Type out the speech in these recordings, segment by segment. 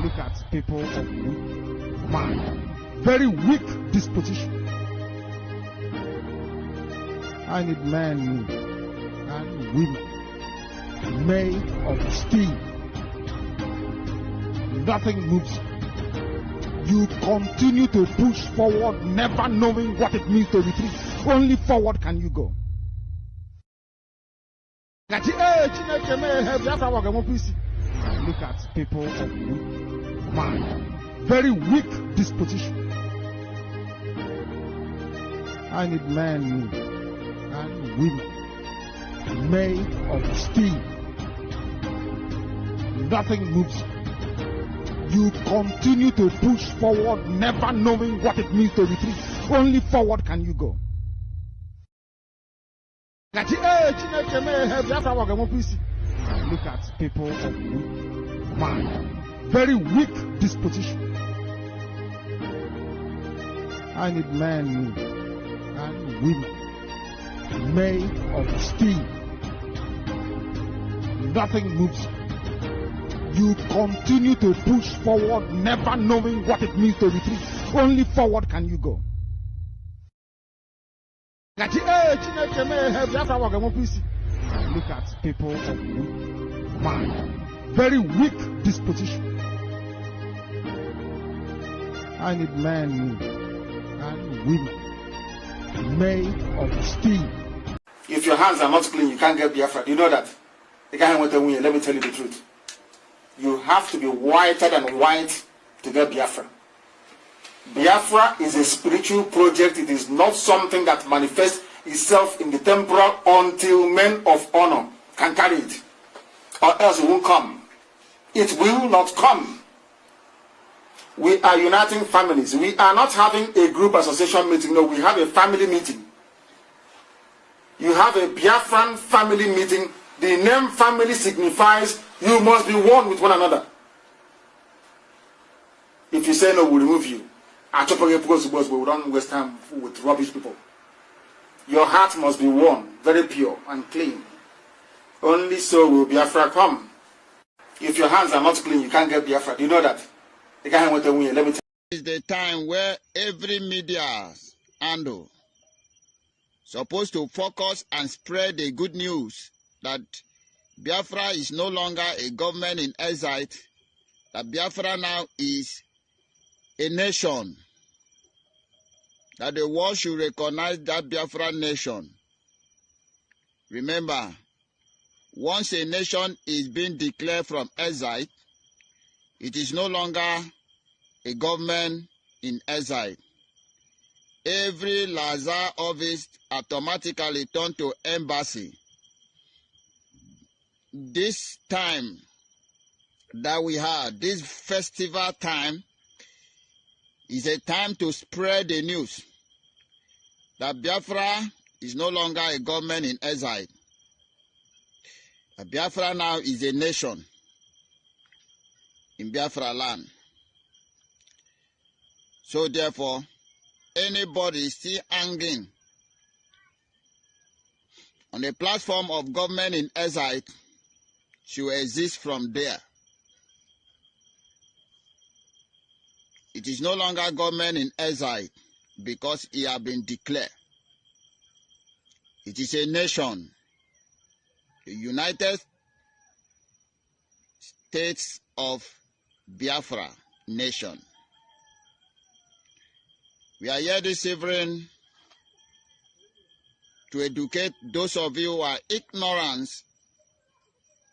Look at people of weak mind, very weak disposition. I need men and women made of steel. Nothing moves. You continue to push forward, never knowing what it means to retreat. Only forward can you go. Look at people of weak mind, very weak disposition. I need men and women made of steel. Nothing moves. You continue to push forward, never knowing what it means to retreat. Only forward can you go. Look at people of weak mind, very weak disposition. I need men and women made of steel. Nothing moves. You continue to push forward, never knowing what it means to retreat. Only forward can you go. Look at people of weak mind, very weak disposition. I need men and women made of steel. If your hands are not clean, you can't get Biafra. You know that. The guy went away. Let me tell you the truth. You have to be whiter than white to get Biafra. Biafra is a spiritual project. It is not something that manifests itself in the temporal until men of honor can carry it. Or else it won't come. It will not come. We are uniting families. We are not having a group association meeting. No, we have a family meeting. You have a Biafran family meeting. The name family signifies you must be one with one another. If you say no, we'll remove you. Because we don't waste time with rubbish people. Your heart must be one, very pure and clean. Only so will Biafra come. If your hands are not clean, you can't get Biafra. Do you know that? The guy went away. Let me tell you. It's the time where every media handle supposed to focus and spread the good news that Biafra is no longer a government in exile, that Biafra now is a nation, that the world should recognize that Biafra nation. Remember, once a nation is being declared from exile, it is no longer a government in exile. Every Lazar office automatically turned to embassy. This time that we have, this festival time, is a time to spread the news that Biafra is no longer a government in exile. That Biafra now is a nation in Biafra land. So therefore, anybody still hanging on the platform of government in exile should exist from there. It is no longer government in exile because it has been declared. It is a nation, the United States of Biafra nation. We are here this evening to educate those of you who are ignorant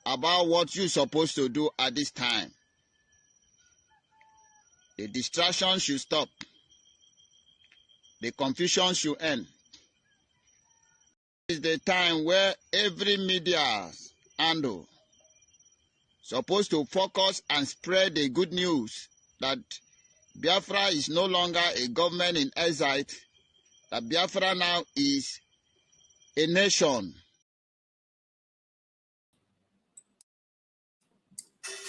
about what you're supposed to do at this time. The distraction should stop. The confusion should end. It's the time where every media handle supposed to focus and spread the good news that Biafra is no longer a government in exile, that Biafra now is a nation.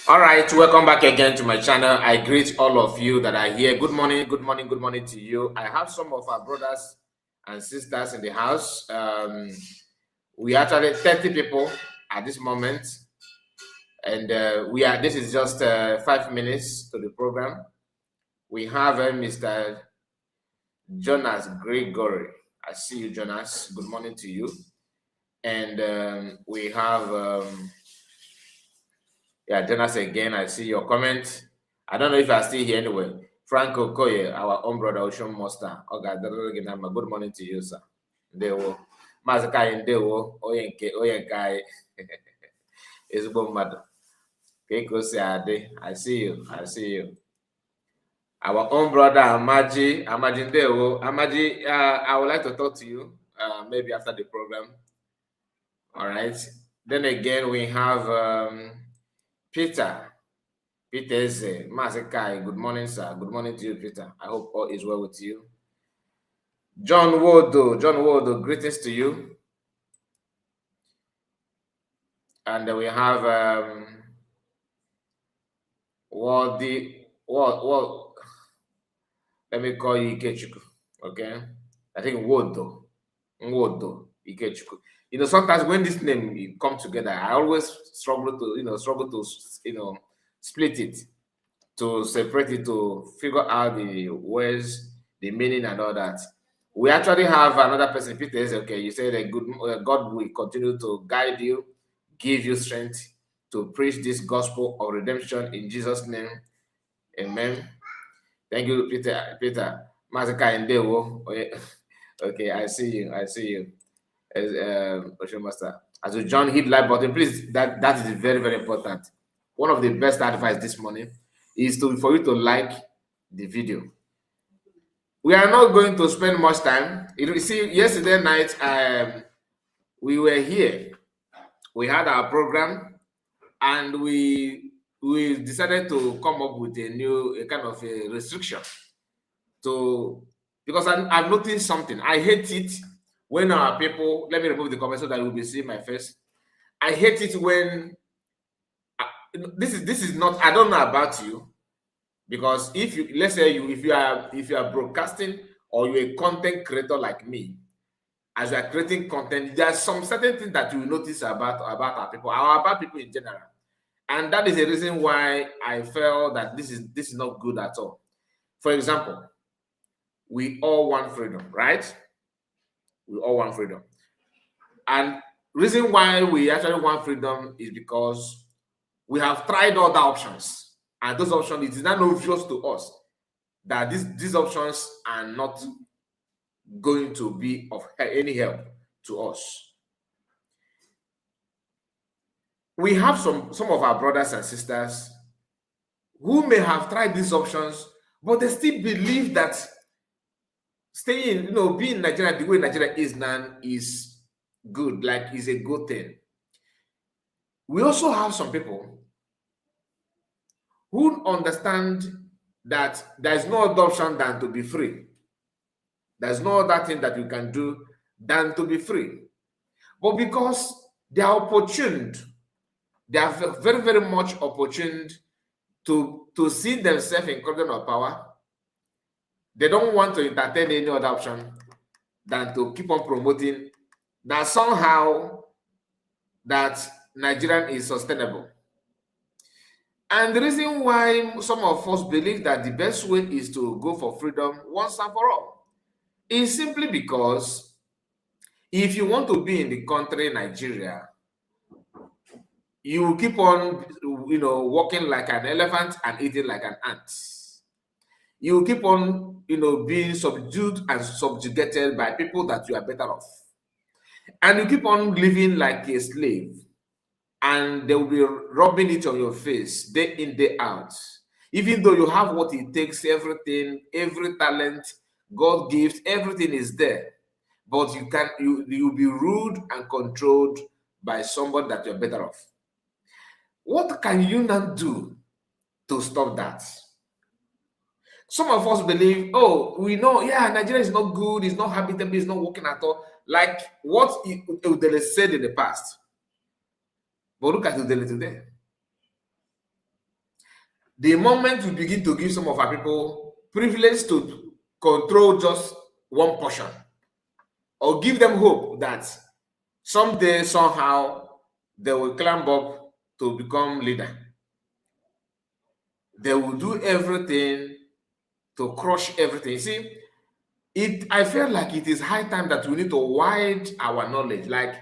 All right, welcome back again to my channel. I greet all of you that are here. Good morning, good morning, good morning to you. I have some of our brothers and sisters in the house. We actually 30 people at this moment. And this is just 5 minutes to the program. We have Mr. Jonas Gregory. I see you, Jonas. Good morning to you. And we have Jonas again. I see your comment. I don't know if I still here anyway. Frank Okoye, our own brother Ocean Monster. Good morning to you, sir. Ndewo. Mazakai Ndewo. Oyenkai. Ezbo mmadụ. Keko si ade. I see you. I see you. Our own brother Amaji. Amaji Ndewo. Amaji, I would like to talk to you maybe after the program. All right. Then again, we have Peter. Peter is Mazakai. Good morning, sir. Good morning to you, Peter. I hope all is well with you. John Wodo. John Wodo, greetings to you. And then we have let me call you Ikechuku. Okay. I think Wodo Ikechuku. You know, sometimes when this name come together, I always struggle to split it, to separate it, to figure out the words, the meaning, and all that. We actually have another person, Peter. Okay, you say that God will continue to guide you, give you strength to preach this gospel of redemption in Jesus' name. Amen. Thank you, Peter. Peter. Okay, I see you. I see you. As Master. As a John hit like button, please. That is very, very important. One of the best advice this morning is for you to like the video. We are not going to spend much time. You see, yesterday night we were here. We had our program, and we decided to come up with a kind of a restriction because I've noticed something. I hate it when our people, let me remove the comment so that you will be seeing my face. I hate it when this is not, I don't know about you, because if you, let's say if you are broadcasting, or you're a content creator like me, as you are creating content, there are some certain things that you will notice about our people, or about people in general. And that is the reason why I felt that this is not good at all. For example, we all want freedom, right? We all want freedom. And reason why we actually want freedom is because we have tried all the options. And those options, it is not obvious to us that these options are not going to be of any help to us. We have some of our brothers and sisters who may have tried these options, but they still believe that staying, being in Nigeria the way Nigeria is now is good, like is a good thing. We also have some people who understand that there is no other option than to be free. There's no other thing that you can do than to be free. But because they are opportuned, they are very, very much opportuned to see themselves in control of power, they don't want to entertain any other option than to keep on promoting that somehow that Nigerian is sustainable. And the reason why some of us believe that the best way is to go for freedom once and for all is simply because if you want to be in the country Nigeria, you keep on, walking like an elephant and eating like an ant. You keep on, being subdued and subjugated by people that you are better off. And you keep on living like a slave. And they will be rubbing it on your face day in, day out. Even though you have what it takes, everything, every talent God gives, everything is there. But you'll be ruled and controlled by somebody that you're better off. What can you not do to stop that? Some of us believe, we know, Nigeria is not good, it's not habitable, it's not working at all. Like what they said in the past. But look at Udele today. The moment we begin to give some of our people privilege to control just one portion, or give them hope that someday, somehow, they will climb up to become leader, they will do everything to crush everything. See, I feel like it is high time that we need to widen our knowledge, like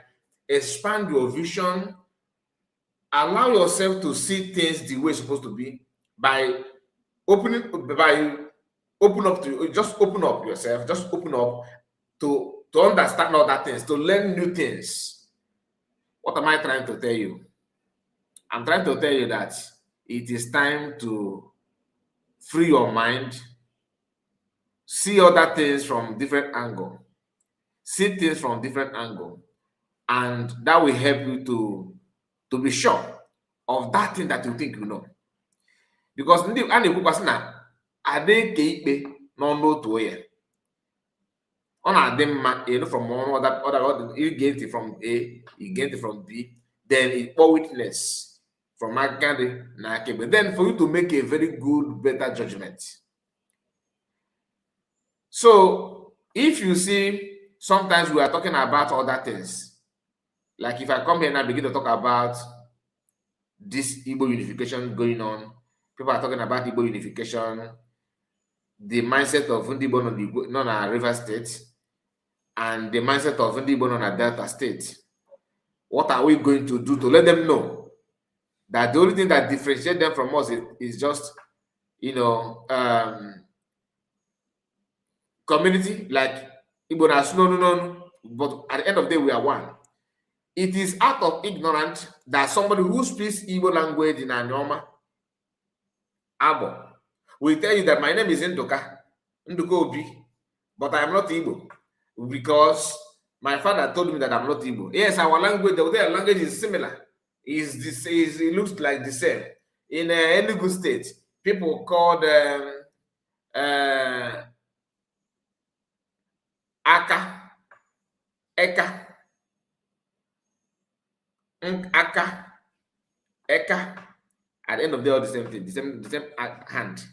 expand your vision, allow yourself to see things the way it's supposed to be by opening by open up to just open up yourself, just open up to understand other things, to learn new things. What am I trying to tell you? I'm trying to tell you that it is time to free your mind, see other things from different angle, see things from different angle, and that will help you to be sure of that thing that you think you know. Because ndị a na-ekwukwasị na adị ka ikpe n'ọnụ otu onye, ọ na-adị mma elu from other you get it from A, you get it from B, then it for witness from Agadi na Akebe, then for you to make a very good, better judgment. So if you see, sometimes we are talking about other things, like if I come here and I begin to talk about this Igbo unification going on, people are talking about Igbo unification, the mindset of Ndibo non River State, and the mindset of Ndibo non Delta State. What are we going to do to let them know that the only thing that differentiates them from us is just, community, like Igbo na no, but at the end of the day, we are one. It is out of ignorance that somebody who speaks Igbo language in Anyoma, Abo, will tell you that my name is Nduka Obi, but I am not Igbo, because my father told me that I'm not Igbo. Yes, our language, the language is similar. It looks like the same. In Enugu State, people called Aka, Eka, Aka, Eka. At the end of the day, all the same thing, the same hand.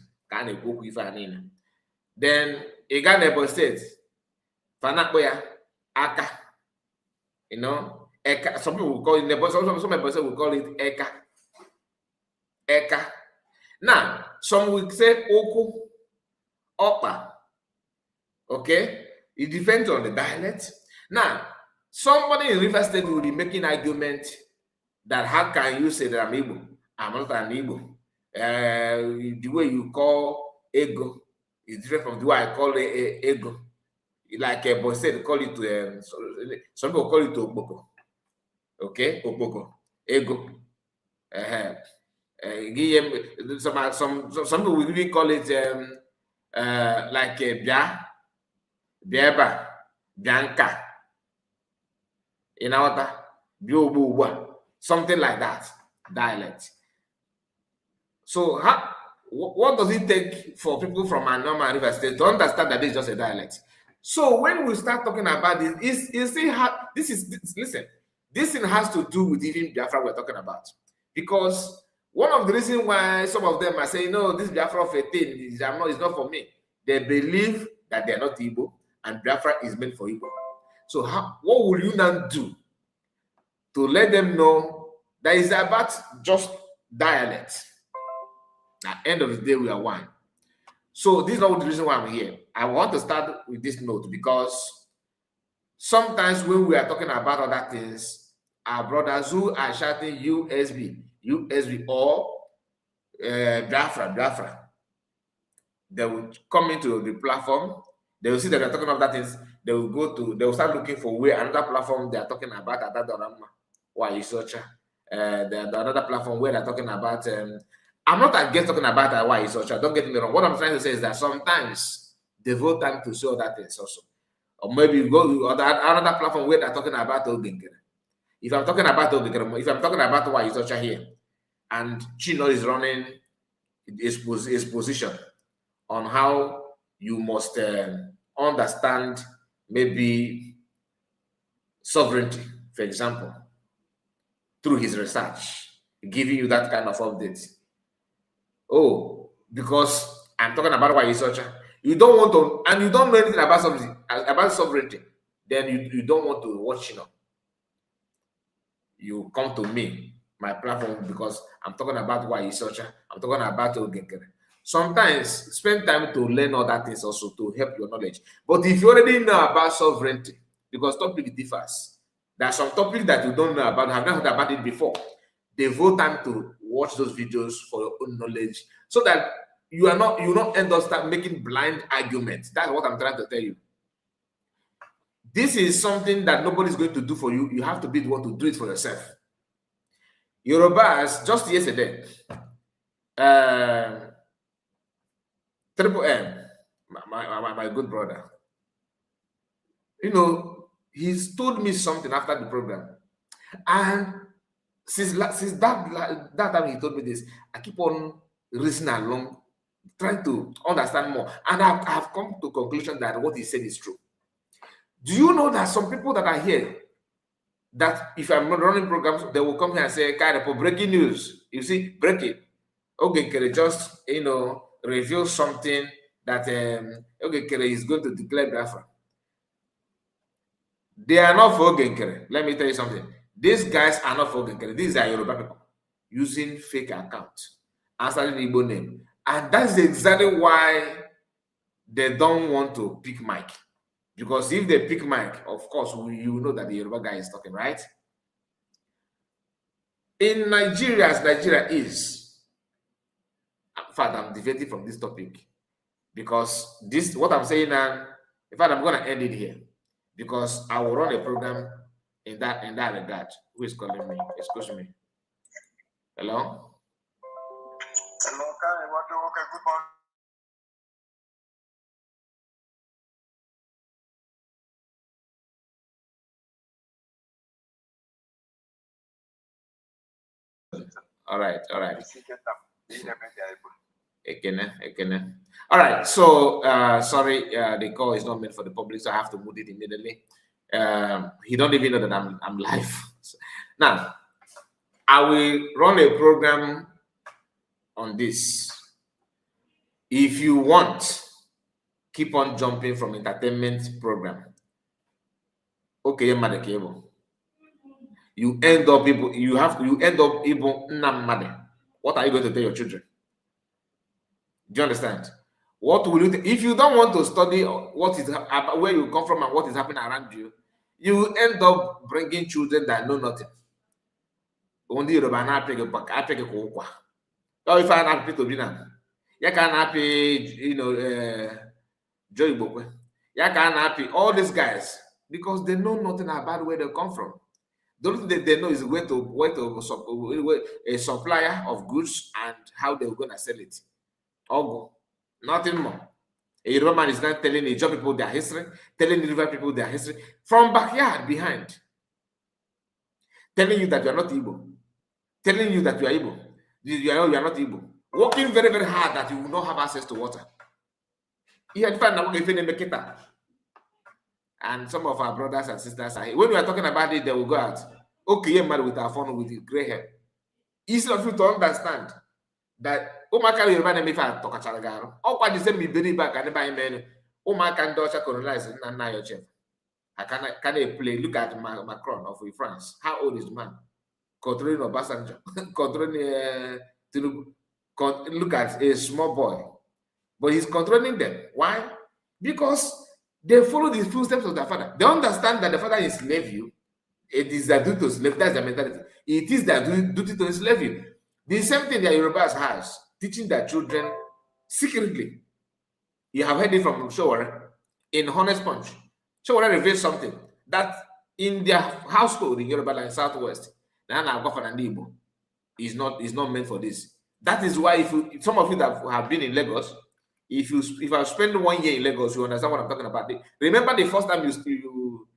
Then Igbo State, Fanakoya, Aka, Eka. Some people will call it, some will call it Eka. Eka. Now, some will say Oku, Opa. Okay? It depends on the dialect. Now, somebody in River State will be making argument that how can you say that I'm Igbo? I'm not an Igbo. The way you call ego is different from the way I call ego. Like a boy said, call it some people call it Oboko. Okay, Oboko, ego. Some people will even call it like Bia, Biaba, Bianca. In our Biobu, something like that, dialect. So, what does it take for people from Anoma River State to understand that this is just a dialect? So, when we start talking about this, this thing has to do with even Biafra we're talking about. Because one of the reasons why some of them are saying, no, this Biafra of a thing is not for me. They believe that they're not Igbo and Biafra is meant for Igbo. So, what will you now do to let them know that it's about just dialect? At the end of the day, we are one. So this is not the reason why I'm here. I want to start with this note because sometimes when we are talking about other things, our brothers who are shouting USB or Biafra, they will come into the platform. They will see that they're talking about that things. They will start looking for where another platform they are talking about why you search the another platform where they're talking about. I'm not against talking about why it's such. Don't get me wrong. What I'm trying to say is that sometimes devote time to show other things also. Or maybe you go to another platform where they're talking about Oginkere. If I'm talking about Oginkere, if I'm talking about why it's such here, and Chino is running his position on how you must understand maybe sovereignty, for example, through his research, giving you that kind of update. Oh, because I'm talking about why he's such. You don't want to, and you don't know anything about something about sovereignty. Then you don't want to watch. You come to me my platform because I'm talking about why Isocha, I'm talking about Ogenkere. Sometimes spend time to learn other things also to help your knowledge. But if you already know about sovereignty, because topic differs, there are some topics that you don't know about, have not heard about it before. Devote time to watch those videos for your own knowledge, so that you not end up start making blind arguments. That's what I'm trying to tell you. This is something that nobody's going to do for you. You have to be the one to do it for yourself. Yorubas, just yesterday, Triple M, my good brother, you know, he's told me something after the program. And since that time he told me this, I keep on reasoning along, trying to understand more. And I've come to conclusion that what he said is true. Do you know that some people that are here, that if I'm not running programs, they will come here and say, kind of breaking news. You see, breaking. Okay, Kere just, you know, reveal something that, okay, Kere is going to declare Biafra. They are not for Ogenkere. Let me tell you something. These guys are not for Ogenkere. These are Yoruba people using fake accounts, answering the Igbo name. And that's exactly why they don't want to pick Mike. Because if they pick Mike, of course, you know that the Yoruba guy is talking, right? In Nigeria, as Nigeria is, in fact, I'm deviating from this topic because this, what I'm saying now, in fact, I'm going to end it here because I will run a program in that regard. Who is calling me? Excuse me. Hello? Hello, okay, good morning. All right. Ekene. All right, so sorry, the call is not meant for the public, so I have to move it immediately. He don't even know that I'm live. Now, I will run a program on this. If you want, keep on jumping from entertainment program. Okay, Madekebo. You end up able, you end up able Namade. What are you going to tell your children? Do you understand? What will you if you don't want to study what is where you come from and what is happening around you? You end up bringing children that know nothing. Only Yoruba na apege ko kwa. Or if I not to be now, you can happy, you know, Joy Bokwe. You can happy all these guys because they know nothing about where they come from. The only thing they know is where to a supplier of goods and how they're gonna sell it. Ogo, nothing more. A Yoruba man is not telling the Ijaw people their history, telling the river people their history from backyard behind, telling you that you are not Igbo, telling you that you are Igbo, you are not Igbo, working very, very hard that you will not have access to water. And some of our brothers and sisters are here. When we are talking about it, they will go out. Okay, you're married with our phone with gray hair. Easy of you to understand that Omaka Yoruba name if I talk a chalagaro. Oh, what is the me very back and by men? Omaka and Dosha colonized and now your chef. I can play. Look at Macron of France. How old is the man? Controlling Obasanjo, controlling look at a small boy, but he's controlling them. Why? Because they follow the footsteps of their father. They understand that the father enslaved you. It is their duty to slave. That's their mentality. It is their duty to enslave you. The same thing that Yorubas has, teaching their children secretly. You have heard it from Showara in Honest Punch. Showara revealed something that in their household in Yoruba land, Southwest, is not meant for this. That is why if some of you that have been in Lagos, if I spend 1 year in Lagos, you understand what I'm talking about. Remember the first time you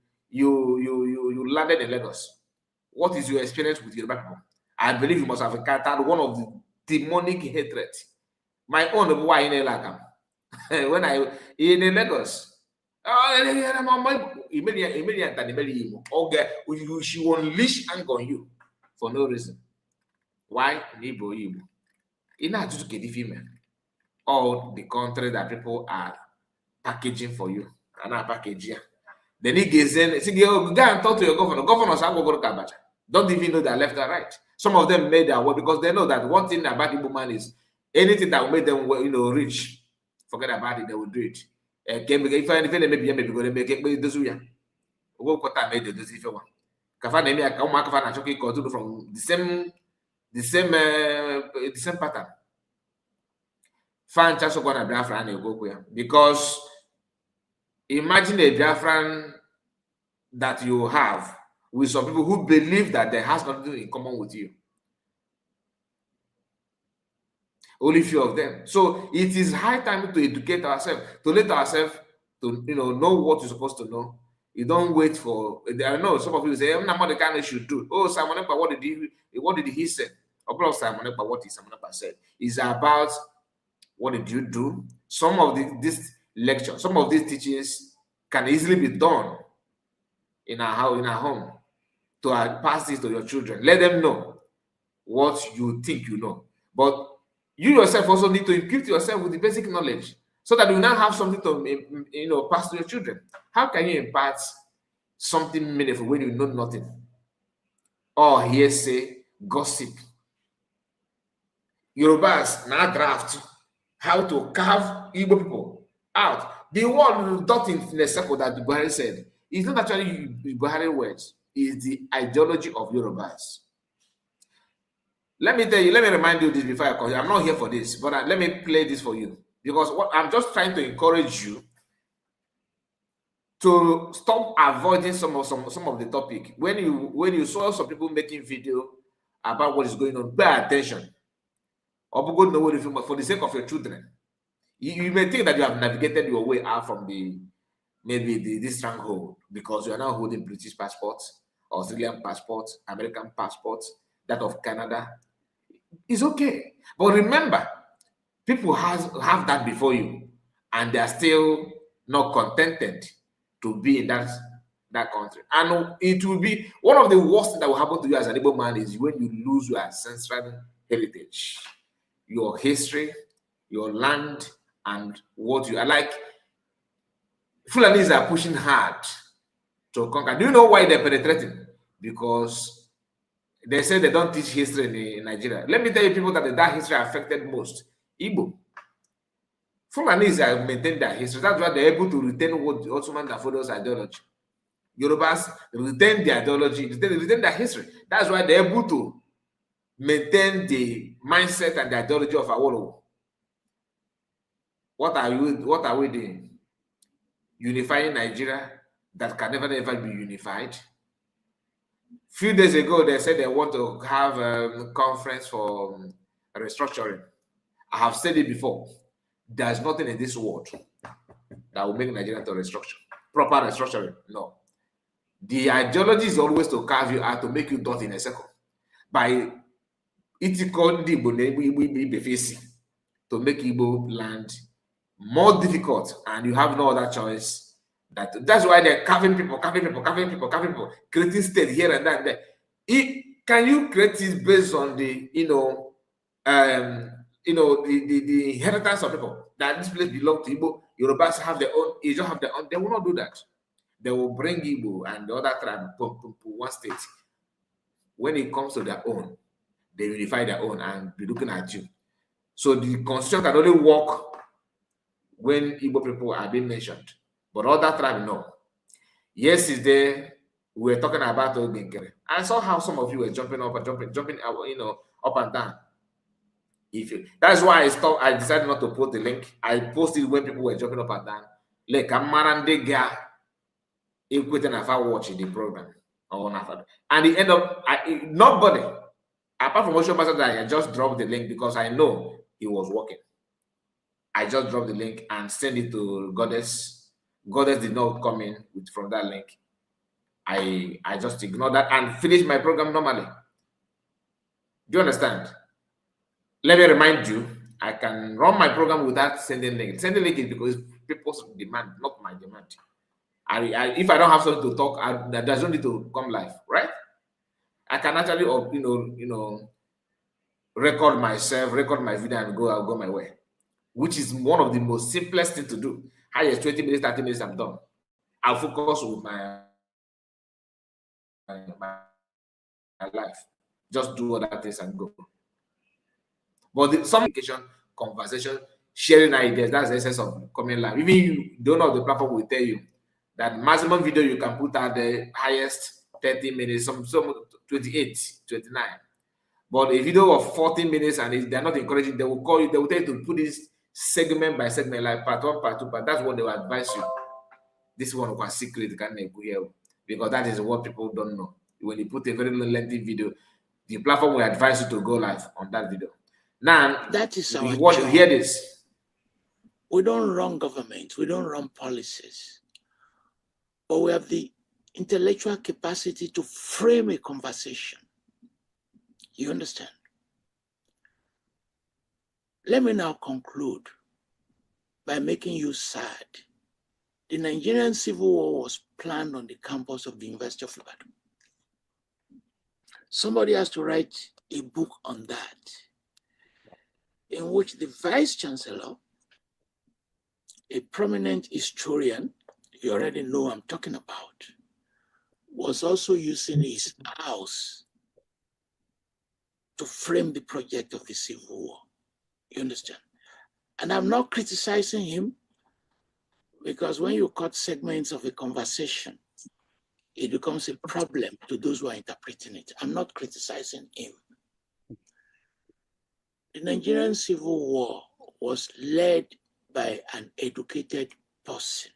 landed in Lagos. What is your experience with Yoruba people? I believe you must have encountered one of the demonic hatred. My own why in Elakam. When I in Lagos. She will unleash anger on you for no reason. Why? Igbo. In not to get the female. All the country that people are packaging for you. And I package here. Then he gets in, go and talk to your governor. Governors have to go to Kabacha. Don't even know they're left or right. Some of them made their way because they know that one thing about Igbo man is anything that will make them, you know, rich, forget about it, they will do it. If anything, maybe because they make it do ya. Made the if you want. Kafana maybe come Kafana Choki continue from the same pattern. Fan just gonna Biafran and go here because imagine a Biafran that you have with some people who believe that they has nothing in common with you. Only few of them. So it is high time to educate ourselves, to let ourselves to know what you're supposed to know. You don't wait for. I know some of you say, "I'm not the kind of should do." Oh, Simon Ekpa, what did he say? About Simon Ekpa, what is Simon Ekpa said? Is about what did you do? Some of this lecture, some of these teachings can easily be done in our home to pass this to your children. Let them know what you think you know, but you yourself also need to equip yourself with the basic knowledge so that you now have something to pass to your children. How can you impart something meaningful when you know nothing? Or hearsay, gossip. Yorubas now draft how to carve Igbo people out. The word dot in a circle that Buhari said is not actually Buhari words, it's the ideology of Yorubas. Let me tell you, let me remind you this before I call you. I'm not here for this, but let me play this for you. Because what I'm just trying to encourage you to stop avoiding some of the topic. When you saw some people making video about what is going on, pay attention. Or go know what you feel, for the sake of your children. You may think that you have navigated your way out from this stronghold because you are now holding British passports, Australian passports, American passports, that of Canada. It's okay. But remember, people have that before you, and they are still not contented to be in that country. And it will be one of the worst things that will happen to you as an Igbo man is when you lose your ancestral heritage, your history, your land, and what you are like. Fulanis are pushing hard to conquer. Do you know why they're penetrating? Because they say they don't teach history in Nigeria. Let me tell you, people that history affected most. Igbo. Fulanis are maintaining their history. That's why they're able to retain what the Ottoman and Fodos ideology. Yorubas retain the ideology, retain their history. That's why they're able to maintain the mindset and the ideology of Awolowo. What are we doing? Unifying Nigeria that can never be unified. Few days ago, they said they want to have a conference for restructuring. I have said it before. There's nothing in this world that will make Nigeria to restructure. Proper restructuring, no. The ideology is always to carve you out, to make you dot in a circle. By to make Igbo land more difficult, and you have no other choice. That's why they're carving people, creating state here and that. Can you create this based on the the inheritance of people that this place belongs to Igbo? Yorubas have their own, Igbo have their own. They will not do that. They will bring Igbo and the other tribe to one state. When it comes to their own, they unify their own and be looking at you. So the constitution can only work when Igbo people are being mentioned, but other tribes no. Yesterday we were talking about Ogenkere. I saw how some of you were jumping up and jumping, up and down. That's why I decided not to post the link. I posted when people were jumping up and down. Like I'm marandega, equating if I watching the program or not. And the end up nobody apart from Ocean Master that I just dropped the link because I know it was working. I just dropped the link and sent it to Goddess. Goddess did not come in from that link. I just ignored that and finished my program normally. Do you understand? Let me remind you, I can run my program without sending link. Sending link is because people's demand, not my demand. If I don't have something to talk, that doesn't need to come live, right? I can actually, record myself, record my video, and I'll go my way, which is one of the most simplest thing to do. Highest 20 minutes, 30 minutes, I'm done. I'll focus with my life. just do other things and go. But some communication, conversation, sharing ideas, that's the essence of coming live. Even you don't know the platform will tell you that maximum video you can put at the highest 30 minutes, some 28, 29. But a video of 40 minutes and they're not encouraging, they will call you, they will tell you to put this segment by segment, like part one, part two, but that's what they will advise you. This one was secret, because that is what people don't know. When you put a very lengthy video, the platform will advise you to go live on that video. Now, that is our job. Hear this. We don't run government, we don't run policies, but we have the intellectual capacity to frame a conversation. You understand? Let me now conclude by making you sad. The Nigerian Civil War was planned on the campus of the University of Ibadan. Somebody has to write a book on that, in which the Vice Chancellor, a prominent historian, you already know who I'm talking about, was also using his house to frame the project of the Civil War. You understand? And I'm not criticizing him, because when you cut segments of a conversation, it becomes a problem to those who are interpreting it. I'm not criticizing him. The Nigerian Civil War was led by an educated person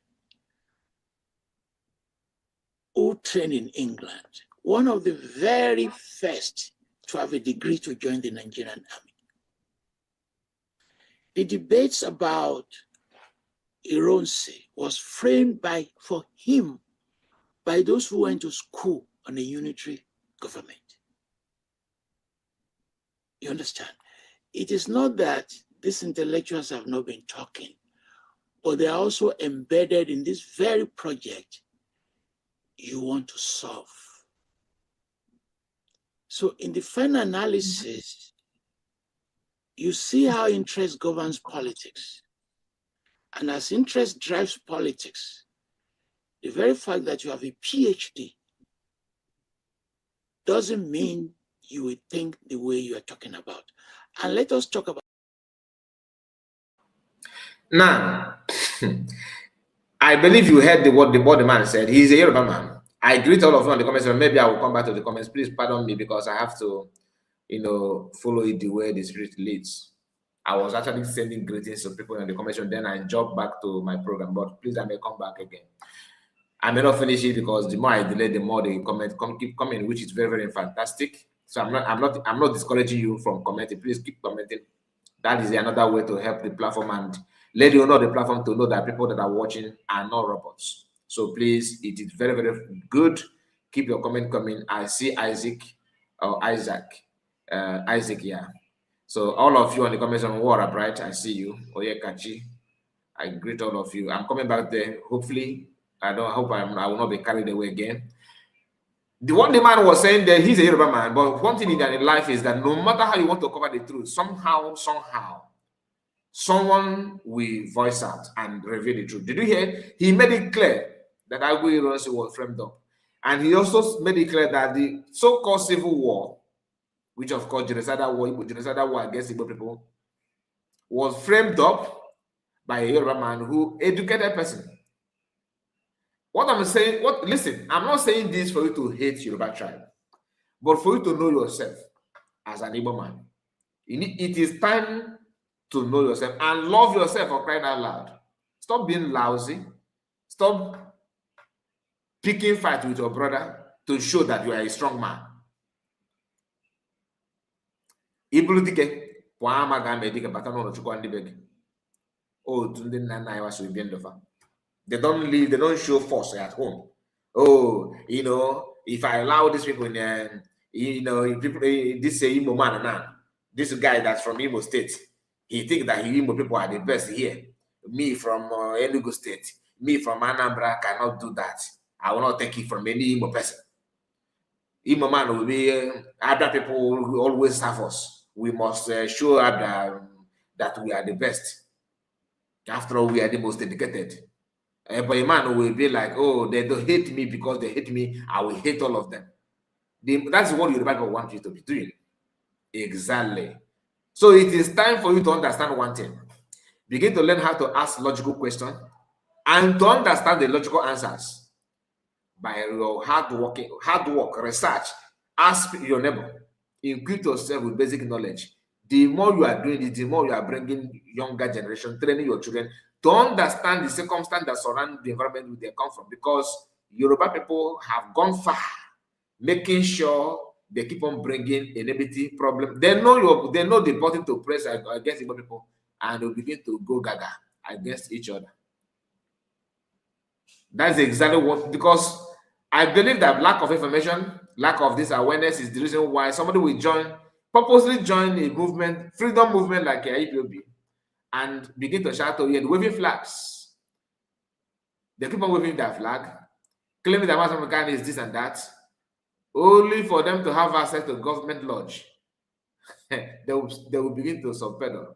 who trained in England, one of the very first to have a degree to join the Nigerian army. The debates about Ironsi was framed for him by those who went to school on a unitary government. You understand? It is not that these intellectuals have not been talking, but they are also embedded in this very project you want to solve. So in the final analysis, you see how interest governs politics. And as interest drives politics, the very fact that you have a PhD doesn't mean you will think the way you are talking about. And let us talk about. Now, I believe you heard what the man said. He's a Yoruba man. I greet all of you on the comments, and maybe I will come back to the comments. Please pardon me, because I have to, follow it the way the Spirit leads. I was actually sending greetings to people in the comments, then I jumped back to my program. But please, I may come back again. I may not finish it, because the more I delay, the more they keep coming, which is very, very fantastic. So I'm not discouraging you from commenting. Please keep commenting. That is another way to help the platform and let you know the platform to know that people that are watching are not robots. So please, it is very, very good. Keep your comment coming. I see Isaac, yeah. So all of you on the comments on Water Bright, I see you. Oyekachi, I greet all of you. I'm coming back there. Hopefully, I will not be carried away again. What the man was saying that he's a Yoruba man, but one thing in life is that no matter how you want to cover the truth, somehow, someone will voice out and reveal the truth. Did you hear? He made it clear that Agui Ironsi was framed up. And he also made it clear that the so-called civil war, which of course genocidal war against Igbo people, was framed up by a Yoruba man who educated person. What I'm saying, listen, I'm not saying this for you to hate Yoruba tribe, but for you to know yourself as an Igbo man. It is time to know yourself and love yourself, for crying out loud. Stop being lousy. Stop picking fight with your brother to show that you are a strong man. They don't show force at home. Oh, if I allow these people in, this Imo man now, this guy that's from Imo State, he thinks that Imo people are the best here. Me from Enugu State, me from Anambra cannot do that. I will not take it from any Imo person. Imo man will be, other people will always have us. We must show that we are the best. After all, we are the most dedicated. But a man will be like, oh, they don't hate me because they hate me. I will hate all of them. That's what Yoruba people want you to be doing. Exactly. So it is time for you to understand one thing. Begin to learn how to ask logical questions and to understand the logical answers by your hard work, research. Ask your neighbor. Equip yourself with basic knowledge. The more you are doing it, the more you are bringing younger generation, training your children to understand the circumstance that surround the environment where they come from. Because Yoruba people have gone far, making sure they keep on bringing inability problem. They know the button to press against Igbo people, and they'll begin to go gaga against each other. That's exactly what, because I believe that lack of information, lack of this awareness is the reason why somebody will purposely join a movement, freedom movement like IPOB, and begin to shout to you, waving flags. They keep on waving their flag, claiming that Master is this and that, only for them to have access to government lodge. they will begin to subpedal.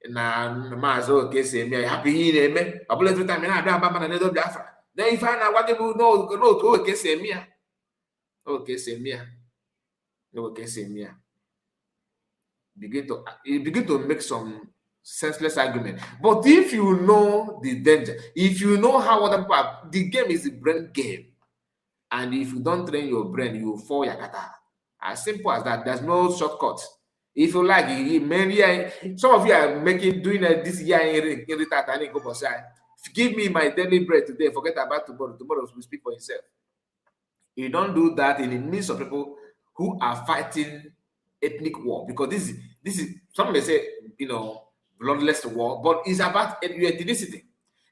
Na maazị ka esi eme ya hapụ ihe ị na-eme ọ bụla every time na-abịa ababa na nedo Biafra na ife a na-agwa gị bụ n'otu oge ka esi eme ya oge ka esi eme ya begin to make some senseless argument. But if you know the danger, if you know how other people are, the game is a brain game, and if you don't train your brain, you will fall yakata. As simple as that. There's no shortcut. If you like, some of you are doing this year in give me my daily bread today, forget about tomorrow. Tomorrow will speak for himself. You don't do that in the midst of people who are fighting ethnic war, because this is some may say, bloodless war, but it's about ethnicity.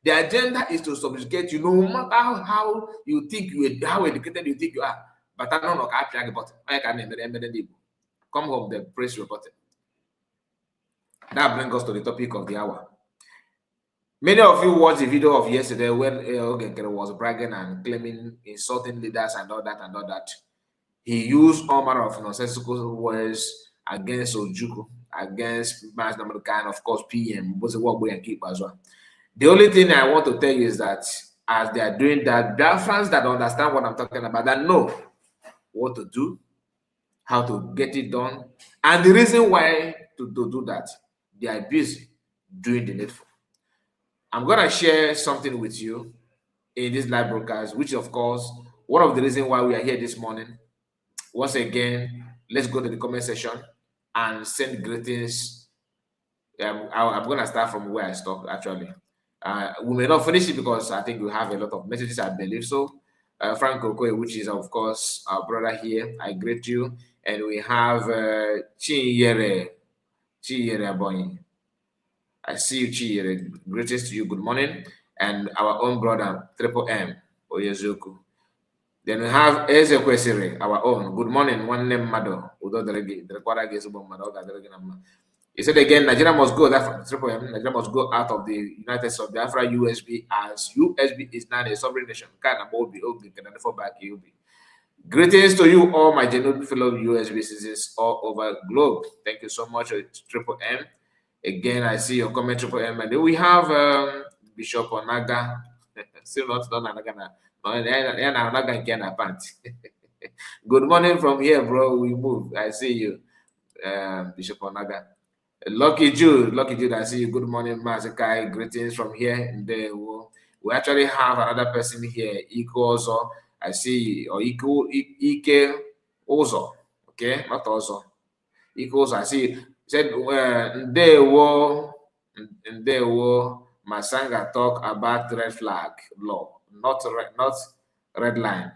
The agenda is to subjugate you, no matter how you think how educated you think you are. But I don't know how I can come home, the press reported. That brings us to the topic of the hour. Many of you watched the video of yesterday when Ogekere was bragging and claiming, insulting leaders and all that. He used all manner of nonsensical words against Ojuku, against Mass America, and of course PM, both the work and keep as well. The only thing I want to tell you is that as they are doing that, there are fans that understand what I'm talking about, that know what to do, how to get it done, and the reason why to do that, they are busy doing the needful. I'm going to share something with you in this live broadcast, which of course, one of the reasons why we are here this morning. Once again, let's go to the comment section and send greetings. I'm going to start from where I stopped, actually. We may not finish it because I think we have a lot of messages, I believe so. Frank Okoye, which is, of course, our brother here, I greet you. And we have Chinyere Abonyi. I see you, Chinyere. Greetings to you. Good morning. And our own brother, Triple M, Oyezuku. Then we have Eze Kwesiri, our own. Good morning. One name, Mado. He said again, Nigeria must go. That Triple M, Nigeria must go out of the United States of Biafra, USB, as USB is now a sovereign nation. Greetings to you, all my genuine fellow USB citizens all over the globe. Thank you so much, Triple M. Again, I see your comment, Triple M. And then we have Bishop Onaga. Still not done Onaga. Good morning from here, bro. We move. I see you, Bishop Onaga. Lucky Jude, I see you. Good morning, Mazakai. Greetings from here. And we actually have another person here, Iko Ozo. I see, or Ike Ozo. Okay, not Ozo. Ike Ozo, I see. Said, Ndewo Masanga talk about red flag law, not red line.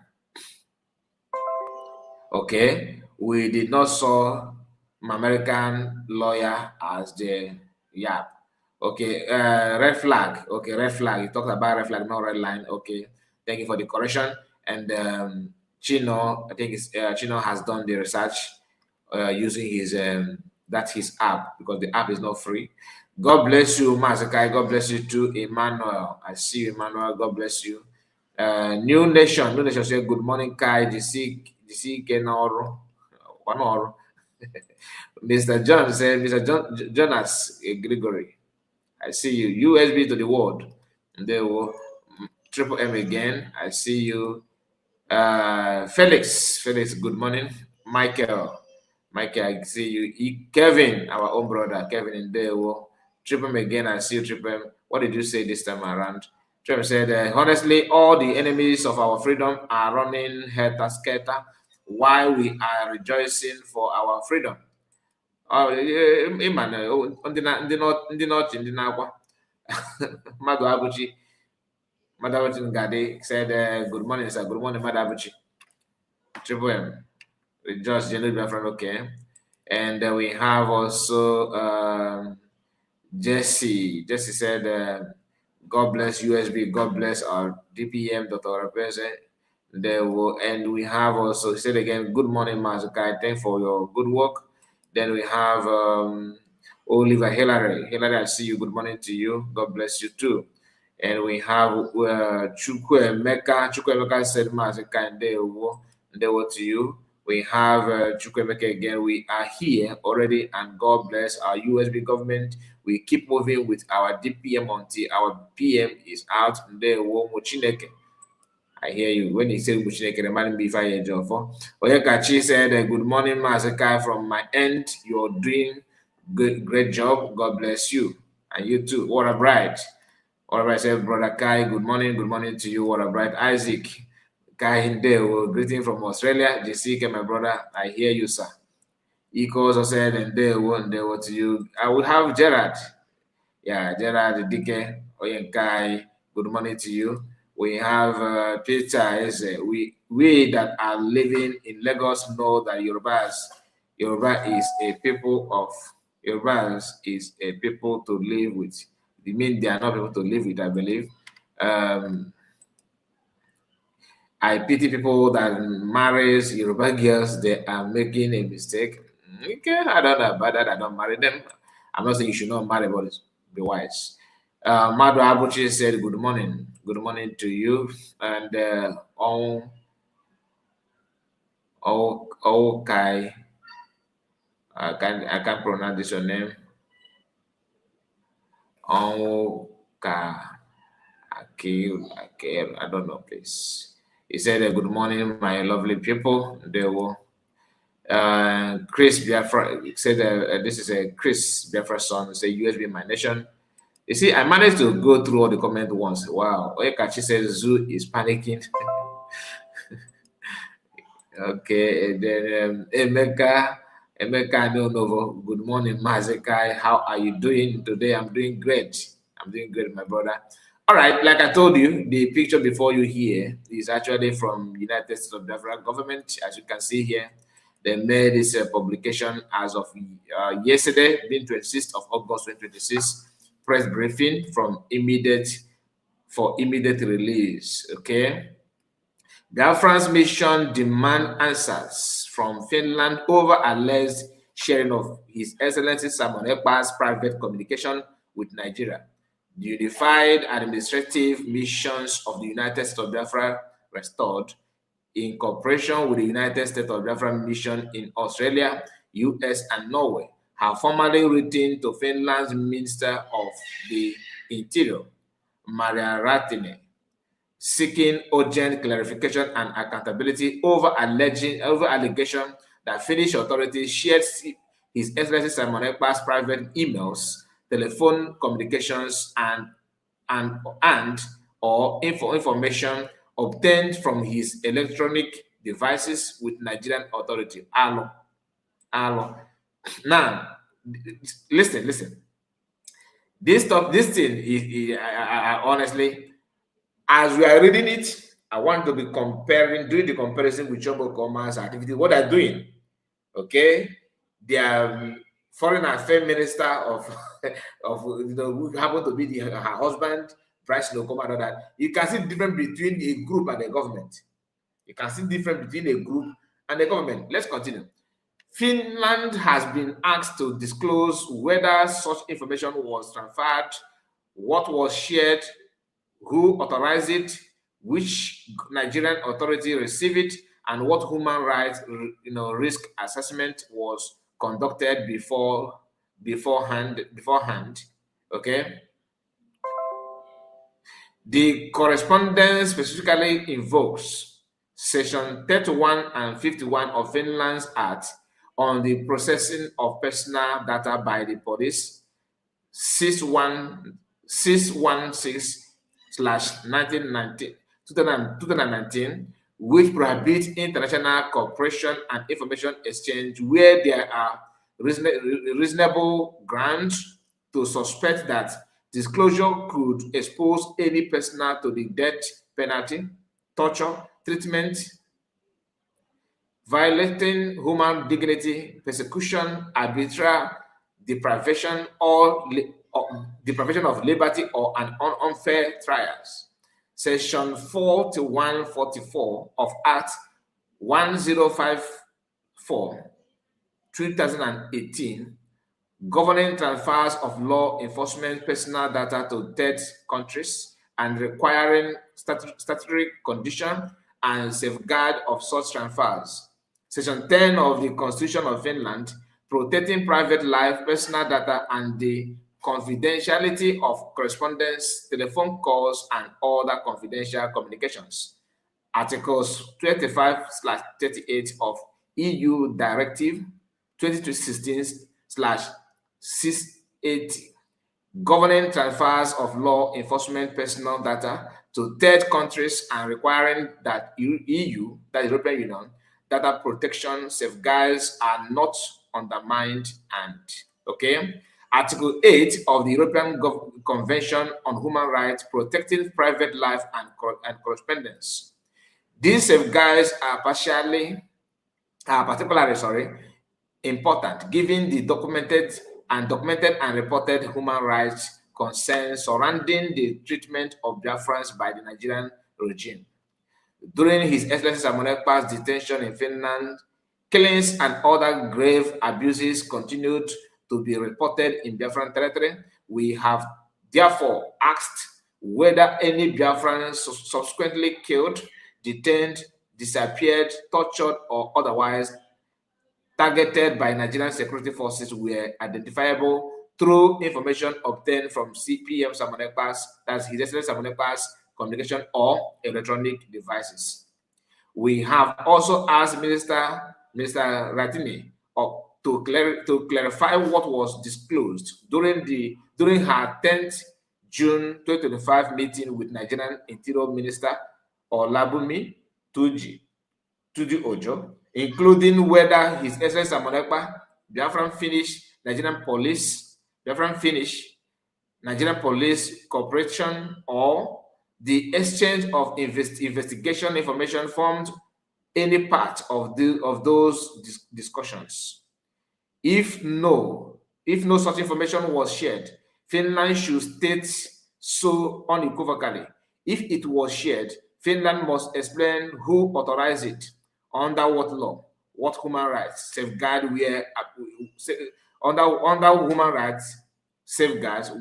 Okay, we did not saw American lawyer as the Okay, red flag. Okay, red flag. You talked about red flag, not red line. Okay, thank you for the correction. And Chino, I think Chino has done the research using his that's his app, because the app is not free. God bless you, Mazakai. God bless you too, Emmanuel. I see you, Emmanuel. God bless you. New Nation say good morning, Kai. DC Kenoro. Mr. John said, Mr. Jonas Gregory. I see you. USB to the world. And there will Triple M again. I see you. Felix, good morning. Michael, I see you. Kevin, our own brother, Kevin in there. Triple him again. I see you, triple him. What did you say this time around? Triple said, honestly, all the enemies of our freedom are running helter-skelter while we are rejoicing for our freedom. Oh, man, ndị nọchị ndị na-akwa mmadụ abụchi Madabuchi Ngade said, good morning, sir. Good morning, Madabuchi. Triple M. Just General Biafran, okay. And we have also Jesse. Jesse said, God bless USB, God bless our DPM, Dr. Rapese. And we have also, he said again, good morning, Mazukai. Thanks for your good work. Then we have Oliver Hillary. Hillary, I see you. Good morning to you. God bless you too. And we have Chukwemeka. Chukwemeka said, Mazukai, they were to you. We have Chukwemeka again. We are here already, and God bless our USB government. We keep moving with our DPM until our PM is out. I hear you. When you say Muchineke, remind me if I hear John for. Oyekachi said, good morning, Mazakai. From my end, you're doing great job. God bless you. And you too. What a bright. What a bright said, Brother Kai, good morning to you. What a bright. Isaac, Kai Hinde, greeting from Australia. JC, my brother, I hear you, sir. Iko also said, and they were to you. I will have Gerard. Yeah, Gerard Dike, Oyenkai, good morning to you. We have Peter. We that are living in Lagos know that Yoruba is a people to live with. It means they are not people to live with, I believe. I pity people that marries Yoruba girls. They are making a mistake. Okay, I don't know about that. I don't marry them. I'm not saying you should not marry, but be wise. Madu Abuchi said, good morning. Good morning to you. And Kai, I can't pronounce this your name. I don't know, please. He said, good morning, my lovely people. They were Chris Biafra said, this is a Chris Biafra son, say USB my nation. You see, I managed to go through all the comments once. Wow. Oyekachi says Zoo is panicking. Okay, and then Emeka Novo. Good morning, Mazekai. How are you doing today? I'm doing great. My brother. All right, like I told you, the picture before you here is actually from United States of Biafra government. As you can see here, they made this publication as of yesterday, being 26th of August 2026. Press briefing for immediate release. Okay. Biafran's mission demand answers from Finland over alleged sharing of His Excellency Simon Ekpa's private communication with Nigeria. The unified administrative missions of the United States of Biafra restored in cooperation with the United States of Biafra mission in Australia, US, and Norway have formally written to Finland's Minister of the Interior, Maria Ratinen, seeking urgent clarification and accountability over allegation that Finnish authorities shared His Excellency Simon Ekpa's private emails, telephone communications, or information obtained from his electronic devices with Nigerian authority. Hello. Now, listen. This thing is honestly, as we are reading it, I want to be doing the comparison with Chombo Command's activity. What they're doing, okay? They are foreign affairs minister of who happen to be her husband, Bryce Nokoma, and all that. You can see the difference between a group and the government. Let's continue. Finland has been asked to disclose whether such information was transferred, what was shared, who authorized it, which Nigerian authority received it, and what human rights risk assessment was conducted beforehand. Okay. The correspondence specifically invokes Section 31 and 51 of Finland's Act on the processing of personal data by the police, 616/2019, which prohibits international cooperation and information exchange where there are reasonable grounds to suspect that disclosure could expose any person to the death penalty, torture, treatment, violating human dignity, persecution, arbitrary deprivation, or deprivation of liberty or an unfair trials. Section 4144 of Act 1054, 2018, governing transfers of law enforcement personal data to third countries and requiring statutory condition and safeguard of such transfers. Section 10 of the Constitution of Finland, protecting private life, personal data, and the confidentiality of correspondence, telephone calls, and other confidential communications. Articles 25/38 of EU Directive 2016/680, governing transfers of law enforcement personal data to third countries and requiring that EU, that is European Union, data protection safeguards are not undermined. And Article 8 of the European Convention on Human Rights, protecting private life and correspondence. These safeguards are particularly important given the documented and reported human rights concerns surrounding the treatment of Biafrans by the Nigerian regime. During His Excellency Simon Ekpa's detention in Finland, killings and other grave abuses continued to be reported in Biafran territory. We have therefore asked whether any Biafrans subsequently killed, detained, disappeared, tortured, or otherwise targeted by Nigerian security forces were identifiable through information obtained from CPM Simon Ekpa's, that's His Excellency Simon Ekpa's communication or electronic devices. We have also asked Minister Ratini to clarify what was disclosed during her 10th June 2025 meeting with Nigerian Interior Minister Olabumi Tuji Ojo, including whether His Excellency Simon Ekpa, Biafran Finnish Nigerian Police Corporation, or the exchange of investigation information formed any part of those discussions. If no such information was shared, Finland should state so unequivocally. If it was shared, Finland must explain who authorized it, under what law, what human rights safeguards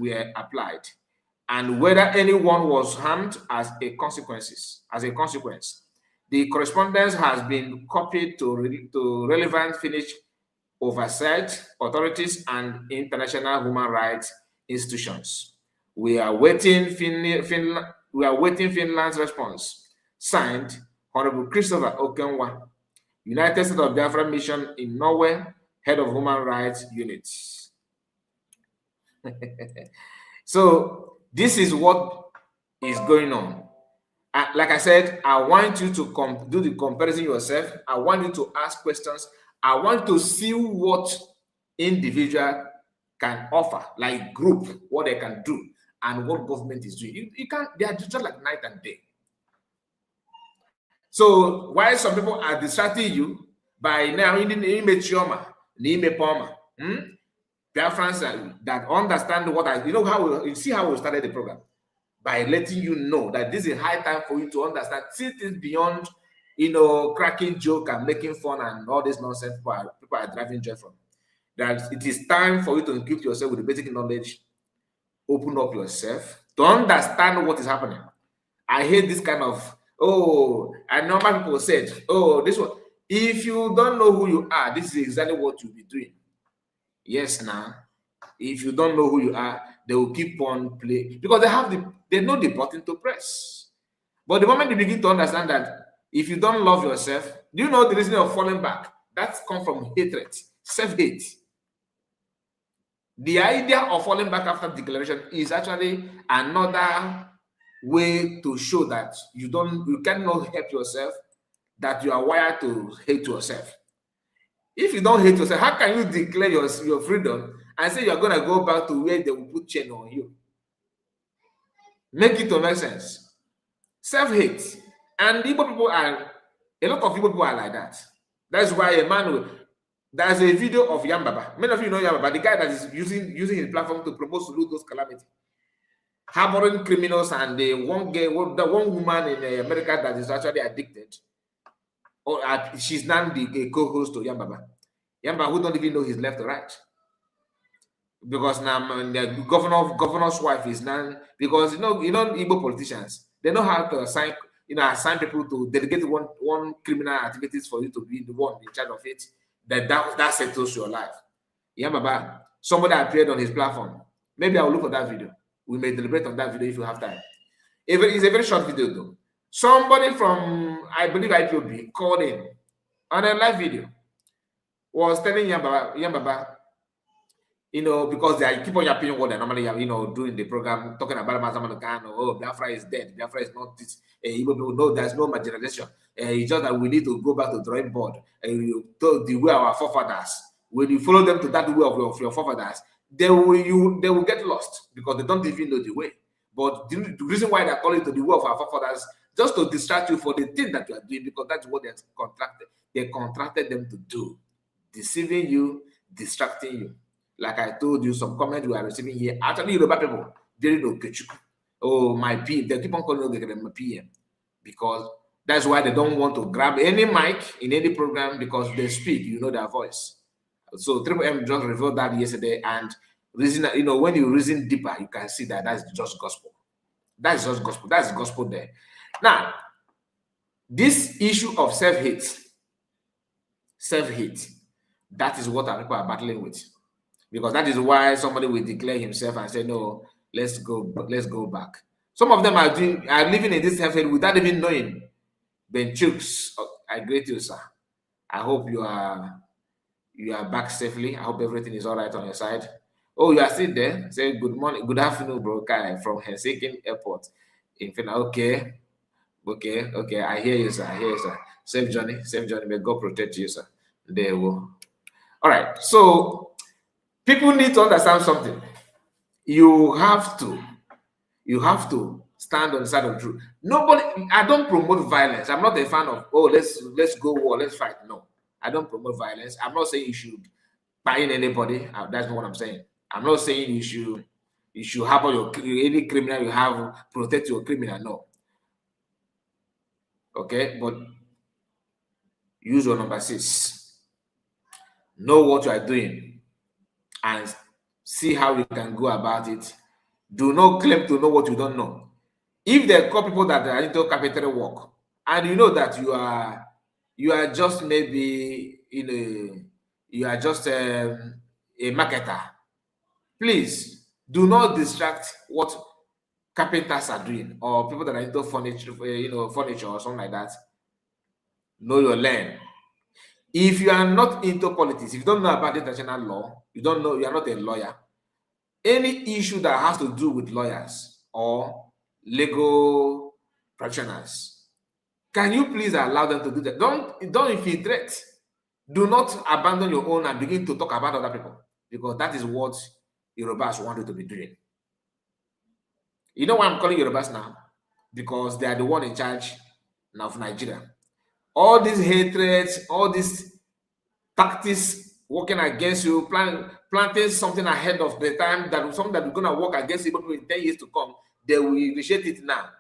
were applied, and whether anyone was harmed as a consequence. The correspondence has been copied to relevant Finnish oversight authorities and international human rights institutions. We are waiting Finland's response. Signed, Honorable Christopher Okenwa, United States of Biafra Mission in Norway, Head of Human Rights Units. So this is what is going on. Like I said, I want you to do the comparison yourself. I want you to ask questions. I want to see what individual can offer, like group, what they can do, and what government is doing. You can't, they are just like night and day. So while some people are distracting you by now in the image Biafrans that understand what you see how we started the program, by letting you know that this is high time for you to understand, see things beyond cracking joke and making fun and all this nonsense people are driving joy from. That it is time for you to equip yourself with the basic knowledge, open up yourself to understand what is happening. I hate this kind of, and normal people said, this one. If you don't know who you are, this is exactly what you'll be doing. Yes, now, if you don't know who you are, they will keep on playing because they know the button to press. But the moment you begin to understand that If you don't love yourself, do you know the reason of falling back? That's come from hatred, self-hate. The idea of falling back after declaration is actually another way to show that you cannot help yourself, that you are wired to hate yourself. If you don't hate yourself, how can you declare your freedom and say you're going to go back to where they will put chain on you? Make it to make sense. Self-hate. And Igbo people are, a lot of Igbo people are like that. That's why a man there's a video of Yambaba. Many of you know Yambaba, the guy that is using his platform to promote to those calamities. Harboring criminals, and the one woman in America that is actually addicted. Or she's now the co-host to Yambaba. Yambaba, who don't even know his left or right. Because now the governor's wife is now, because you know Igbo politicians, they know how to assign people to delegate one criminal activities for you to be the one in charge of it. That settles your life. Yambaba, somebody appeared on his platform. Maybe I will look for that video. We may deliberate on that video if you have time. It's a very short video though. Somebody from, I believe, IPOB called in on a live video, was telling Yambaba, because they keep on yapping what they normally doing the program, talking about Mazamanukan, oh, Biafra is dead, Biafra is not this. People know there's no marginalization. It's just that we need to go back to the drawing board. The way of our forefathers, when you follow them to that way of your forefathers, they will get lost because they don't even know the way. But the reason why they call it to the way of our forefathers, just to distract you for the thing that you are doing, because that's what they contracted them to do, deceiving you, distracting you. Like I told you, some comment we are receiving here. Actually, Yoruba people, they know Kechuku. Oh, my PM. They keep on calling them my PM because that's why they don't want to grab any mic in any program because they speak. You know their voice. So Triple M just revealed that yesterday, and reason, when you reason deeper, you can see that that's just gospel. That's just gospel. That's gospel there. Now, this issue of self-hate, that is what our people are battling with. Because that is why somebody will declare himself and say, no, let's go back. Some of them are living in this self-hate without even knowing. Ben Chooks, I greet you, sir. I hope you are back safely. I hope everything is all right on your side. Oh, you are still there? Say good morning, good afternoon, bro. Kai from Helsinki Airport in Finland. Okay. I hear you, sir. Safe journey. May God protect you, sir. There we go. All right. So people need to understand something. You have to stand on the side of truth. I don't promote violence. I'm not a fan of, let's go war, let's fight. No, I don't promote violence. I'm not saying you should buy in anybody. That's not what I'm saying. I'm not saying you should have any criminal you have, protect your criminal. No. Okay, but use your number 6. Know what you are doing and see how you can go about it. Do not claim to know what you don't know. If they call people that are into carpentry work, and you know that you are just maybe you are just a marketer, please do not distract what carpenters are doing, or people that are into furniture, furniture or something like that. Know your lane. If you are not into politics, if you don't know about international law, you are not a lawyer. Any issue that has to do with lawyers or legal practitioners, can you please allow them to do that? Don't infiltrate. Do not abandon your own and begin to talk about other people, because that is what Yorubas want you to be doing. You know why I'm calling Yorubas now? Because they are the one in charge now of Nigeria. All these hatreds, all these tactics working against you, planting something ahead of the time, something that is going to work against you in 10 years to come, they will initiate it now.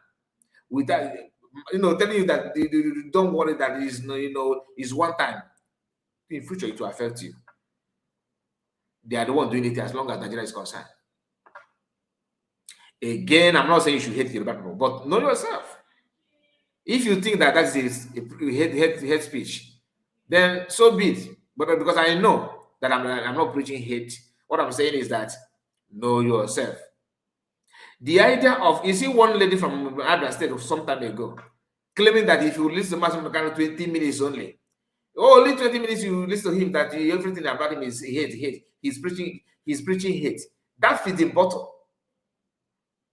With that, telling you that don't worry, that is one time. In future, it will affect you. They are the one doing it as long as Nigeria is concerned. Again, I'm not saying you should hate Yoruba people, but know yourself. If you think that is hate speech, then so be it. But because I know that I'm not preaching hate, what I'm saying is that know yourself. The idea of, you see one lady from Abia State some time ago, claiming that if you listen to Massimo Nakano 20 minutes only, only 20 minutes you listen to him, that everything about him is hate. He's preaching hate. That fits the bottle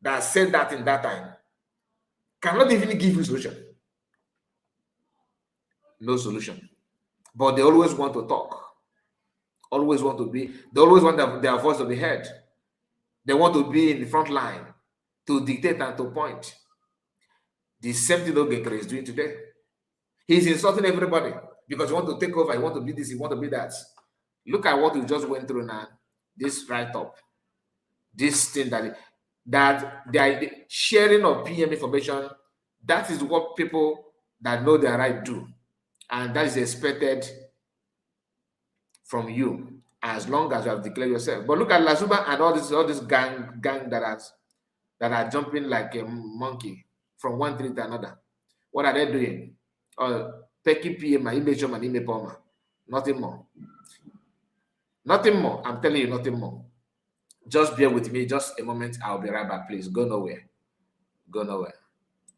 that said that in that time cannot even give you solution. No solution. But they always want to talk. They always want their voice to be heard. They want to be in the front line to dictate and to point. The same thing Ogekere is doing today. He's insulting everybody because he wants to take over, he wants to be this, he wants to be that. Look at what we just went through now. This write-up. This thing that the sharing of PM information, that is what people that know their right do. And that is expected from you as long as you have declared yourself. But look at Lazuba and all this gang that are jumping like a monkey from one tree to another. What are they doing? Pecky PM, image and ime Palmer. Nothing more. Nothing more. I'm telling you, nothing more. Just bear with me. Just a moment. I'll be right back. Please go nowhere. Go nowhere.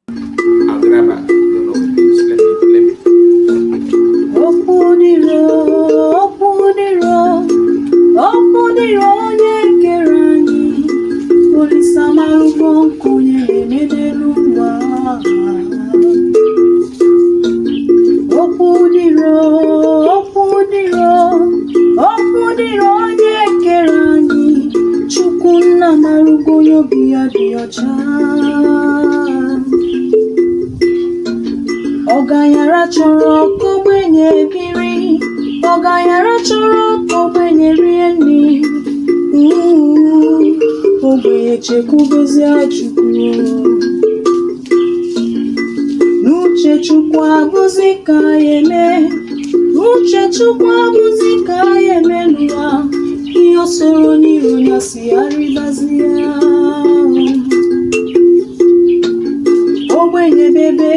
I'll be right back. Go nowhere. Please let me. Ogayara chọrọ kogbenye biri, Ogayara chọrọ kogbenye rie nri, ogbenye chekwubezi Chukwu. N'uche Chukwu abụzi ka ya eme, n'uche Chukwu abụzi ka ya eme n'ụwa, ihe o soro n'iru ya si arịbazi ya. Ogbenye bebe,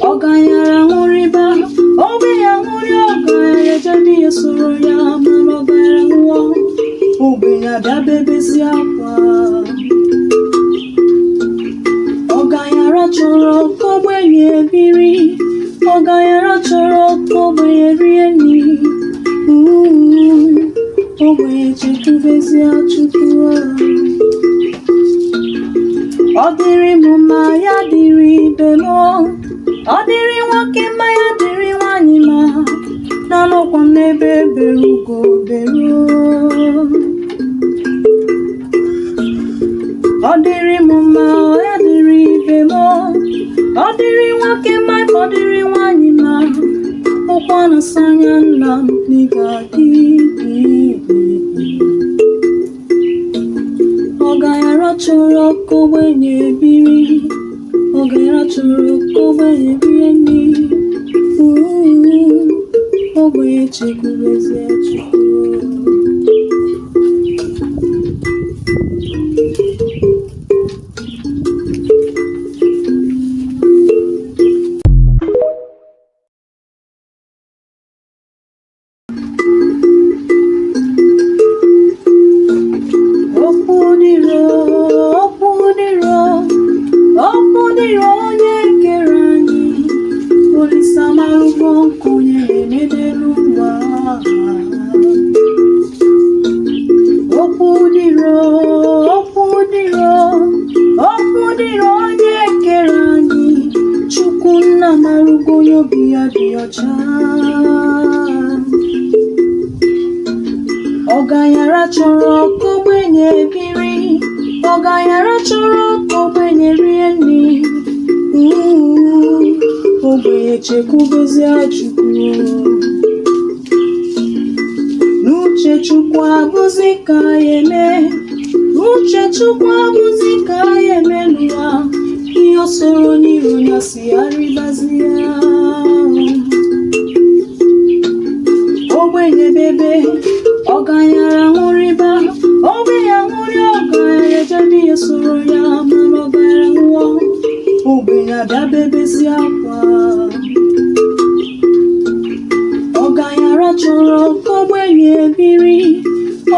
Ogayara nwụrịba, ogbenye nwụrị, Ogayara jadi ya soro ya, mana Ogayara nwụọ, ogbenye abịabebezi akwa. Ogayara chọrọ ka ogbenye biri, Ogayara chọrọ ka ogbenye rie nri, ogbenye chekwubezi Chukwu. Ọ dịrị m mma, ya dịrị ibe m, ọ dịrị nwoke mma, ya dịrị nwanyị mma, n'anọkwa m n'ebe bere ugo bere. Ọ dịrị m mma, ya dịrị ibe m, ọ dịrị nwoke mma, ọ dịrị nwanyị mma, ụkwa na-asa anya nna m n'ịga-adị. Ogayara chọrọ ka ogbenye biri, Ogayara chọrọ ka ogbenye rie nri, ogbenye chekwubezi Chukwu. Ogayara chọrọ ka ogbenye biri, Ogayara chọrọ ka ogbenye rie nri, ogbenye chekwubezi Chukwu. N'uche Chukwu abụzi ka ya eme, n'uche Chukwu abụzi ka ya eme n'ụwa, ihe o soro n'iru ya si arịbazi ya. Ogbenye bebe, Ogayara nwụrịba, ogbenye nwụrị, Ogayara jadi ya soro ya, mana Ogayara nwụọ, ogbenye abịabebezi akwa. Ogayara chọrọ ka ogbenye biri,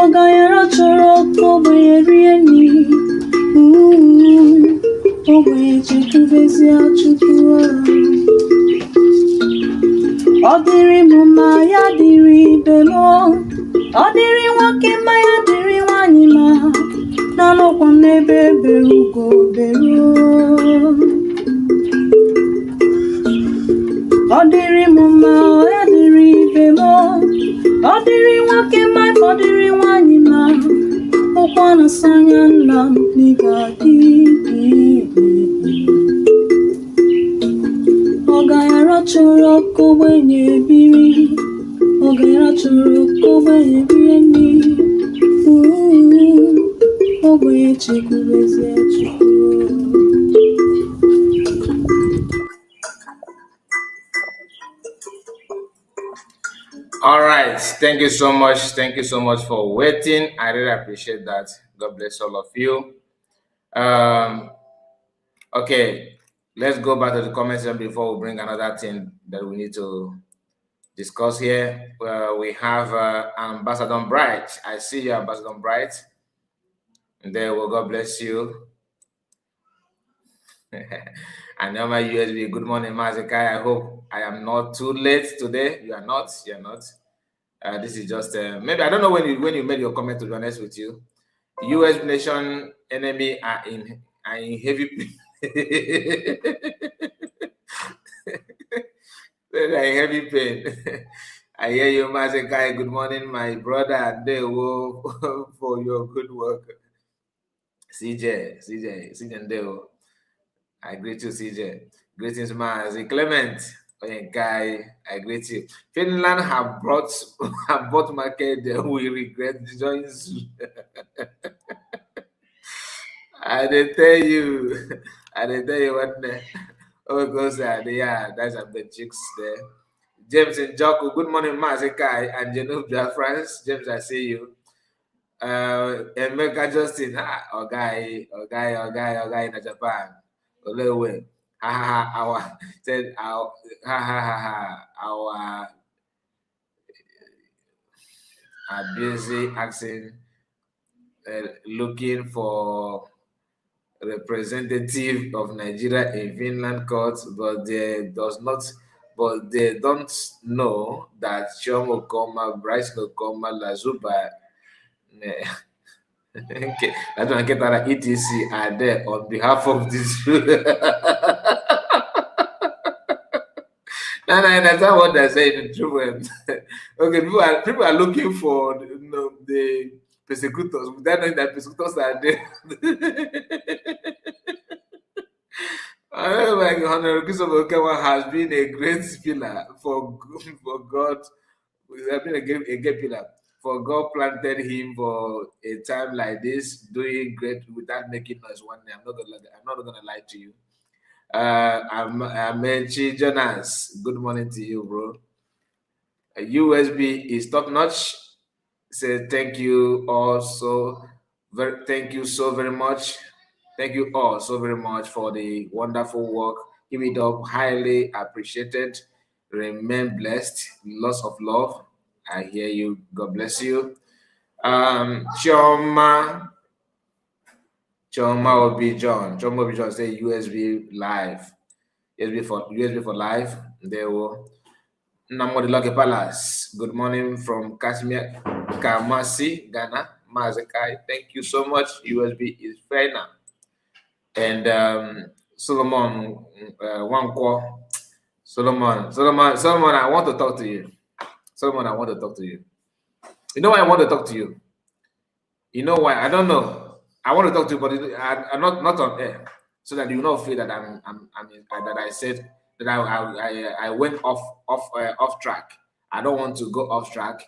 Ogayara chọrọ ka ogbenye rie nri, ogbenye chekwubezi Chukwu. Ọ dịrị m mma ya dịrị ibe m, ọ dịrị nwoke mma ya dịrị nwanyị mma, n'anọkwa m n'ebe bere ugo beruo. Ọ dịrị m mma ya dịrị ibe m, ọ dịrị nwoke mma ọ dịrị nwanyị mma, ụkwa na-asa anya nna m n'ịga dị. Ọgaranya chọrọ ka ogbenye biri, ọgaranya chọrọ ka ogbenye biri nri, ogbenye chekwubezie Chukwu. All right, thank you so much. Thank you so much for waiting. I really appreciate that. God bless all of you. Okay, let's go back to the comment section before we bring another thing that we need to discuss here. We have Ambassador Bright. I see you, Ambassador Bright. And there we go. God bless you. And now my USB. Good morning, Mazikai. I hope I am not too late today. You are not. You are not. This is just maybe I don't know when you made your comment. To be honest with you, U.S. nation enemy are in heavy. They're in heavy pain. I hear you, Mazikai. Good morning, my brother, and they will for your good work. CJ, Ndeo. I greet you, CJ. Greetings, Mazi. Clement, guy, I greet you. Finland have bought market. We regret joins. I didn't tell you what. Oh, goes yeah, that's the chicks there. James and Joko, good morning, Mazikai and Biafran. James, I see you. Emeka Justin, guy in Japan. Our said our are busy asking, looking for representative of Nigeria in Finland courts, but they don't know that Shomo Koma, Bryce Koma, Lazuba. Okay, I don't get that ETC are there on behalf of this. No, that's not what they're saying. True. Okay, people are looking for the persecutors. Without knowing that persecutors are there. I know, like Honorable Christopher Okawa has been a great pillar for God. He has been a great pillar. For God planted him for a time like this, doing great without making noise one day. I'm not gonna lie to you. Amenchi Jonas, good morning to you, bro. USB is top notch. Say thank you also. Thank you so very much. Thank you all so very much for the wonderful work. Give it up, highly appreciated. Remain blessed. Lots of love. I hear you. God bless you. Choma Obi John. Choma Obi John say USB live. USB for live. There will. Namodiloke Palace. Good morning from Kashmir, Kamasi, Ghana. Mazakai. Thank you so much. USB is fair now. And Solomon Wanko. Solomon, I want to talk to you. Solomon, I want to talk to you. You know why I want to talk to you? You know why? I don't know. I want to talk to you, but I'm not on air, so that you not feel that that I said that I went off track. I don't want to go off track,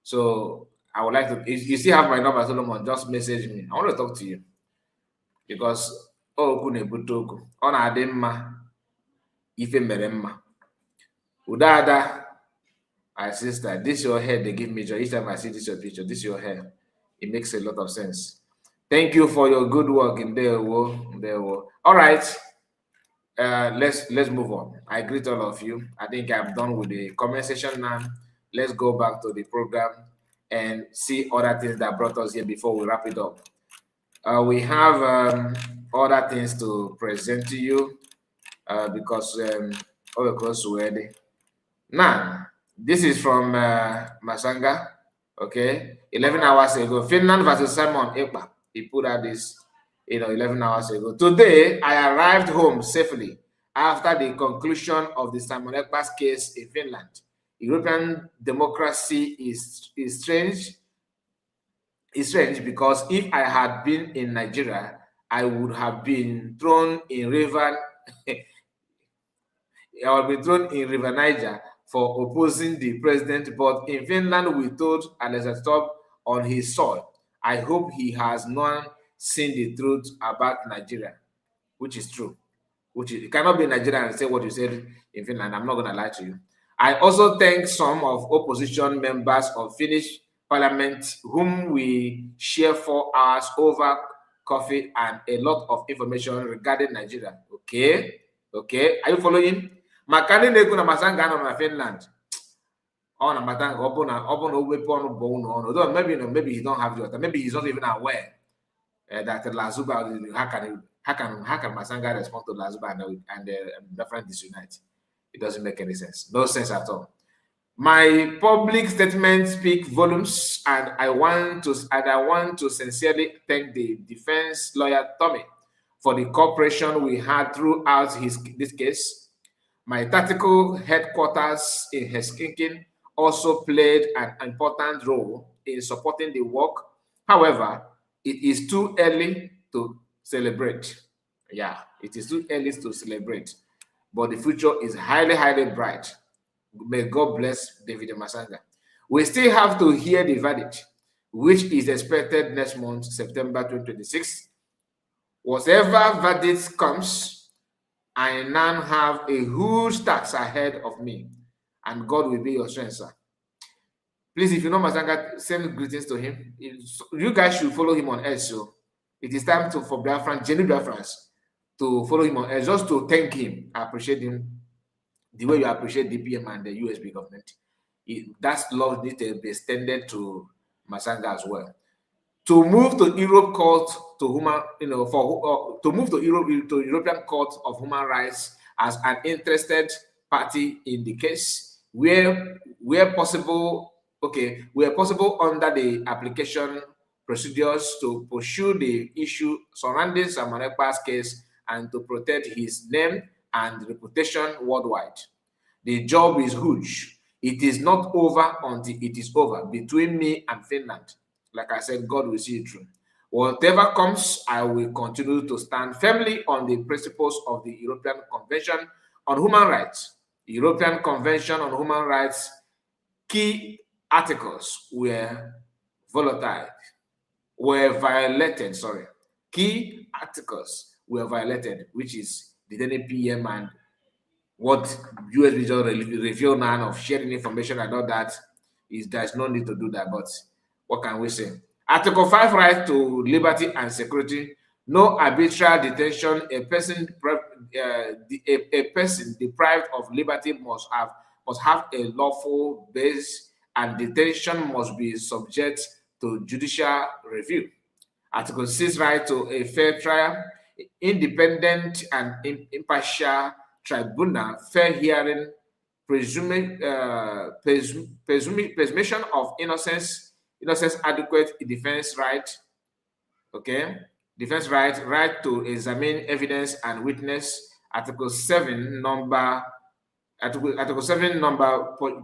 so I would like to. If you still have my number, Solomon, just message me. I want to talk to you because on ademma ife meremma udada. My sister, this your hair, they give me joy. Each time I see this your picture, this your hair, it makes a lot of sense. Thank you for your good work in there. All right. Let's move on. I greet all of you. I think I'm done with the comment section now. Let's go back to the program and see other things that brought us here before we wrap it up. We have other things to present to you because all the close ready. Now, this is from Masanga. Okay, 11 hours ago. Finland versus Simon Ekpa. He put out this, 11 hours ago. Today, I arrived home safely after the conclusion of the Simon Ekpa's case in Finland. European democracy is strange. It's strange because if I had been in Nigeria, I would have been thrown in river. I would be thrown in River Niger for opposing the president. But in Finland, we told Alexander Stubb on his soil. I hope he has not seen the truth about Nigeria, which is true. You cannot be in Nigeria and say what you said in Finland. I'm not going to lie to you. I also thank some of opposition members of Finnish parliament whom we share 4 hours over coffee and a lot of information regarding Nigeria. Okay. Are you following? Makani na-ekwu na Masanga nọ na Finland. Ọ na-amata nke ọ bụ na owepụ ọnụ bụ ụnụ ọnụ. Maybe he don't have the author. Maybe he's not even aware that Lazuba, how can Masanga respond to Lazuba and Biafran disunite? It doesn't make any sense. No sense at all. My public statements speak volumes, and I want to sincerely thank the defense lawyer Tommy for the cooperation we had throughout this case. My tactical headquarters in Helsinki also played an important role in supporting the work. However, it is too early to celebrate. Yeah, it is too early to celebrate. But the future is highly, highly bright. May God bless David Masanga. We still have to hear the verdict, which is expected next month, September 2026. Whatever verdict comes, I now have a huge task ahead of me, and God will be your strength, sir. Please, if you know Masanga, send greetings to him. You guys should follow him on X. So it is time for Biafran, genuine Biafrans, to follow him on X, just to thank him. I appreciate him the way you appreciate DPM and the USB government. That love needs to be extended to Masanga as well. To move to Europe Court to Human, to move to European Court of Human Rights as an interested party in the case, where possible under the application procedures to pursue the issue surrounding Simon Ekpa's case and to protect his name and reputation worldwide. The job is huge. It is not over until it is over between me and Finland. Like I said, God will see it through. Whatever comes, I will continue to stand firmly on the principles of the European Convention on Human Rights. The European Convention on Human Rights key articles were violated. Key articles were violated, which is the NPM and what USB just revealed now of sharing information and all that. There's no need to do that, but what can we say? Article 5, right to liberty and security. No arbitrary detention. A person deprived of liberty must have a lawful base, and detention must be subject to judicial review. Article 6, right to a fair trial. Independent and impartial tribunal, fair hearing, presumption of innocence, adequate defense right. Okay, defense right to examine evidence and witness. Article 7, number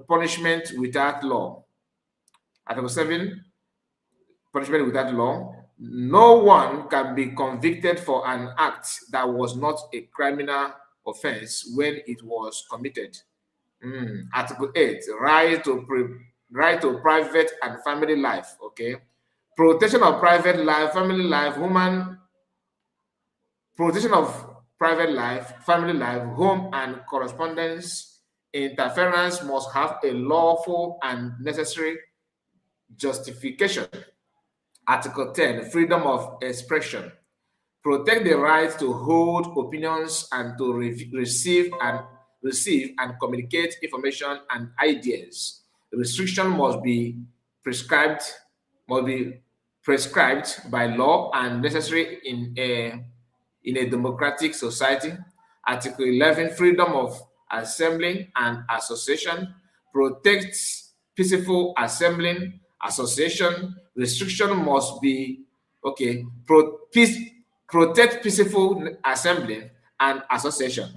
punishment without law. Article 7, punishment without law. No one can be convicted for an act that was not a criminal offense when it was committed. Article 8, right to private and family life. Okay, protection of private life, family life, protection of private life, family life, home and correspondence. Interference must have a lawful and necessary justification. Article 10, freedom of expression. Protect the right to hold opinions and to receive and communicate information and ideas. Restriction must be prescribed by law and necessary in a democratic society. Article 11, freedom of assembling, and association, protects peaceful assembling, association. Restriction must be protect peaceful assembling and association.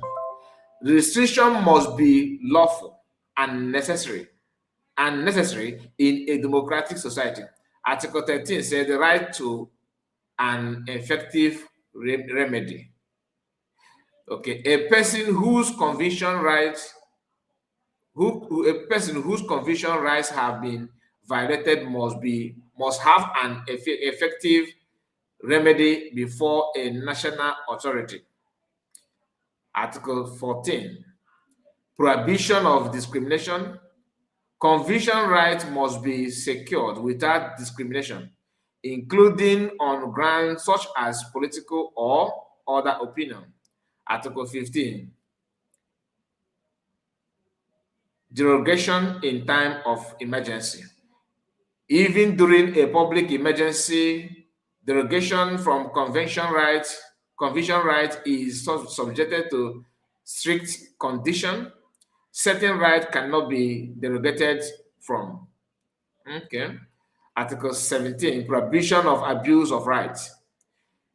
Restriction must be lawful and necessary in a democratic society. Article 13 says the right to an effective remedy. Okay, a person whose conviction rights have been violated must have an effective remedy before a national authority. Article 14, prohibition of discrimination. Conviction rights must be secured without discrimination, including on grounds such as political or other opinion. Article 15, derogation in time of emergency. Even during a public emergency, derogation from conviction right is subjected to strict condition. Certain rights cannot be derogated from. Okay. Article 17, prohibition of abuse of rights.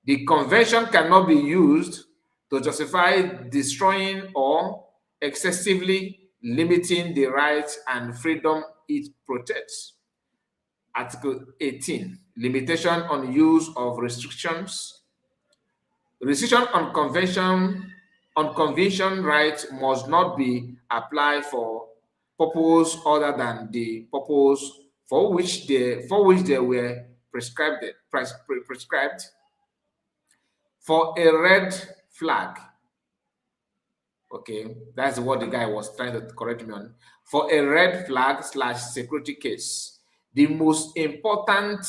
The convention cannot be used to justify destroying or excessively limiting the rights and freedom it protects. Article 18, limitation on use of restrictions. Restriction on convention rights must not be applied for purpose other than the purpose for which they were prescribed. For a red flag, okay, that's what the guy was trying to correct me on. For a red flag / security case, the most important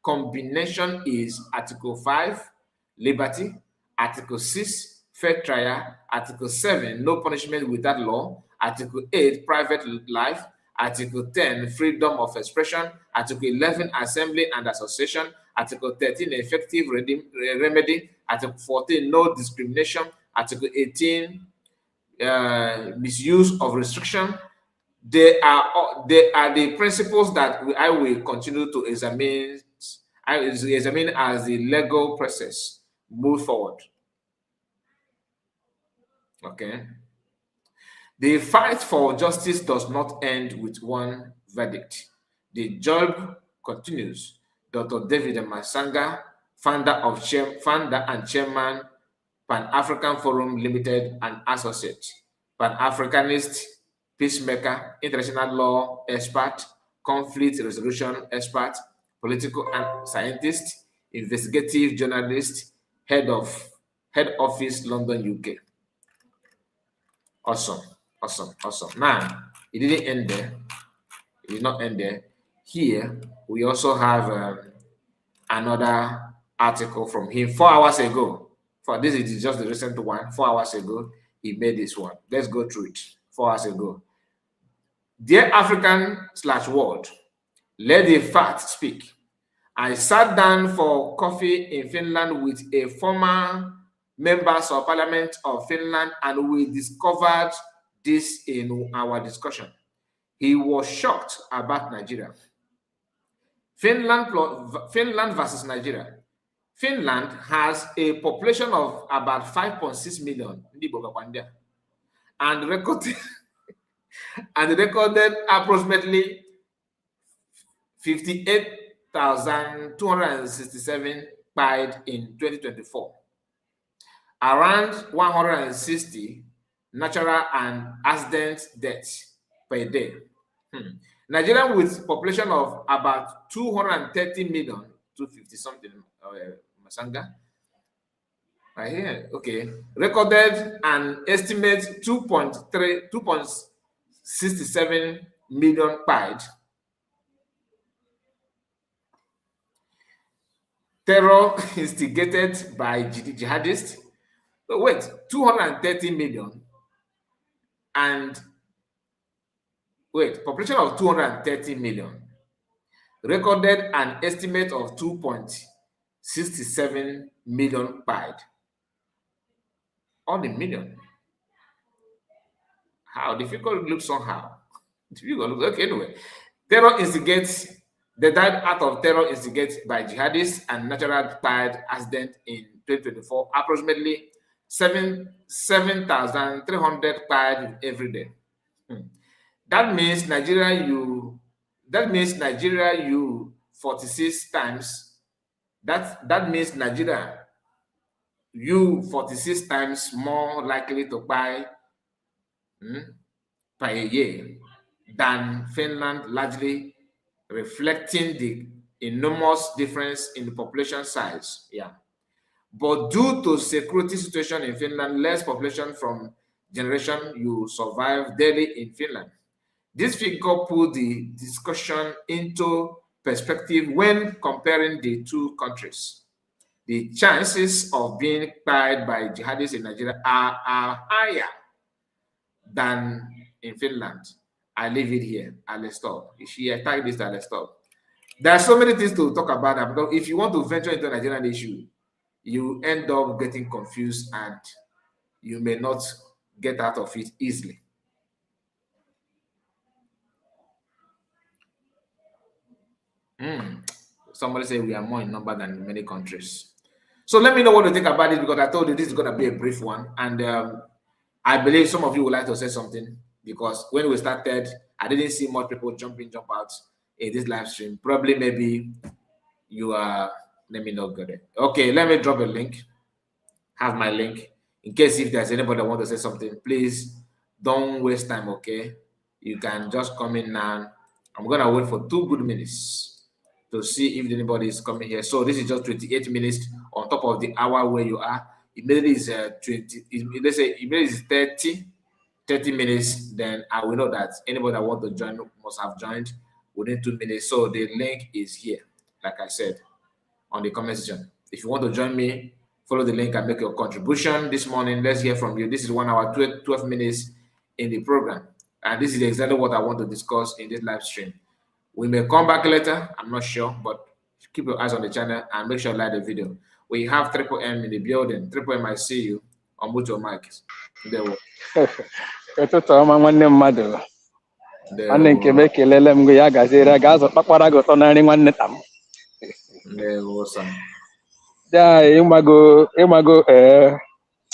combination is Article 5, liberty, Article 6, fair trial, Article 7, no punishment without law, Article 8, private life, Article 10, freedom of expression, Article 11, assembly and association, Article 13, effective remedy, Article 14, no discrimination, Article 18, misuse of restriction. They are the principles that I will continue to examine as the legal process move forward. Okay. The fight for justice does not end with one verdict. The job continues. Dr. David Masanga, founder and chairman, Pan-African Forum Limited and Associate, Pan-Africanist, peacemaker, international law expert, conflict resolution expert, political and scientist, investigative journalist, head office, London, UK. Awesome. Now, it didn't end there. It did not end there. Here, we also have another article from him 4 hours ago. This is just the recent one. 4 hours ago, he made this one. Let's go through it. 4 hours ago. Dear African/world, let the facts speak. I sat down for coffee in Finland with a former members of parliament of Finland, and we discovered this in our discussion. He was shocked about Nigeria. Finland versus Nigeria. Finland has a population of about 5.6 million and recorded approximately 58,267 died in 2024. Around 160 natural and accident deaths per day. Nigeria with population of about 230 million, 250 something, Masanga. Right here, okay. Recorded an estimate 2.67 million died. Terror instigated by jihadists. So wait, 230 million and population of 230 million. Recorded an estimate of 2.67 million died. All the million. How difficult looks somehow. Difficult looks okay anyway. Terror instigates. They died out of terror instigated by jihadists and natural died accident in 2024. Approximately 7,300 died every day. That means Nigeria you 46 times. That means Nigeria you 46 times more likely to buy per year than Finland, largely reflecting the enormous difference in the population size. Yeah. But due to security situation in Finland, less population from generation you survive daily in Finland. This figure put the discussion into perspective when comparing the two countries. The chances of being killed by jihadists in Nigeria are higher than in Finland. I leave it here. I'll stop. If you attack this, I'll stop. There are so many things to talk about that, because if you want to venture into a Nigerian issue, you end up getting confused and you may not get out of it easily. Somebody say we are more in number than many countries. So let me know what you think about it, because I told you this is going to be a brief one. And I believe some of you would like to say something, because when we started, I didn't see much people jump out in this live stream. Probably maybe you are, let me know. Good. Okay, let me drop a link. Have my link. In case if there's anybody that wants to say something, please don't waste time, okay? You can just come in now. I'm going to wait for 2 good minutes to see if anybody is coming here. So this is just 28 minutes on top of the hour where you are. Immediately is 20. Let's say immediately is 30 minutes. Then I will know that anybody that wants to join must have joined within 2 minutes. So the link is here, like I said, on the comment section. If you want to join me, follow the link and make your contribution this morning. Let's hear from you. This is 1 hour 12 minutes in the program, and this is exactly what I want to discuss in this live stream. We may come back later, I'm not sure, but keep your eyes on the channel and make sure you like the video. We have Triple M in the building. Triple M, I see you. Unmute your mic. There we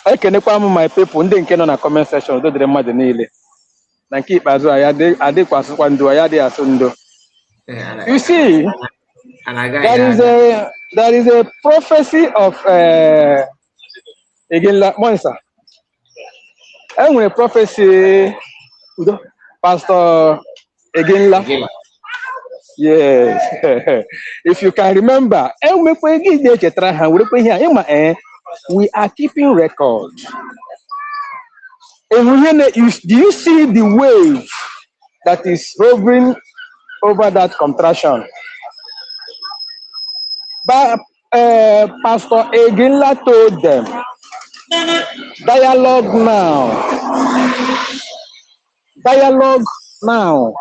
ekenekwa m my people ndị nke nọ na comment section dodere mmadụ niile na nke ikpeazụ adịkwa asụkwa ndo ya dị asụ ndo. You see, there is a prophecy of again Monisa. And a prophecy Pastor Eginla. Yes. If you can remember, we are keeping record. And do you see the wave that is hovering over that contraction? But Pastor Eginla told them, dialogue now.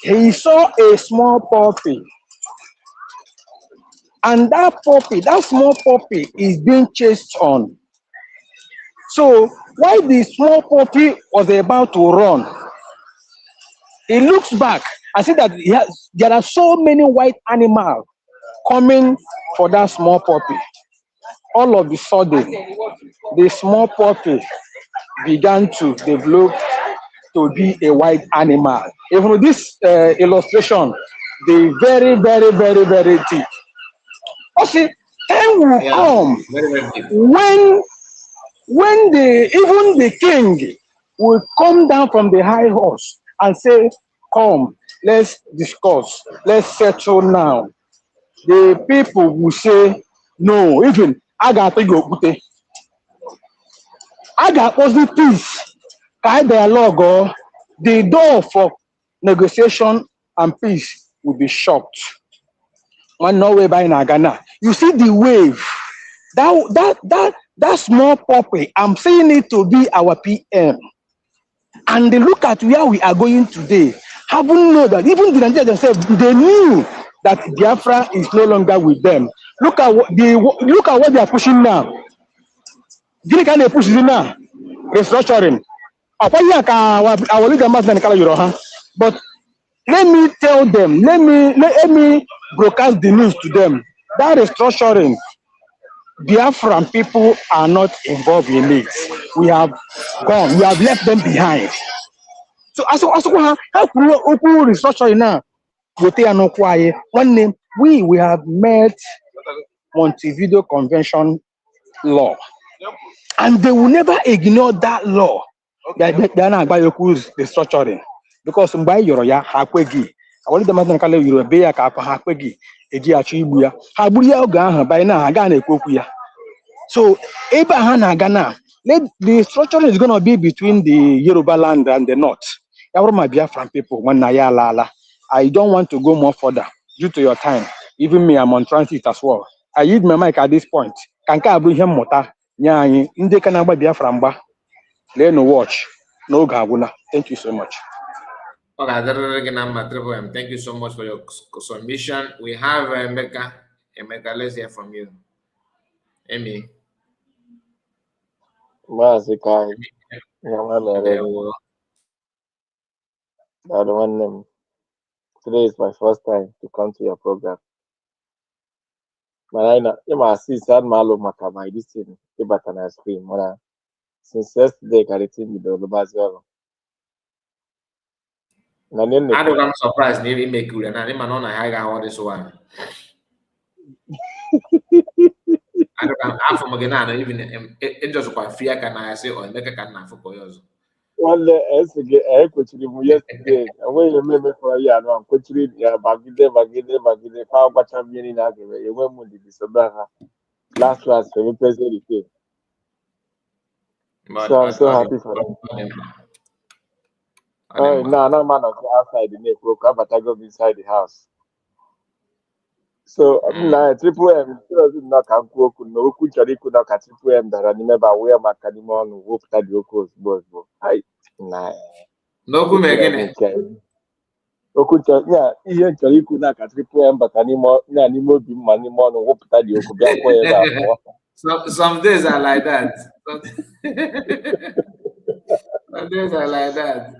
He saw a small puppy, and that small puppy is being chased on. So while the small puppy was about to run, he looks back and see that there are so many white animals coming for that small puppy. All of a sudden, the small puppy began to develop to be a white animal. Even this illustration, they very, very, very, very deep. Also, time will come when even the king will come down from the high horse and say, come, let's discuss, let's settle now. The people will say, no, even I got to go. I got positive peace. Dialogue, or the door for negotiation and peace will be shut. One Norway by Nagana. You see the wave. That small puppy, I'm saying it to be our PM. And they look at where we are going today. Haven't know that even the Nigerians themselves, they knew that Biafra is no longer with them. Look at what they are pushing now. Guinea can they push it now? Restructuring. But let me tell them, let me broadcast the news to them. That restructuring, Biafran people are not involved in it. We have gone, we have left them behind. So as how restructuring now? One name, we have met Montevideo Convention law, and they will never ignore that law. They are not about restructuring because by Yoroya Hakwegi, I want them to call you Bea Kapa Hakwegi, Egia Chibuya, Habuya Gaha by now Hagana Kukuya. So Abraham Ghana, the structure is gonna be between the Yoruba land and the north. My Biafran people, when Lala. I don't want to go more further due to your time. Even me, I'm on transit as well. I use my mic at this point. Kanka Abraham Mota, Nyanyi, Inde Kanaba Biafran Ba, let no watch, no Gaguna. Thank you so much. Okay, thank you so much for your submission. We have Emeka. Emeka, let's hear from you. Amy. Mazikai, today is my first time to come to your program. Marina, you must see sad malo makama this thing, but an ice cream. Since yesterday, I think the Lubazio. I'm surprised maybe make you and I'm on all this one. I don't from again, even just quite free. Can I say or make a can for yours? Well, as again, I could yesterday. When you remember for a year, I'm coaching Bagide, how much I'm getting out of it. When would it be so bad? Last, for me, president. So I'm so happy for them. Oh, no, man, outside the neck, but I go inside the house. So Triple M not come cook no kuchari could not Triple M that I remember where my Kadimon whoop that yokos boss. Hi, nah. No good again. Okucha, yeah, he actually could not Triple M, but anymore be money more whoop that yoko. Some days are like that. Some days are like that.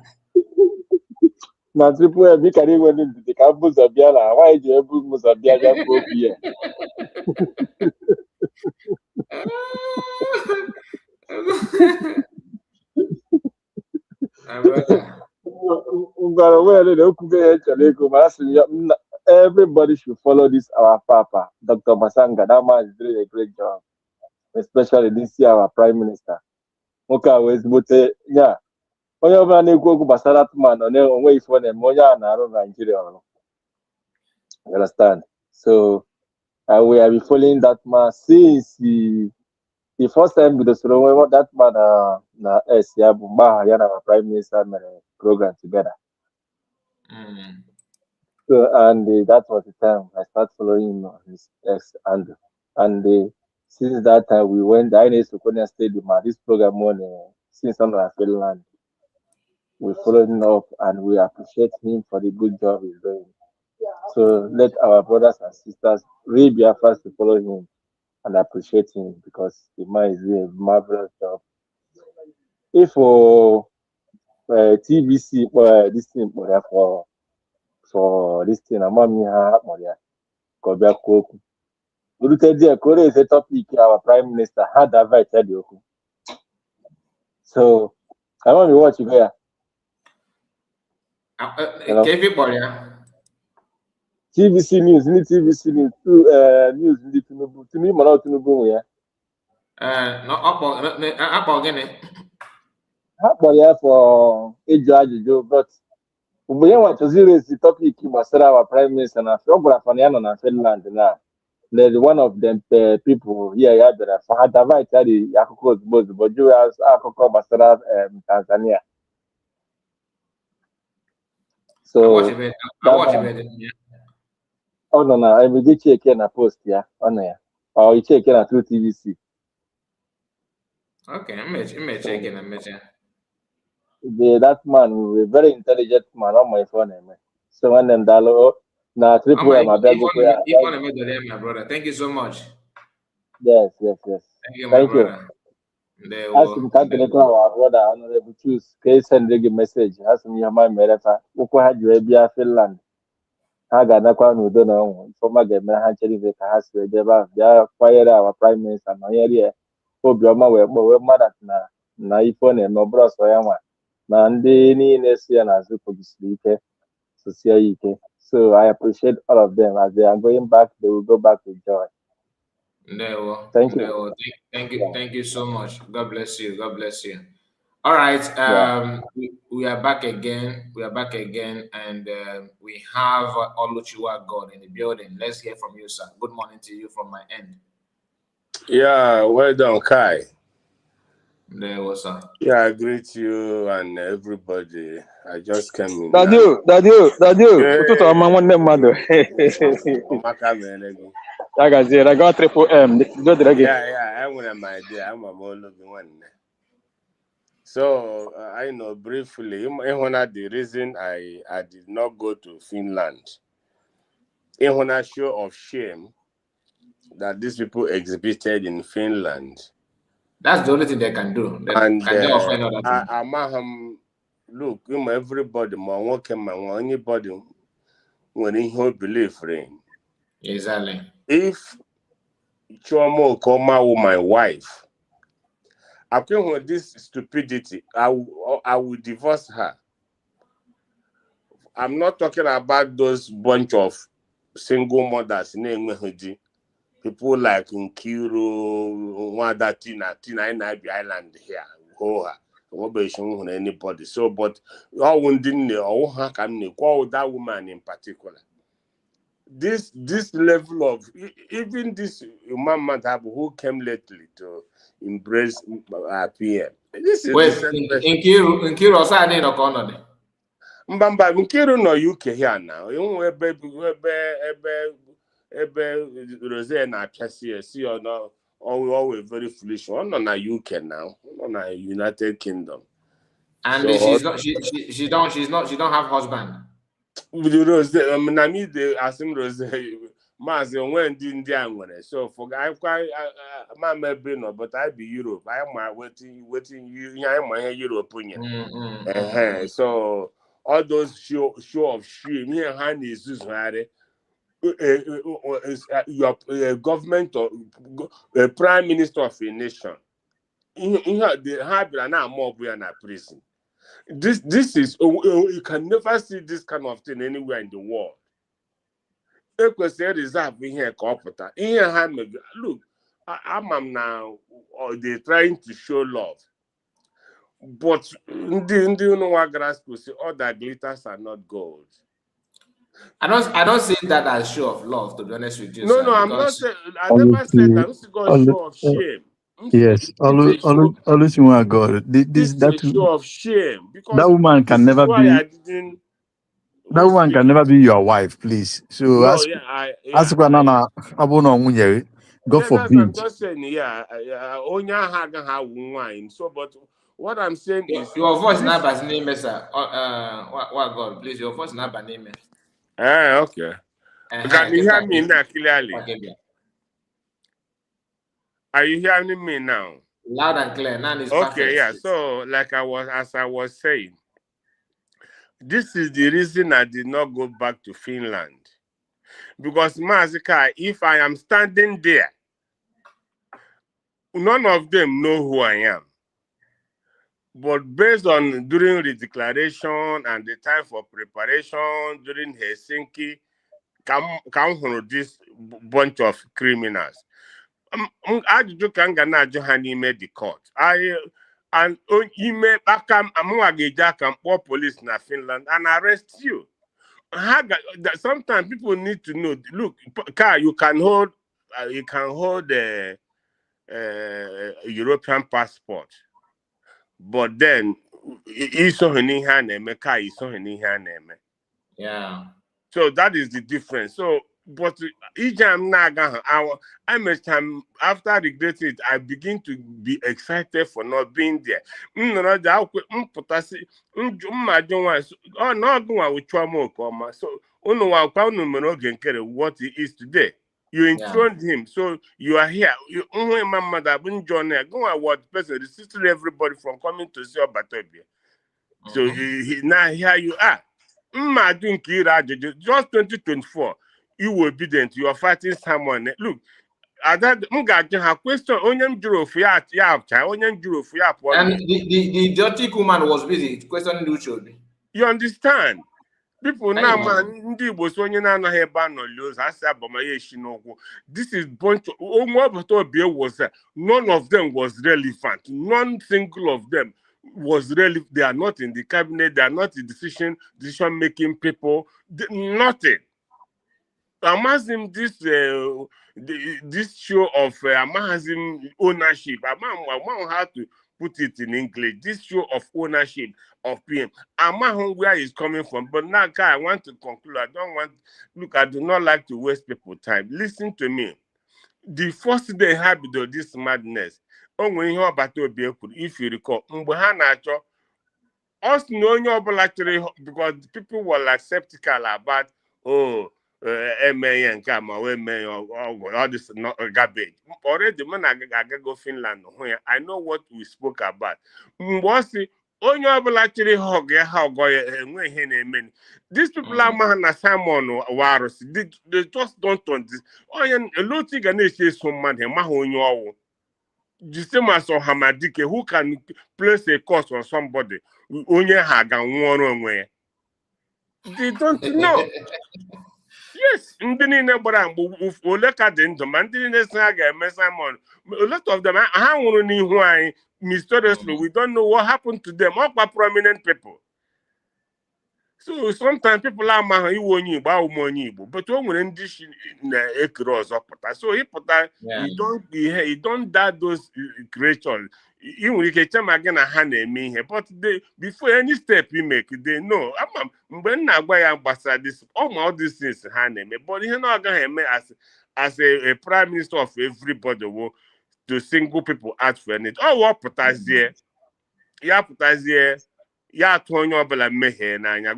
Now, Triple M, carry went into the campus of Biala. Why do you have Musabiaga for here? Everybody should follow this our Papa, Dr. Masanga. That man is doing a great job, especially this year our Prime Minister. Okay, yeah. Onye ọbụla na-ekwu okwu gbasara atụmanụ onwe ifo na-eme onye a na-arụ Nigeria ọrụ. You understand? So we have been following that man since the first time with the Solo, that man na ya bụ mgbe ya na Prime Minister mere program together. So and that was the time I started following him on his ex handle. And since that time we went I need to Konya Stadium this program on since on Finland. We followed him up and we appreciate him for the good job he's doing. So let our brothers and sisters read Biafra to follow him and appreciate him because the man is doing a marvelous job. If for TVC this thing for this thing, is a topic our Prime Minister had invited you. So I want to watch you there. TVC News, TVC News, news in the Tinubu, yeah. No, again. How for a judge, but we want to zero the topic you must our Prime Minister and Finland Finland now. There's one of them people here that had invited the Yakukos both, but you as Akoko Basara Tanzania. So I watch it. Oh no, I will get check in a post, yeah, on there. Or you check in a through TVC. Okay, I'm checking. That man, a very intelligent man on my phone, man. So when them dalo na Triple M, my brother. Thank you so much. Yes. Thank you, my brother. There Ask him were. can't let our brother honorable choose. Can send a message. Ask him your man Merefa. Oko had you a Finland. Haga nakwa no do no. Former government had cheri the has we deba. They fire our prime minister no here. Obioma we mother na Infor na no bros for yama. Na ndị niile si ya n'azụ kpọgisiri ike sosie ike. So I appreciate all of them. As they are going back, they will go back with joy. No, Thank you. no. Thank you so much. God bless you. God bless you. All right. We are back again. We are back again, and we have Oluchiwa God in the building. Let's hear from you, sir. Good morning to you from my end. Yeah, well done, Kai. There was sir. Yeah, I greet you and everybody. I just came in. Daddy. Ụtụtụ ọma nwanne mmadụ. Omaka Menegi. Ya gaziere, I got triple M. Yeah, I want an idea. I'm a more looking one. So, I know briefly, the reason I did not go to Finland, in a show of shame that these people exhibited in Finland. That's the only thing they can do. And can they offer another thing? Look, everybody, anybody, when he believe in. Exactly. If Chomo Koma with my wife, I think with this stupidity, I will divorce her. I'm not talking about those bunch of single mothers, people like Nkiru, Wanda Tina in Ibe Island here. Anybody. So, but all didn't know how can call that woman in particular. This level of even this Imam who came lately to embrace PM. This is Nkiru also had no corner. Mbamba Nkiru no UK here now. Ebe Rose na Chelsea, see or no, always very foolish. One on a UK now, on a United Kingdom. And so, she don't have husband. With Rose, they ask him Rose, Mas when didn't so for I quite my no, but I be Europe. I am waiting you. I am my European. So all those show of shame. Me and Hanny is right. Your government or a prime minister of a nation. They have now more in a prison. This is you can never see this kind of thing anywhere in the world. Look, I'm now they're trying to show love. But do you know what grass could say? All that glitters are not gold. I don't see that as show of love, to be honest with you. No, sir, I'm not saying I never said that. This is a show of shame. Yes, always God. This is a show of shame because that woman can never be. That woman can never be your wife, please. So no, ask Nana Abono God forbid. I'm just saying, wine. So, but what I'm saying is your voice not by name, sir. What God, please, your voice not by name. Okay. Can you hear me now clearly? Are you hearing me now? Loud and clear. Now it's okay, perfect. Yeah. So, as I was saying, this is the reason I did not go back to Finland. Because Mazika, if I am standing there, none of them know who I am. But based on during the declaration and the time for preparation during Helsinki, come from this bunch of criminals. I do can made the court. And email police in Finland and arrest you. Sometimes people need to know. Look, you can hold a European passport, but then yeah. So that is the difference. So, but after regretting it, I begin to be excited for not being there. So what it is today. You enthroned him, so you are here. You my mother, John, go and what person resisted everybody from coming to see Obatobia. So now here you are. Just 2024, you were obedient. You are fighting someone. Look, at that question. And the idiotic woman was busy questioning Luchobi. You understand? People now, man, this is bunch of was none of them was relevant. None single of them was relevant. They are not in the cabinet. They are not the decision making people. Nothing. I'm asking this this show of I'm asking ownership. I'm how to put it in English. This show of ownership of PM. I'm not where it's coming from, but now I want to conclude. I don't want. Look, I do not like to waste people's time. Listen to me. The first day habit of this madness. If you recall, us no because people were like skeptical about all this not garbage. Already when I go Finland, I know what we spoke about. These people are man Simon Waros. They just don't understand. A lot of things so mad. The same as Hamadike, who can place a curse on somebody. They don't know. Yes, a lot of them mysteriously, we don't know what happened to them. All prominent people. So sometimes people are but when dish so he don't that those creatures. Even we can tell again a hand me but they before any step you make, they know. When this all these things hand me, but he's not gonna as a prime minister of everybody to single people out for it. Oh, what potassium? Yeah, potassium. Ya Tonyo Bella Mehe Nanya.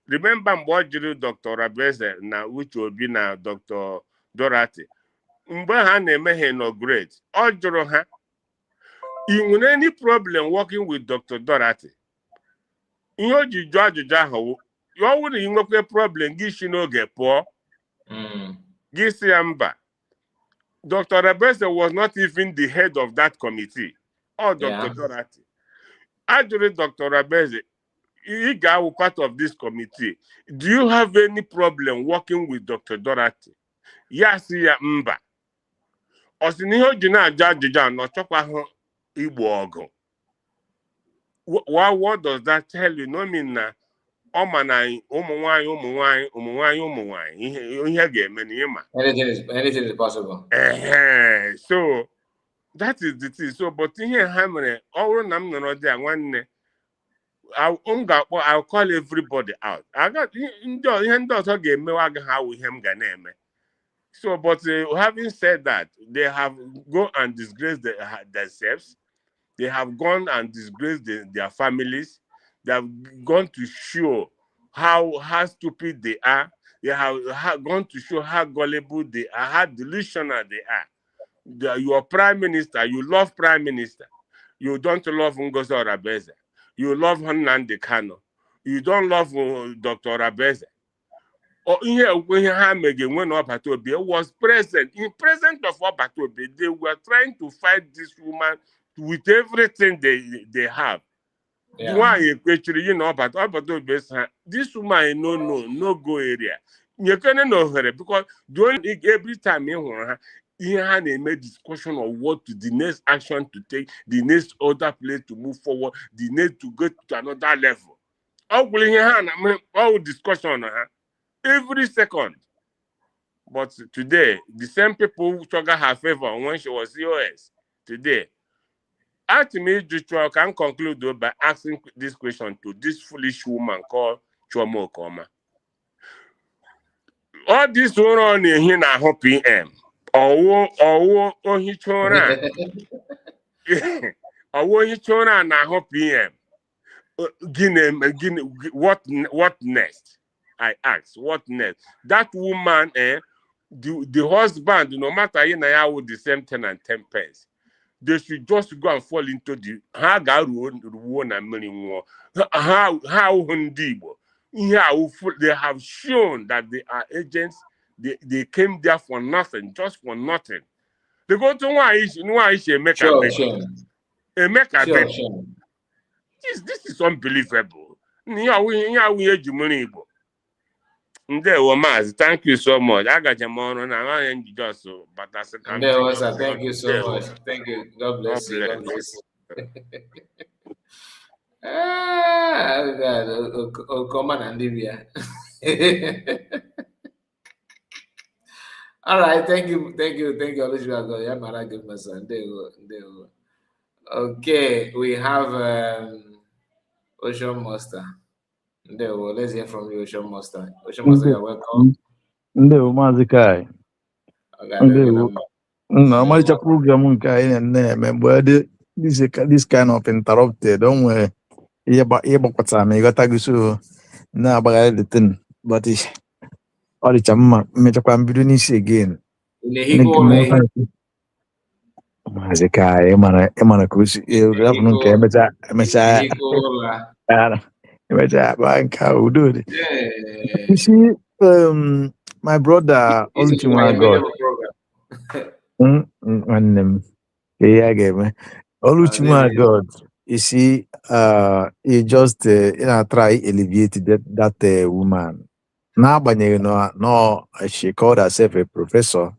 Remember what Dr. Rabeze now, which will be now Dr. Dorothy. Mbahane Mehe no great. Or Joroha. In any problem working with Dr. Dorothy. In your judge Jaho, you already in a problem, Gishino get poor. Gisiamba. Dr. Rabeze was not even the head of that committee. Or Dr. Dorothy. Actually, Dr. Rabeze, you are part of this committee. Do you have any problem working with Dr. Dorothy? Yes, yeah, mba. Osiniho jina jaja no chokwa igbo. What does that tell you? No mean na anything is possible. So that is the thing. So, but here, Hammer, all nam no there one. I'll call everybody out. I got game how we him name. So, but having said that, they have gone and disgraced themselves. They have gone and disgraced their families. They have gone to show how stupid they are. They have gone to show how gullible they are, how delusional they are. You are prime minister. You love prime minister. You don't love Ngozi Orabeze. You love Nnamdi Kanu. You don't love Dr. Rabeze. Or here when Obatobe was present, in presence of Obatobe, they were trying to fight this woman with everything they have. But Obatobe, this woman no go area. You can't know her because every time he made discussion of what to the next action to take, the next other place to move forward, the next to go to another level. All discussion on her every second. But today, the same people who took her favor when she was COS today. Ultimately, I can conclude by asking this question to this foolish woman called Chomo Okoma. All this going on here now PM. Ohichora. Ohichora na PM. What next? I ask, what next? That woman, the husband, no matter in with the same 10 and 10 pence, they should just go and fall into the how they have shown that they are agents. They came there for nothing, just for nothing. They go to why make a bet. Make a bet. This is unbelievable. Thank you so much. I got your money and I just so, but that's a thank you so much. Thank you. God bless you. God bless you. God, come on, Andivia. All right, thank you. Okay, we have Ocean Master. Let's hear from you, Ocean Master. Ocean Master, you're welcome. Maazị Kai. Ọmarịcha program nke anyị na-eme mgbe this kind of interrupted o nwere ihe gbakwatara ma ịghọtaghị so na-agbagharị the thing but ọ dịcha mma mmechakwa mbido n'isi again. Maazị Kai ịmara ka o si rapụ nke emechaa akpa nke udo dị. You see, my brother Oluchinwa God. Oluchinwa God. You see, he just try alleviate that woman. No, she called herself a professor,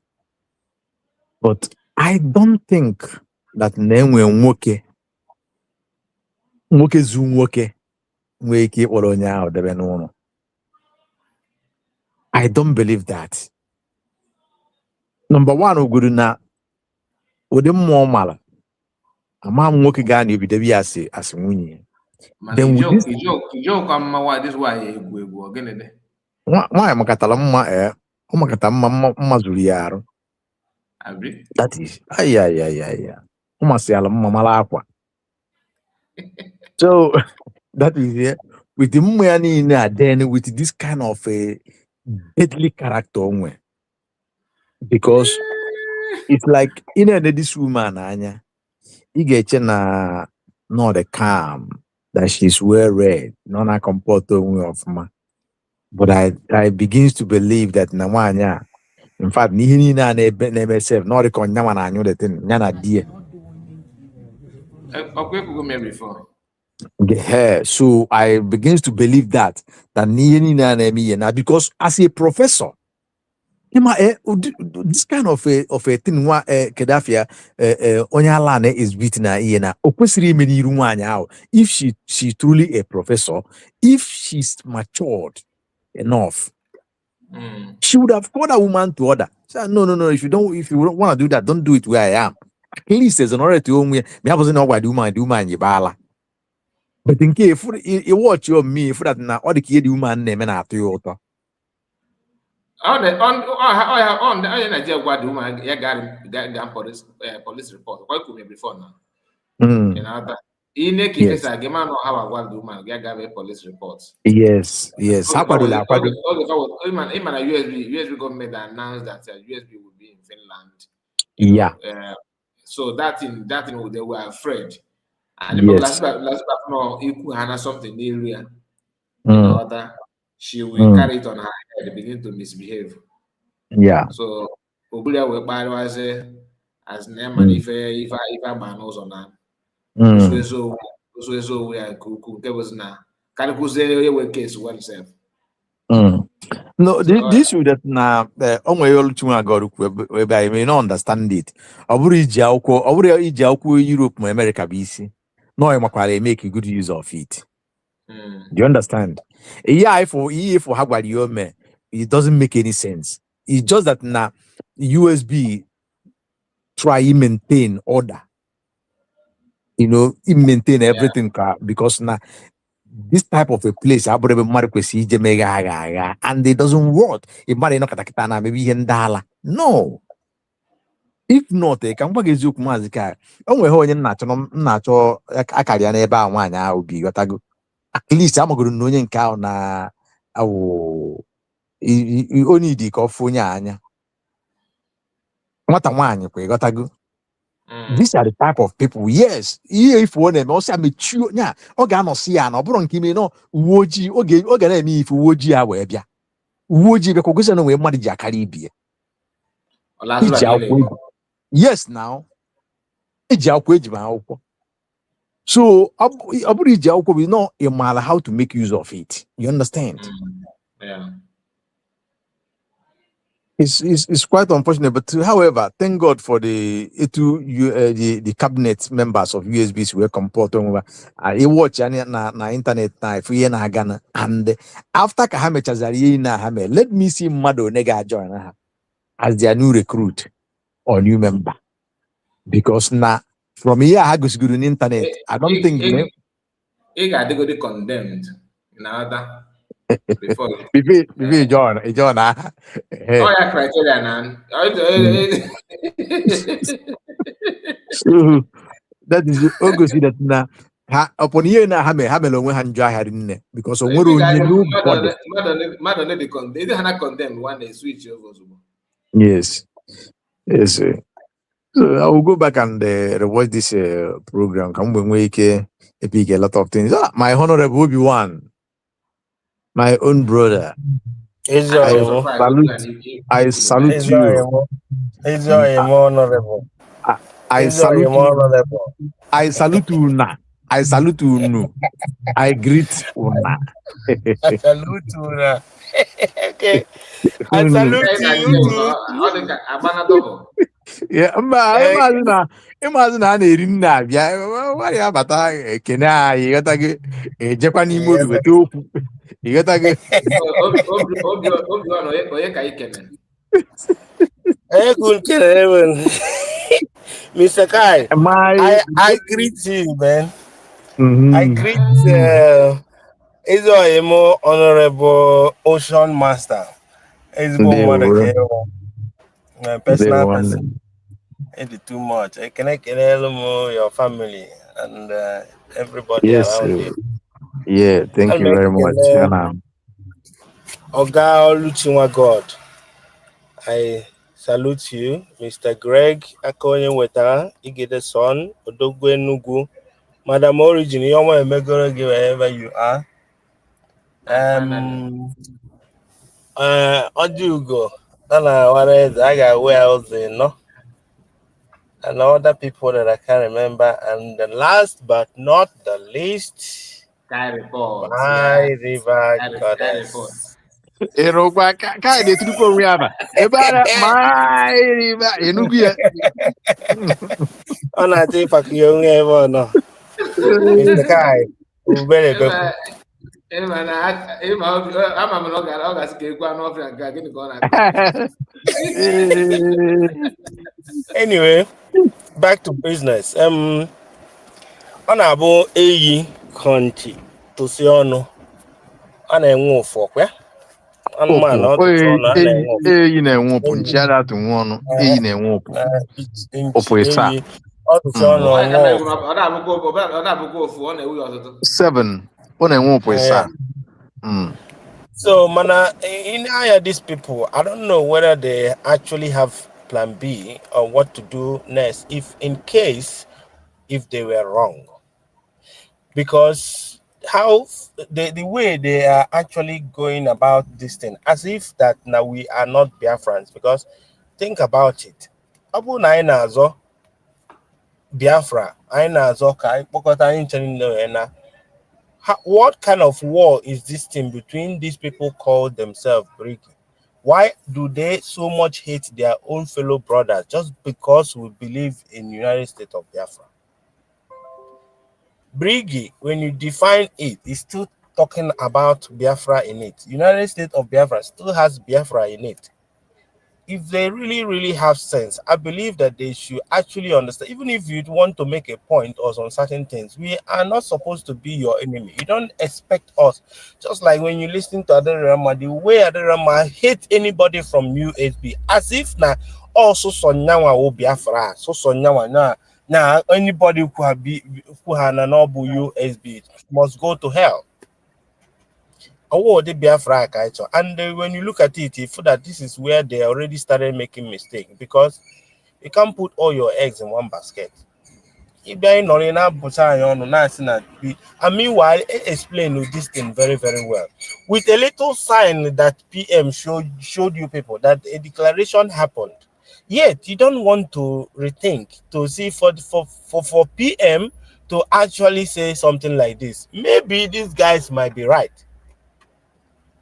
but I don't think that name nwoke zu nwoke nwee ike ịkpọrọ onye ahụ debe n'ụlọ. I don't believe that. Number one, uguru na ụdị mmụọ mara ama m nwoke gaa na ebido ya asị nwunye. Then with this nwaanyị makatara mma ọ makata mma zuru ya arụ. That is ọ masị ala mma mara akwa. So that is it. With the mma niile then with this kind of a deadly character onwe. Because it's like this woman anya you get na not the calm that she's well read, not a comport of ma. But I begins to believe that Namanya, in fact, ni na nebe self, not the konyaman I knew the thing, Nana dear. So I begins to believe that ni na nemi na because as a professor, this kind of a thing Kedafia Onyalane is beaten na okwesiri many rumanya if she's truly a professor, if she's matured enough, she would have called a woman to order. So, no, if you don't want to do that, don't do it where I am. At least there's an order to own me. I wasn't know why do man yibala. But in case you watch your me for that now, all the kid woman name and after you on the Nigeria woman, got police report. Why could me before now? You know that in a case, I give man how I want woman, get a police reports. Yes. How about the USB government announced that USB will be in Finland. So that thing they were afraid. And the people last something in the area. You know that she will carry it on her head, begin to misbehave. Yeah. So Obulia will buy as name and if I man knows on that. So we are there was now. Can you case oneself? No, this would that now only Oluchinwa God whereby I may not understand it. Oburi Ijauko Europe America BC. No, I'm make a good use of it. Do you understand? Yeah, for Hagwadi, it doesn't make any sense. It's just that now USB try to maintain order. Maintain everything because now this type of a place, and it doesn't work. Maybe no. If not, can what is you mazika? Only holding natural Akarian eba one now be at least I'm going to know cow na only the kofunya anya. What a one you got a go. These are the type of people. Yes, if one of them also mature, yeah, organo see an obron kimi no woji, okay, me if woji are where bia. Woji because no way money Caribbean. Yes, now. So we know a mile how to make use of it. You understand? Yeah. It's quite unfortunate, but however, thank God for the cabinet members of USBs were comporting I watch na internet na if we na Ghana and after Kahame Chazari na Hame, let me see Mado Nega join her as their new recruit or new member. Because now from here I go to the internet. I don't think he got to go condemned in other before John. oh yeah, criteria now. So that is August that na upon here na hame onwe ha njọ ahịa rinne because onwere onye mother they had condemned when they switch over. Yes. So I will go back and rewatch this program. Come when we epic a lot of things. My honorable Obi-Wan, my own brother. I salute you. Honorable. I salute you. I salute you now. I salute you now. I greet you now. I salute you now. Okay. I salute you too. Yeah, imagine na eri nna bịa wari abata ekene anyị ịghọtago ejekwa n'ime obi weta okwu ịghọtago Mr. Kai, I greet you, man. I greet Izoimo Honorable Ocean Master. It's my personal person. It's too much. I connect your family and everybody around you. Yeah, thank you very much. Oga Oluchiwa God, I salute you, Mr. Greg Akonye Weta, Igede Son, Odogwe Nugu, Madam Origin, you want to wherever you are. Ojugo, I got where else no, and other people that I can't remember. And the last but not the least, my river goddess. Kai de truco riaba. Ebara my river enugu ya. Ona te pakio ngevo no. Mr. Kai, ubere go. Anyway, back to business. Honorable Eyi Conti to see ono. Ana enwe ofo kwa. Eyi na-enwe opu nchi ada atụ nwa ọnụ. Eyi na-enwe opu. Opu ịsa. 7. Ọ na-enwe opu ịsa. So, mana, in these people, I don't know whether they actually have plan B or what to do next if they were wrong. Because how the way they are actually going about this thing, as if that now we are not Biafrans, because think about it. Abu Naina zo Biafra, Aina zo kai pokota na. What kind of war is this thing between these people called themselves Brigi? Why do they so much hate their own fellow brothers just because we believe in the United States of Biafra? Brigi, when you define it, is still talking about Biafra in it. United States of Biafra still has Biafra in it. If they really, really have sense, I believe that they should actually understand, even if you want to make a point or on certain things, we are not supposed to be your enemy. You don't expect us. Just like when you listen to Aderama, the way Aderama hate anybody from USB, as if now also Sonyawa will Biafra, so Sonyawa now anybody who have USB must go to hell. the Biafra culture. And when you look at it, you feel that this is where they already started making mistakes, because you can't put all your eggs in one basket. And meanwhile, explain this thing very, very well. With a little sign that PM showed you people that a declaration happened. Yet you don't want to rethink to see for PM to actually say something like this. Maybe these guys might be right.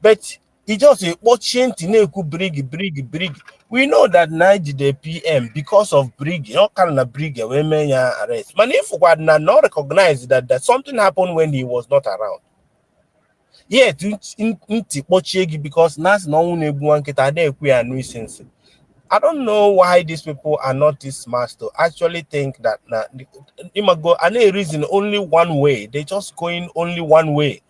But he just watching brig. We know that Nigeria PM, because of brig, kind of brig, women arrest. Man, if we had not recognized that something happened when he was not around. Yeah, because Nas no one get nuisance. I don't know why these people are not this smart to actually think that go and a reason only one way. They just going only one way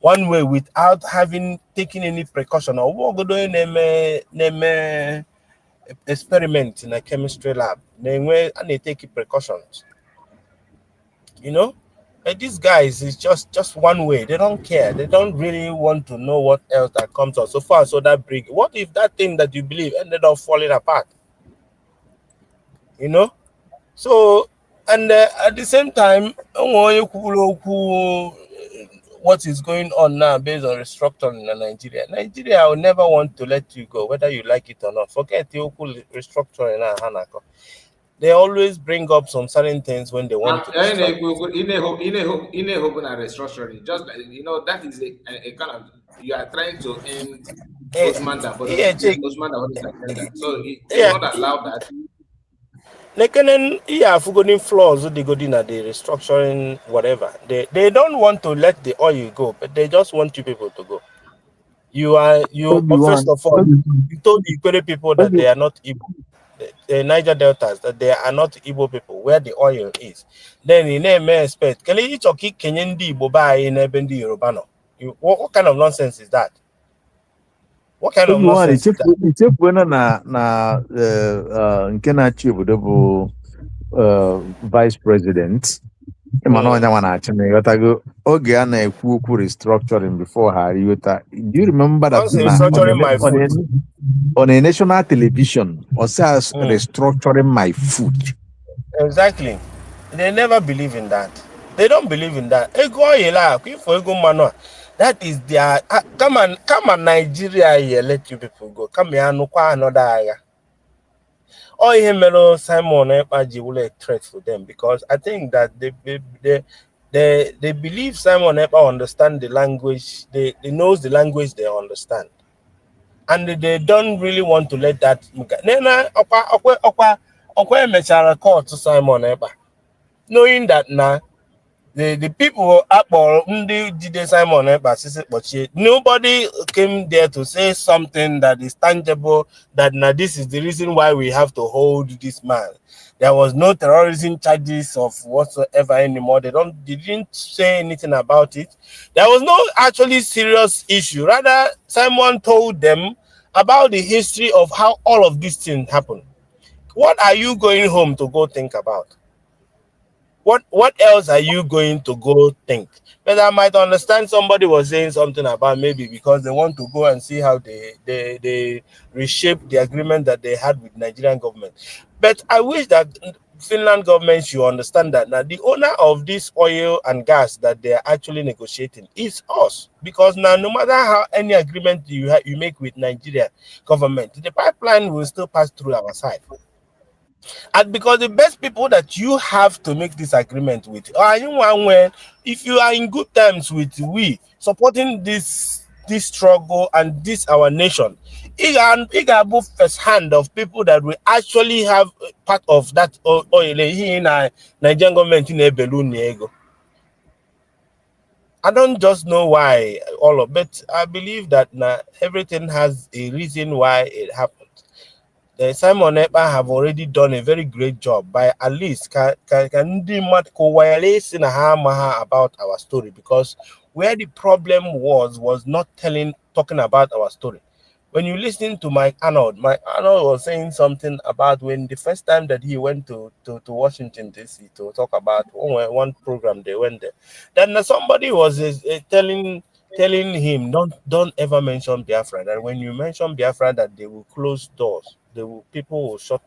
without having taken any precaution. Or what go doing name experiment in a chemistry lab. And they take precautions. You know? And these guys is just one way. They don't care. They don't really want to know what else that comes out. So far, so that brig. What if that thing that you believe ended up falling apart? You know? So, and at the same time, what is going on now based on restructuring in Nigeria. Nigeria will never want to let you go, whether you like it or not. Forget the restructuring now, Hanako. They always bring up some certain things when they want to destroy. In a restructuring, just like, that is a kind of, you are trying to end Osman Osman agenda. So they will not allow that. Forgotten flaws they go in at the restructuring, whatever. They don't want to let the oil go, but they just want you people to go. First of all, you told the Ikwere people that they are not Igbo. The Niger Deltas, that they are not Igbo people, where the oil is. Then in a may expect, can you talk Kenyan Igbo by in Ebendi Yorubano? What kind of nonsense is that? What kind of nonsense is that? It's na nke na-achị obodo bụ vice president. Mana onye nwa na-achị na ịghọtago oge a na-ekwu okwu restructuring before ha riota. Do you remember that on a national television or says restructuring my food? Exactly. They never believe in that. They don't believe in that. That is their come on Nigeria here, let you people go. Come here, no another area. Or Himelo Simon Epaji will a threat for them, because I think that they believe Simon Epa understand the language, they knows the language they understand. And they don't really want to let that court to Simon Epa. Knowing that now the people Apple Simon Epa, nobody came there to say something that is tangible, that now this is the reason why we have to hold this man. There was no terrorism charges of whatsoever anymore. They didn't say anything about it. There was no actually serious issue. Rather, Simon told them about the history of how all of these things happened. What are you going home to go think about? What else are you going to go think? But I might understand somebody was saying something about maybe because they want to go and see how they reshape the agreement that they had with Nigerian government. But I wish that Finland government should understand that now the owner of this oil and gas that they are actually negotiating is us. Because now no matter how any agreement you make with Nigeria government, the pipeline will still pass through our side. And because the best people that you have to make this agreement with are you when if you are in good terms with we supporting this struggle and this our nation, it got both first hand of people that will actually have part of that oil in Nigerian government in a balloon. I don't just know why all of it. I believe that now everything has a reason why it happened. Simon Epa have already done a very great job by at least about our story, because where the problem was not talking about our story. When you listen to Mike Arnold was saying something about when the first time that he went to Washington DC to talk about one program they went there. Then somebody was telling telling him don't ever mention Biafra. That when you mention Biafra, that they will close doors. People will shut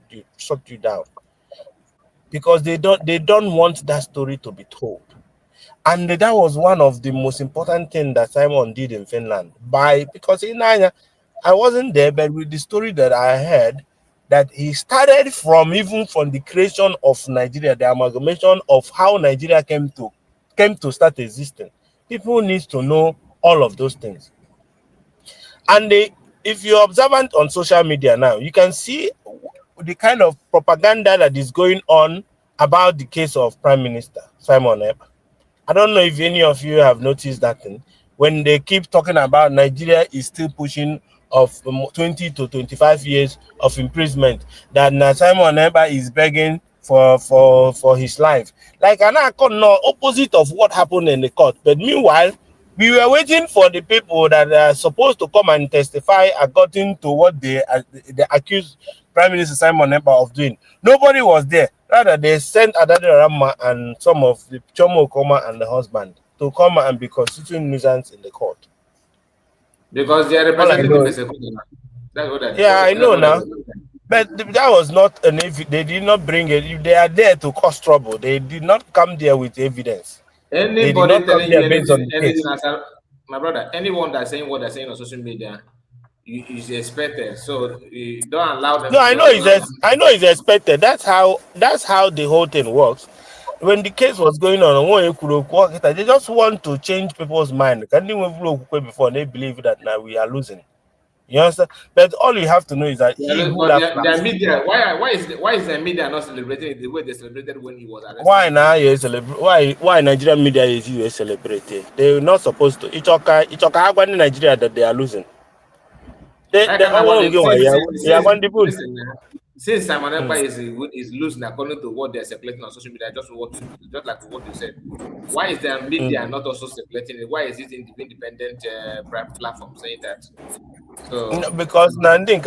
you down, because they don't want that story to be told. And that was one of the most important things that Simon did in Finland. Because in Nanya, I wasn't there, but with the story that I heard, that he started from the creation of Nigeria, the amalgamation of how Nigeria came to start existing. People need to know all of those things. And if you're observant on social media now, you can see the kind of propaganda that is going on about the case of Prime Minister Simon Ekpa. I don't know if any of you have noticed that thing. When they keep talking about Nigeria is still pushing of 20 to 25 years of imprisonment, that Simon Ekpa is begging for his life. Like an opposite of what happened in the court. But meanwhile, we were waiting for the people that are supposed to come and testify according to what they accused Prime Minister Simon Ekpa of doing. Nobody was there. Rather, they sent Adade Rama and some of the Chomo Okoma and the husband to come and be constituting nuisance in the court. Because they are representing the persecution. That's what I know now. But that was not an evidence. They did not bring it. They are there to cause trouble. They did not come there with evidence. Anybody telling you anything my brother, anyone that's saying what they're saying on social media is expected. So you don't allow them. No, I know it's expected. That's how the whole thing works. When the case was going on, they just want to change people's mind. Before they believe that now we are losing. You understand? But all you have to know is that the media. Why is the media not celebrating it the way they celebrated when he was arrested? Why now you celebrate? Why Nigerian media is celebrating? They're not supposed to. It's okay in Nigeria that they are losing. Since Simon Ekpa is losing according to what they're circulating on social media, just like what you said, why is the media not also circulating it? Why is it independent platform saying that? So because Nandin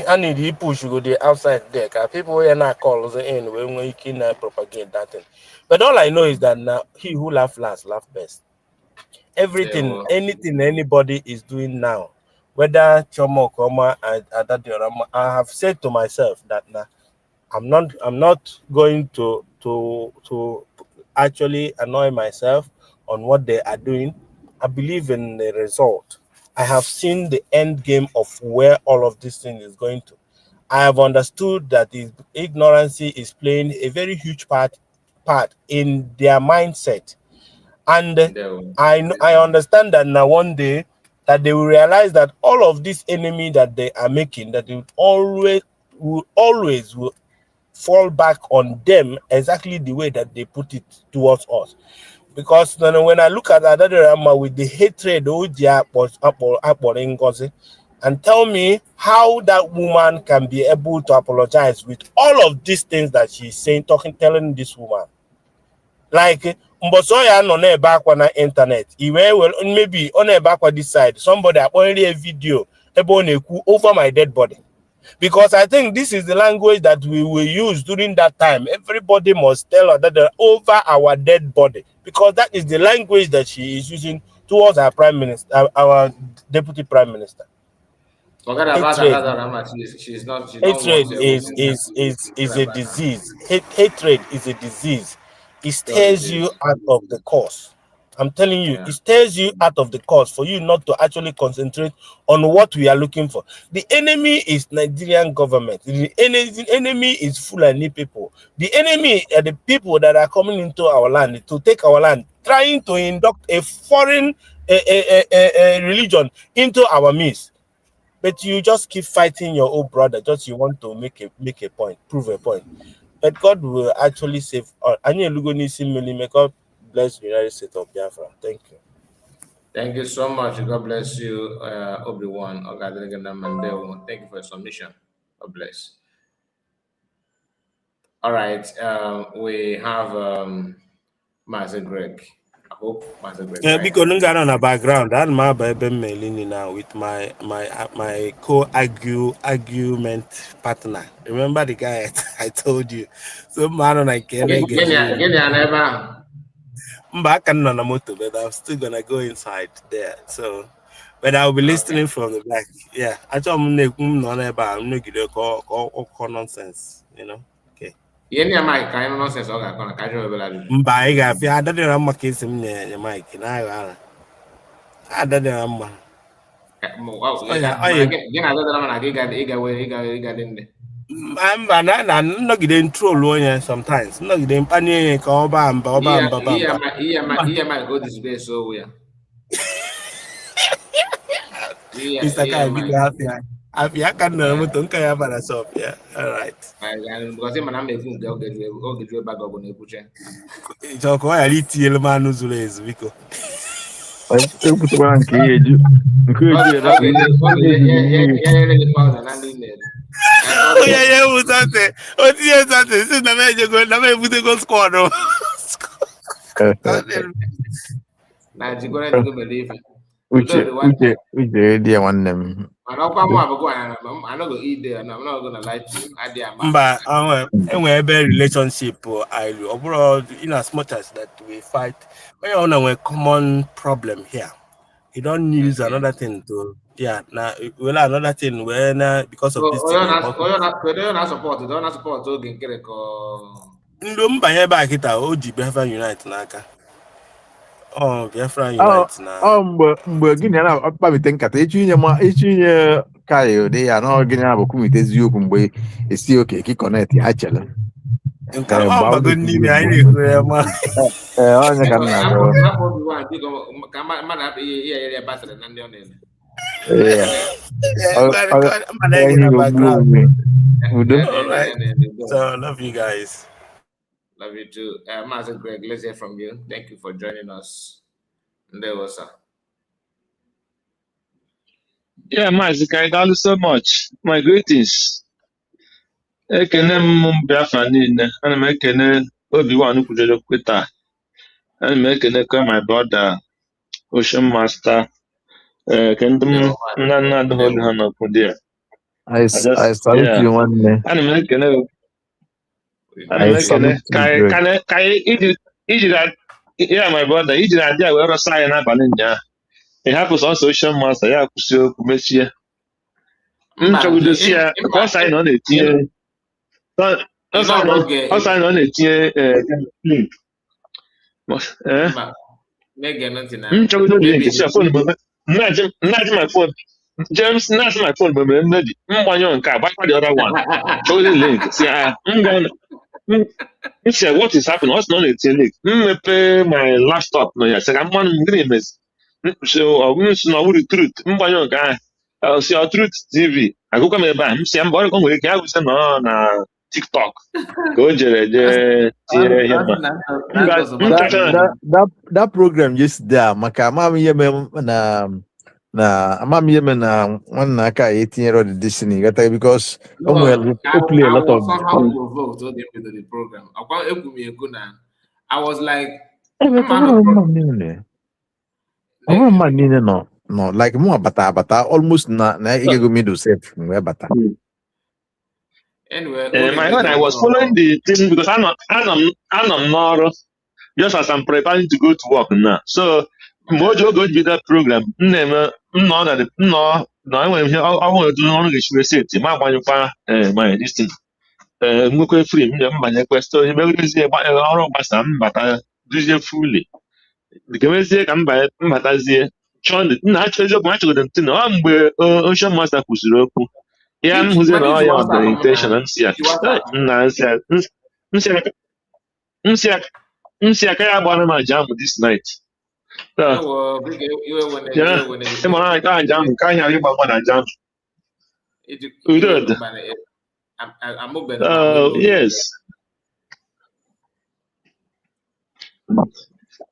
I need to push go the outside there. People are not calls in when we can propagate that thing. But all I know is that now he who laughs last laughs best. Anything anybody is doing now, whether Chomo Koma and Adadiorama, I have said to myself that now I'm not going to actually annoy myself on what they are doing. I believe in the result. I have seen the end game of where all of this thing is going to. I have understood that ignorance is playing a very huge part in their mindset. And I understand that now one day that they will realize that all of this enemy that they are making, that it will always fall back on them exactly the way that they put it towards us. Because when I look at Adadorama with the hatred and tell me how that woman can be able to apologize with all of these things that she's saying, telling this woman. Like Mbosoya no na back on the internet. Maybe on the back on this side, somebody only a video over my dead body. Because I think this is the language that we will use during that time. Everybody must tell her that over our dead body, because that is the language that she is using towards our prime minister, our deputy prime minister. Forget about she's not. Hatred is a disease. Hatred is a disease. It stares you out of the course. I'm telling you, it stares you out of the course for you not to actually concentrate on what we are looking for. The enemy is Nigerian government. The enemy is Fulani people. The enemy are the people that are coming into our land to take our land, trying to induct a foreign religion into our midst. But you just keep fighting your old brother. Just you want to make a point, prove a point. But God will actually save. May God bless the United States of Biafra. Thank you. Thank you so much. God bless you, Obi-Wan. Thank you for your submission. God bless. All right. We have Master Greg. I hope Master Greg. Yeah, because I got on a background. I'm my baby Melini now with my co-argument partner. Remember the guy I told you? So man, I can't get back and on a motor, but I'm still gonna go inside there. So, but I'll be listening from the back. Yeah, I told him I'm not nonsense, you know. Okay. Any mic, I nonsense. Okay, gonna catch you over Mba, I don't know how case him near mic. I don't know. Wow, Oh yeah, again, I don't know. I got in there. mba na nnọgide troll onye sometimes nnọgide mkpanye ka ọba mba might go this way, so we are. Mr. Kai biko afia aka nọ moto nka ya bara sọp ya alright Because him and I'm making get back up on the push. ịchọ ka ọ ghara itinyere m anụ zuru ezu biko ekwutekwara nke ihe eju nke eju onye ya ewu sate o tinye sate si na m ejego na m ebutego squad uche dị ya nwanne m mba enwe ebe relationship ilu ọ bụrụ in as much as that we fight onye ọ na-enwe common problem here you don't use another thing to another thing where because of this thing ndị mbanye ebe a kịta o ji Biafran Unite n'aka Biafran Unite na mgbe gịnị na-akpabite nkata ịchụ Kai ụdị ya na gịnị na-abụ kwumite eziokwu mgbe esi oke ki connect ya chere nke ọgbago n'ime anyị na-ekwu ya ma onye ka na-agụ so love you guys. Love you too. Master Greg, let's hear from you. Thank you for joining us. There was Yeah, Master Greg, thank you so much. My greetings. Ekene Biafran niile. Ana m ekene Obi-Wan kwudoro okwu taa. Ana m ekene my brother Ocean Master. Kende nna adịghị ha n'okwu dị. I salute you one day. Ana m ekene my brother iji na-adị a wee rọsa anyị n'abalị ụnyaahụ ị hapụ sọsọ Ocean Master ya kwụsị okwu mechie nchọgidosi ya ka ọsọ anyị na ọ na-etinye nchọgido dị nke si fon nnaji my phone James nnaji my phone mgbe mmebi mgbanyụ nke a gbakwa the other one chọgido link si say what is happening? What's not a link? My laptop no ya. Say I'm one mess. So the truth. See our truth TV. I go come back. See I'm going to go na TikTok. Go that program just there. Maka mami na amami yeme na one aka 18-year-old Disney because play a lot of provoked the program. I was like no like more bata almost na go middle safe bata. Anyway, my God, I was following the thing because I'm not just as I'm preparing to go to work now. So Mojo go to that program. I want to do my this thing. Free. Question. Fully. The community come by Matazie. Ocean Master Kusuroku. Yeah, I'm who's the intention and see. Jam this night. Yes.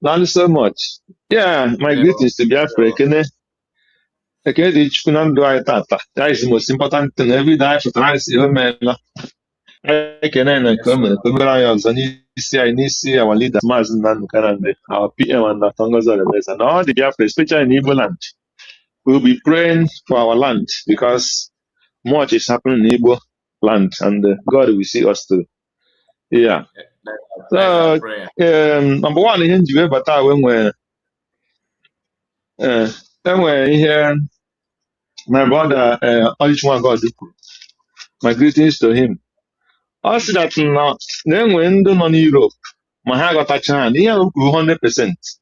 Thank you so much. Yeah, my greetings to Biafra. That is the most important thing. Every day for trying to see your man. I can see our leaders, our PM and the Tongos are the best. And all the Biafra, especially in Igbo land, we'll be praying for our land because much is happening in Igbo land and God will see us too. Yeah. That's our So, prayer. number one, ihe nji wee bata enwere ihe my brother Olichwa God kwuru. My greetings to him. Ọ sị that na-enwe ndị nọ n'Europe ma ha aghọtacha ha na ihe ahụ kwuru 100%.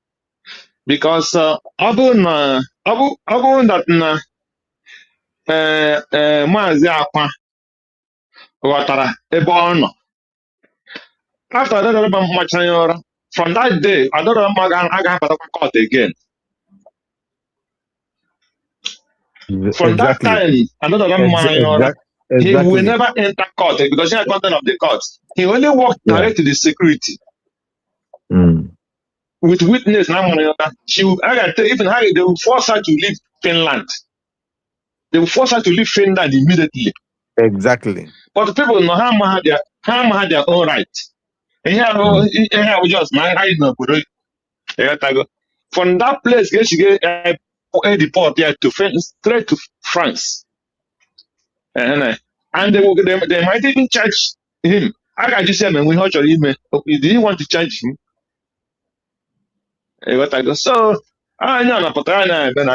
Because ọ bụrụ that na Maazị Akwa ghọtara ebe ọ nọ, after Adọrọba mmacha ya ụra, from that day Adọrọba agaghị abatakwa court again. From that Exactly. time Adọrọba mma ya ụra, he will never enter court because he had content of the court. He only walked direct to the security. With witness now, she will, even her, they will force her to leave Finland. They will force her to leave Finland immediately. Exactly. But the people know how had their own right. And here we just I know. From that place, she get deport to straight to France. And they might even charge him. I can just say, man, we heard your email. Did you want to charge him? So I know but I know and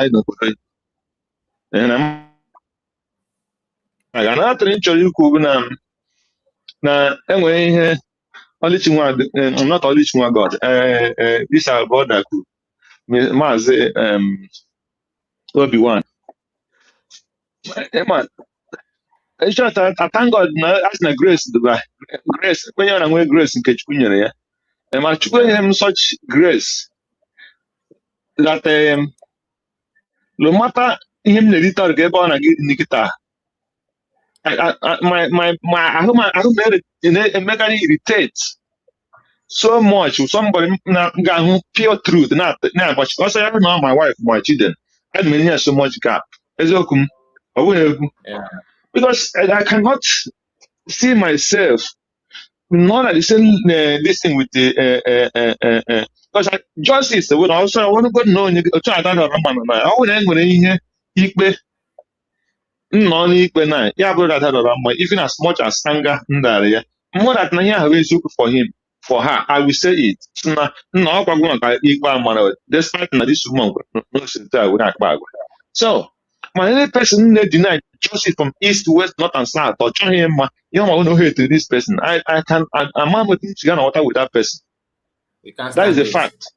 I got nothing to you na enwere ihe Ọlịchinwa not Ọlịchinwa God this our brother Maazị Obi-Wan. Man, it's just I thank God as na grace when you're na grace nke Chukwu nyere ya. Ma Chukwu nyere him such grace that no matter him na-erite ọrụ ebe ọ na-aga nikita I don't make irritate so much with somebody who pure truth now but because I know my wife, my children, I mean here so much gap. Because I cannot see myself not at the same this thing with the because justice would also I want to go know I would even as much as anger more that for him, for her, I will say it. Despite this woman, so my only person deny justice from east, west, north, and south, or try him, you know, hate to this person. I'm with water with that person. That is a fact.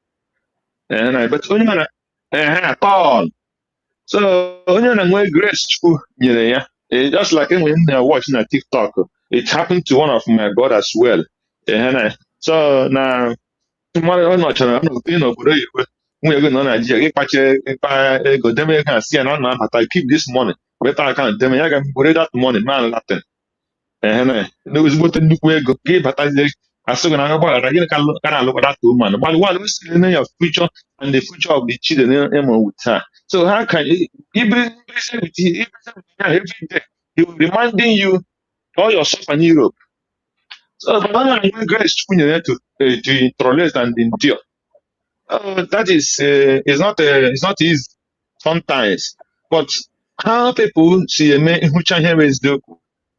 And but only at all. So only grace just like when watching a TikTok, it happened to one of my brothers as well. So now tomorrow not we're going on Nigeria, go them can see and I keep this money. Better I can't them I can put that money, man Latin. There was what the way go give but I still gonna about I can look at that woman. But one who's in your future and the future of the children with her. So how can even every day he will reminding you all your stuff in Europe. So grace to tolerate and endure. That is not easy sometimes. But how people see a man who changes do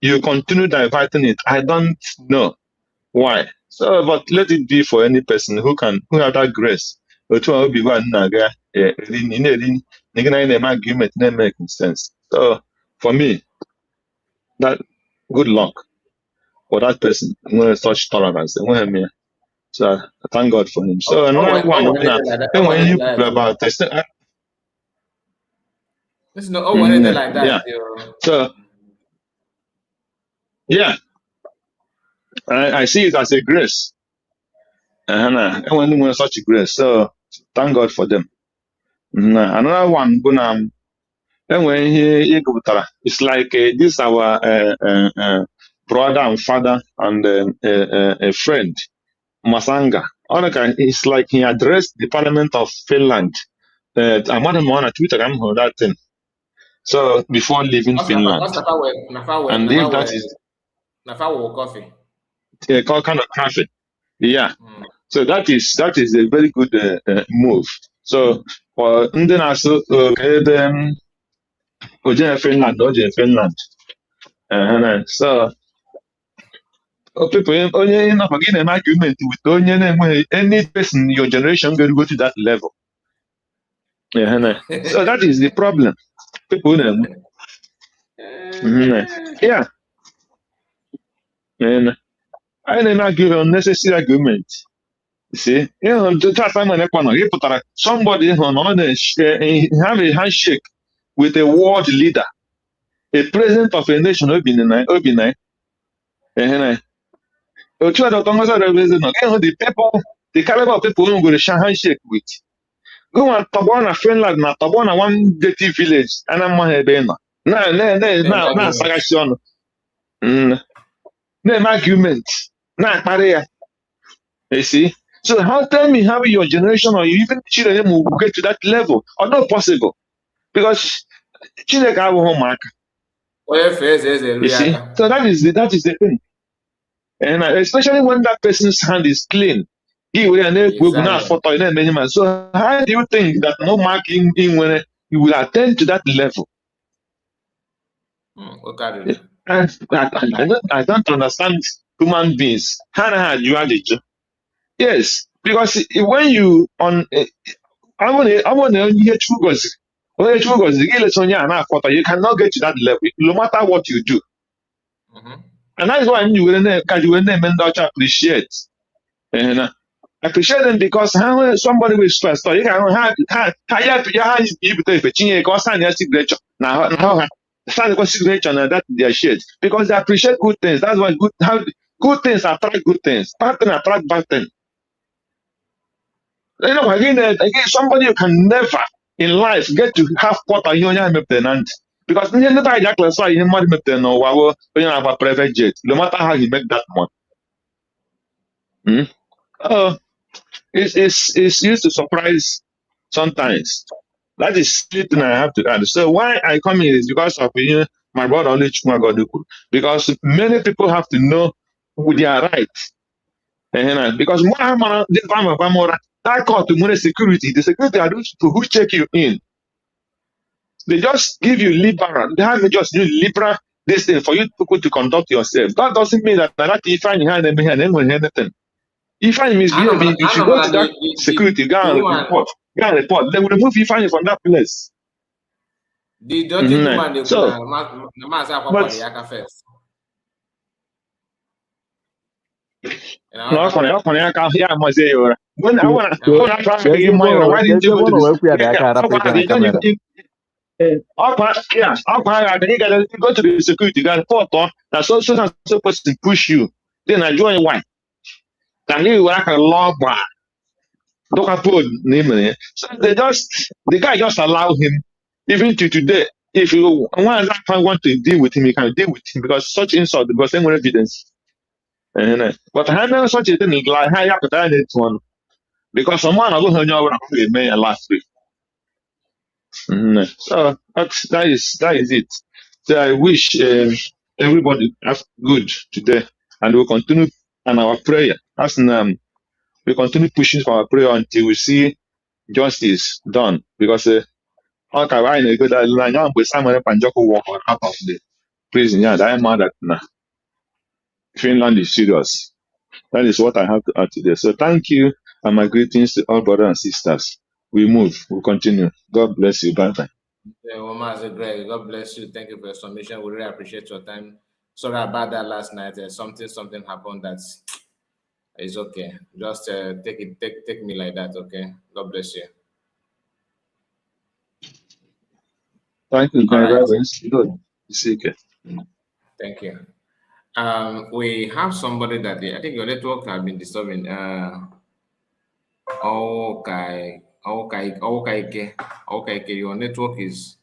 you continue diverting it. I don't know why. So but let it be for any person who have that grace. Argument not making sense. So for me, that good luck for that person with such tolerance. So I thank God for him. So another one when you about this is not anything like that. Yeah. So yeah, I see it as a grace. And when such a grace, so thank God for them. Another one, when he it's like this our brother and father and a friend, Masanga. It's like he addressed the Parliament of Finland. I'm on Twitter, I'm on that thing. So before leaving Finland, and if that is coffee, kind of coffee, yeah. So that is a very good move. So for then also Finland, so People, only enough again an argument with any person in your generation going to go to that level. Yeah, so that is the problem. People, yeah, and I didn't argue unnecessary argument. You see, that time when I somebody on have a handshake with a world leader, a president of a nation, Obinai. The people, the caliber of people who go to handshake with. Go and Tabona, Finland, na Tabona, one dirty village, and I'm Mahebena. Na, sagation. No argument. Na, Maria. You see? So, how tell me how your generation or even children will get to that level? Or not possible? Because children have a homework. You see? So, that is the thing. And especially when that person's hand is clean. Exactly. So how do you think that no marking in when you will attend to that level? I don't understand human beings. Yes, because when you on I want to hear true gossip. When true gossip, you cannot get to that level, no matter what you do. And that is why you will never appreciate. And appreciate them because how somebody will stress. So you can have you if a sign your signature. Now sign the signature and that their shit. Because they appreciate good things. That's why good things attract good things. Bad things attract bad things. Again, somebody you can never in life get to have quarter tenant. Because nobody that class you money no when you have a private jet, no matter how you make that money. It's used to surprise sometimes. That is something I have to add. So why I come here is because of my brother only Chumagoduku. Because many people have to know who they are right. Because that court to security, the security are those people who check you in. They just give you liberal. They have just use liberal this thing for you people to conduct yourself. That doesn't mean that you find behind anything. If I misbehave, if you go to that security, go and report. They will remove you from that place. The dirty woman, they so, but first. When I want to try to get my why didn't you go to the go to the security guard report that so person push you. Then I join one. Can you work a law bar? So the guy just allow him, even to today. If you want to deal with him, you can deal with him because such insult because no evidence. But I know such a thing like how you have to one because someone I don't know what I last week. So that is it. So I wish everybody have good today, and we'll continue on our prayer. As we continue pushing for our prayer until we see justice done because okay, I know that Simon Panjoko walk out of the prison. Yeah, I am mad at now. Finland is serious. That is what I have to add today. So thank you and my greetings to all brothers and sisters. We move, we continue. God bless you. Bye bye. Greg, God bless you. Thank you for your submission. We really appreciate your time. Sorry about that last night. Something happened that's it's okay. Just take me like that, okay? God bless you. Thank you, my reverence. Good. Thank you. We have somebody that I think your network has been disturbing. Okay. Your network is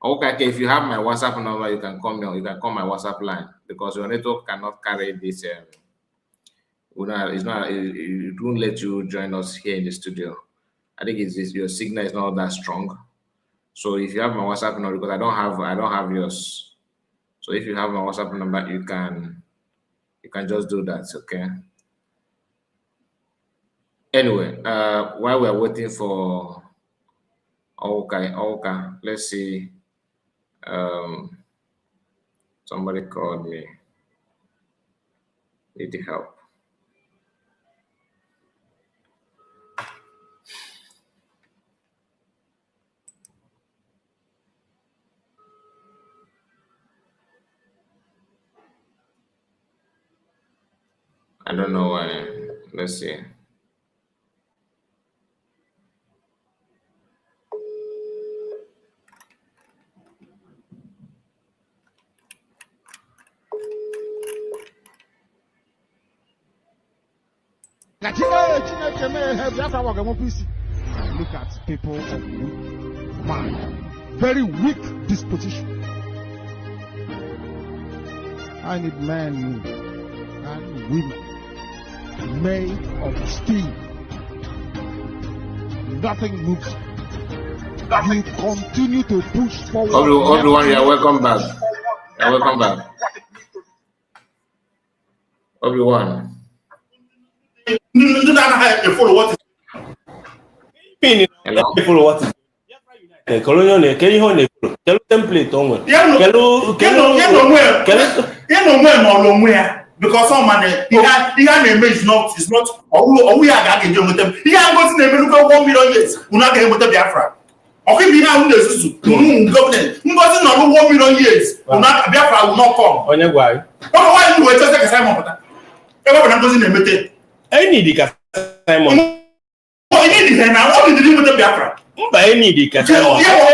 okay. If you have my WhatsApp number, you can call me. You can call my WhatsApp line because your network cannot carry this. It won't let you join us here in the studio. I think your signal is not that strong. So if you have my WhatsApp number, because I don't have yours. So if you have my WhatsApp number, you can just do that, okay? Anyway, while we're waiting for okay, let's see. Somebody called me. Need help. I don't know why. Let's see. Look at people of weak mind, very weak disposition. I need men and women made of steel. Nothing moves. You continue to push forward. Everyone, you are welcome back. You are welcome back. Everyone. Follow what is colonial template because some man he had a is not or we are getting with them. He had got in the 1 million years. We're not getting with the Biafra. Okay, we now government. We got in 1 million years. Biafra will not come. On your why? Why you wait just like a Simon? Everyone goes in the meeting. I need the Simon. I need the now. What did you do with the Biafra?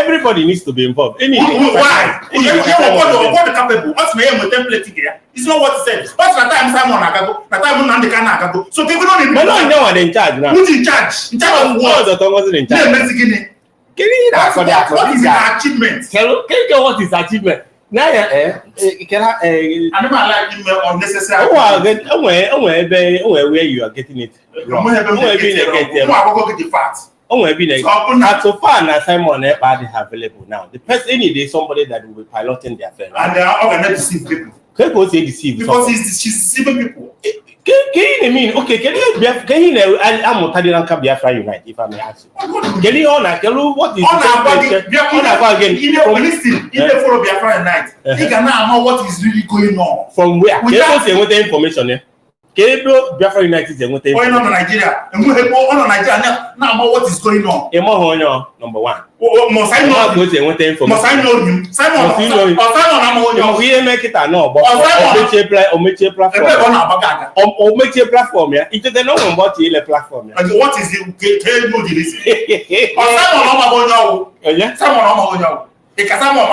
Everybody needs to be involved. Why? What the capable? What's the template here? It's not what he said. What's the time Simon Agago? The time Nandi Kanagago. So people don't need. But no one in charge now. Who's in charge? In charge of what? The Tongue wasn't in charge. What is the achievement? Can you get what is achievement? Now, I never like him unnecessary. Where you are getting it. Go get the facts. So far as Simon Ebadi available now, the person any day somebody that will be piloting their affair. And they are all going to deceive people. People say deceive because she's deceiving people. Can you mean okay? Can you I'm Biafra Unite if I may ask you? Can you what is again? Listen, if they follow Biafra Unite, they can know what is really going on. From where? Can you say what the information? Kebro Biafra United is going on in Nigeria. And we have on Nigeria now what is going on. Number one. Must I know him? Simon, we make it no, but platform. Yeah, it is the number what the platform. And what is the no the Simon,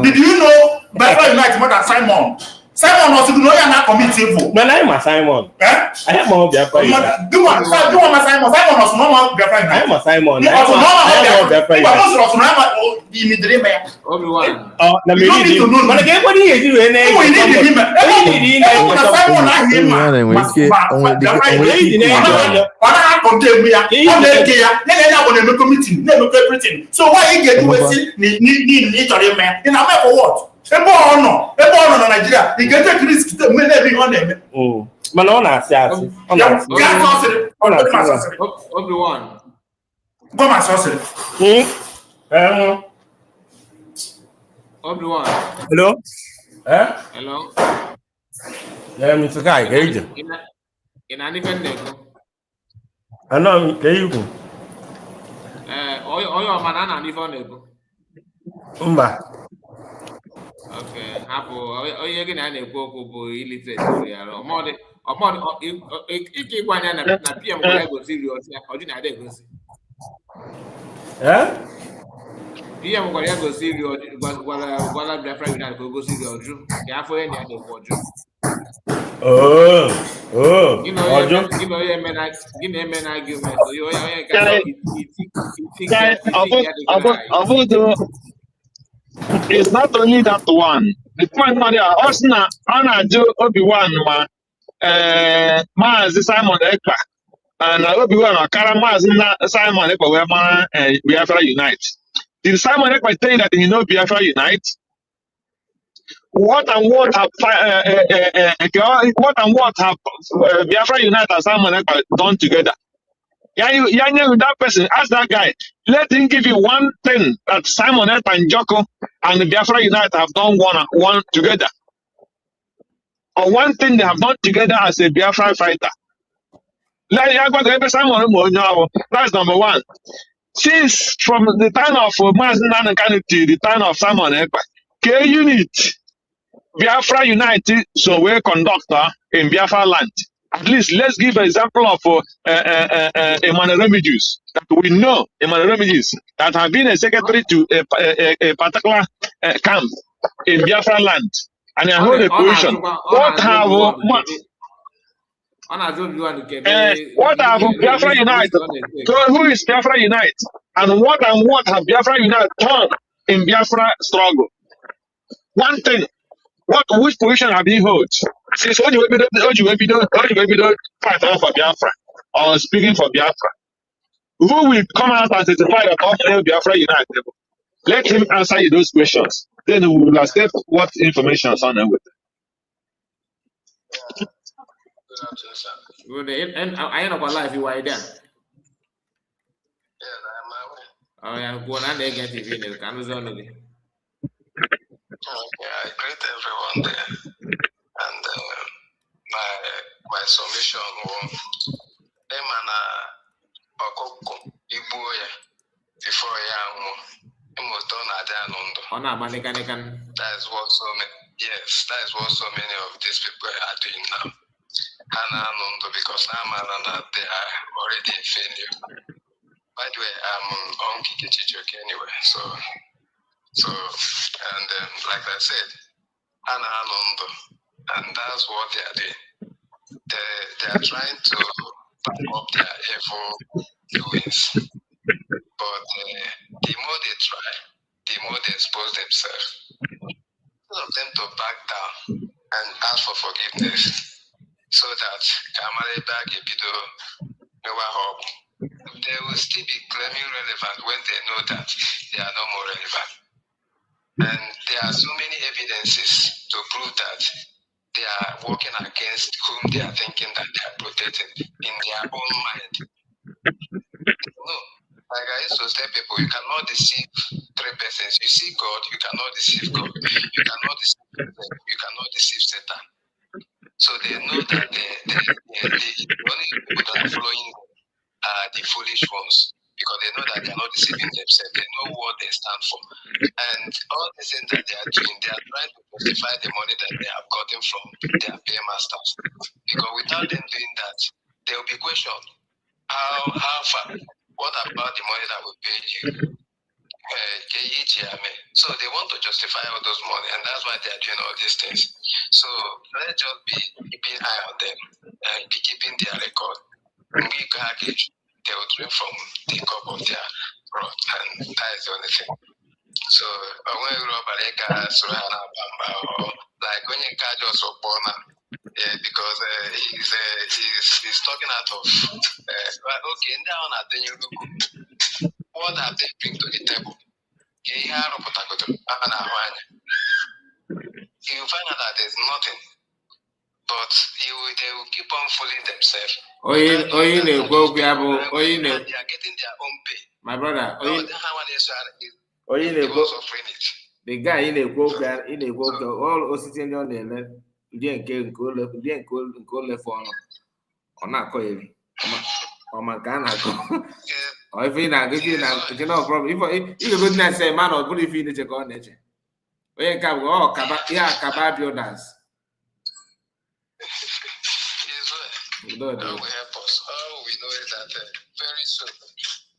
did you know Biafra Unite more than Simon? Simon was no not committee for. Man, I'm a Simon. I am more Biafra. Do one Simon. Simon was no Biafra Unite. I am a Simon. I am Biafra. Everyone. Oh, na me need to know. But again, what do you do? So why you get for what? Nigeria, you can take risk to make on them. Oh, man, on us, everyone. Come and sorcery. Everyone. Hello? Hello? Yeah, Mr. Guy, get you. In an event, I know, get you. All your man and even okay, hapo oye gị na-ekwu okwu bụ illiterate ya ọmọdụ ike ịgbanya na PM gwara gosi ri ọjị na-ada egosi PM gwara ya gosi ri gwara Biafra Unite ka o gosi ri ọjụ ka afọ ya na-ada ekwu ọjụ gị na onye eme na argument onye it's not only that one. The point now, also na Anajo Obi-Wan Mazi Simon Ekpa and Obi-Wan Okara Mazi Simon Ekpa were Biafra Unite. Did Simon Ekpa tell you that he know Biafra Unite? What and what have Biafra Unite and Simon Ekpa done together? That person, ask that guy. Let him give you one thing that Simon Ekpa and Joko and the Biafra Unite have done one together. or one thing they have done together as a Biafran fighter. That's number one. Since from the time of Mazen Nankanu to the time of Simon Ekpa, K unit, Biafra United, so we're conductor in Biafra land. At least let's give an example of Emmanuel Remigius that we know, Emmanuel Remigius, that have been a secretary to a particular camp in Biafra land. And I hold a position. What have Biafra Unite? So who is Biafra Unite? And what have Biafra Unite done in Biafra struggle? One thing. Which position have you held? Since when you fight for Biafra or speaking for Biafra? Who will come out and testify about Biafra United? Let him answer you those questions. Then we will accept what information is on them with. I know what life you are there. I am going to get TV. I greet everyone there, and my submission was Emana Okoko Ibuya before Yamu Imotona Danundo. That is what so many of these people are doing now. Hananundo, because they are already a failure. By the way, I'm on Kikichichoke anyway, so and like I said, Hananundo, and that's what they are doing. They are trying to back up their evil doings, but the more they try, the more they expose themselves. Instead of them to back down and ask for forgiveness, so that Kamale back a video never hope, they will still be claiming relevant when they know that they are no more relevant. And there are so many evidences to prove that they are working against whom they are thinking that they are protecting in their own mind. No, like I used to tell people, you cannot deceive three persons. You see God, you cannot deceive God. You cannot deceive Satan. So they know that the only people that are following are the foolish ones, because they know that they are not deceiving themselves. They know what they stand for. And all the things that they are doing, they are trying to justify the money that they have gotten from their paymasters. Because without them doing that, there will be question, how far? What about the money that we paid you? So they want to justify all those money, and that's why they are doing all these things. So let's just be keeping eye on them and be keeping their record. They will drink from the cup of their wrath, and that is the only thing. So when you rob like when you catch us up because he's talking out of okay, now what have they bring to the table? You find out that there's nothing, but they will keep on fooling themselves. They are getting their own pay. My brother, the guy in a broker, all sitting on the left, you didn't get go left on not coil. Oh my God, or if you know, problem. If you good not say man or good if you need to go on nature. We can go, Kabab builders. That will help us. All we know is that very soon.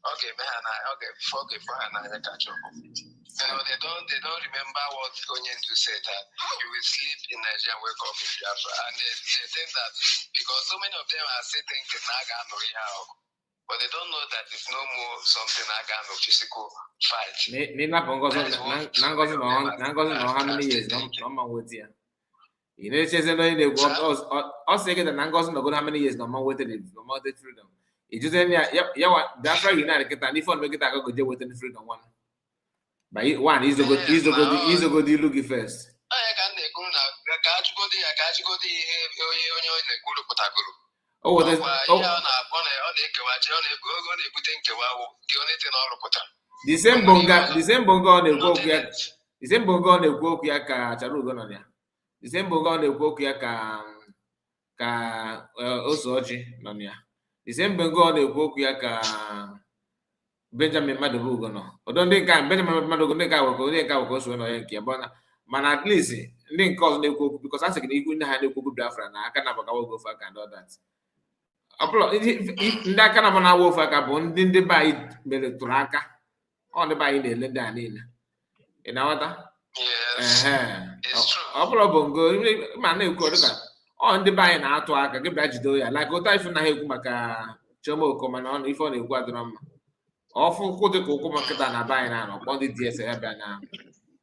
Okay, before I catch up. You know, they don't remember what Onyendu said, that you will sleep in Nigeria and wake up in Biafra. And they think that because so many of them are still thinking Naga no Rihao, but they don't know that it's no more something Naga no physical fight. How many years? No with you. You know, it's us saying that Nangos no good how many years no more with it, no more the freedom. It just that's right. United can if make it I go with the freedom one. But one is a good you look first. The same bonga on the go ya ka charu go na ya. the same Bongo na-ekwu okwu ya ka Osoji nọ ya. The same Bongo na-ekwu okwu ya ka Benjamin Madubugo nọ. Odo ndị ka Benjamin Madubugo ndị ka weko so nọ ya nke bona. Mana at least ndị nke ọzọ na-ekwu okwu because asị na ihu ndị ha na-ekwu okwu Biafra na aka na bakawa go aka and all that. Ndị aka na mana wo aka bụ ndị be anyị mere tụrụ aka. Ọ ndị be anyị na-ele ndị a niile. Ị na-aghọta? Yes. Ọ bụrụ Bongo ma na-ekwu dịka ọ ndị be anyị na-atụ aka gị bịa jide ya like ụta ife na ha ekwu maka Chioma Oko mana ọnụ ife ọ na-ekwu adịrọ mma. Ọfụ ụkwụ dịka ụkwụ makịta na be anyị na-anọ kpọ ndị DS ya bịa na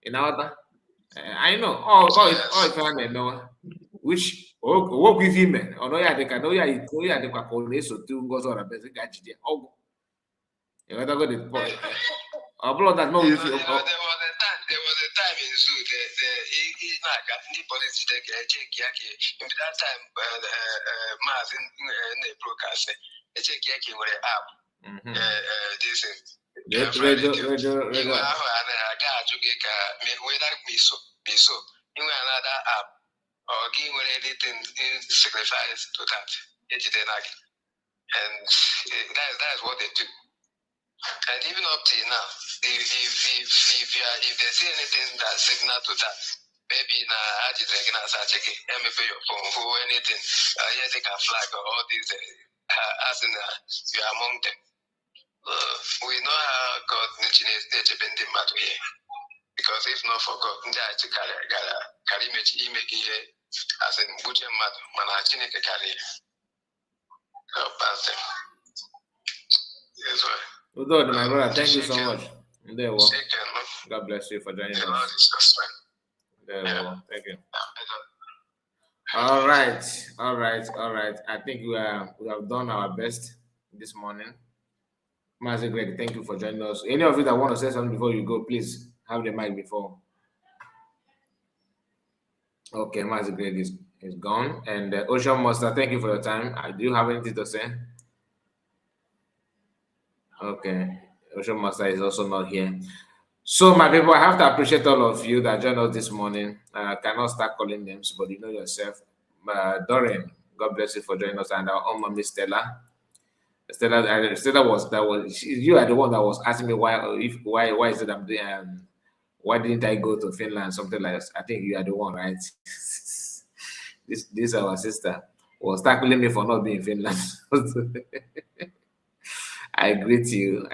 ị na-aghọta? I know ọ ife ha na-emewa which owokwu ife ime ọnụ ya dịka na oya dịkwa ka ọ na-esote Ngozi Orabeze ga jide ọgwụ. Ịghọtago the point? Ọ bụrụ that no ife There was a time in zoo the police check that time Mass in the broadcast check were app this so another app or give anything sacrifice to that and that's what they do. And even up till now, if they see anything that signal to that, maybe I just check it, your phone or anything, yes, they can flag or all these as in you are among them. We know how God nature been the matter here. Because if not for God, carry make here as in butcher mat, manachine carry. God pass them. Yes, sir. My brother, thank you so much. God bless you for joining us. Thank you. All right. I think we have done our best this morning. Master Greg, thank you for joining us. Any of you that want to say something before you go, please have the mic before. Okay, Master Greg is gone. And Ocean Master, thank you for your time. Do you have anything to say? Okay, Ocean Master is also not here. So, my people, I have to appreciate all of you that joined us this morning. I cannot start calling names, but you know yourself. Dorian, God bless you for joining us, and our own mommy Stella. Stella was you are the one that was asking me why is it I'm doing why didn't I go to Finland, something like that. I think you are the one, right? this our sister was tackling me for not being in Finland. I greet you,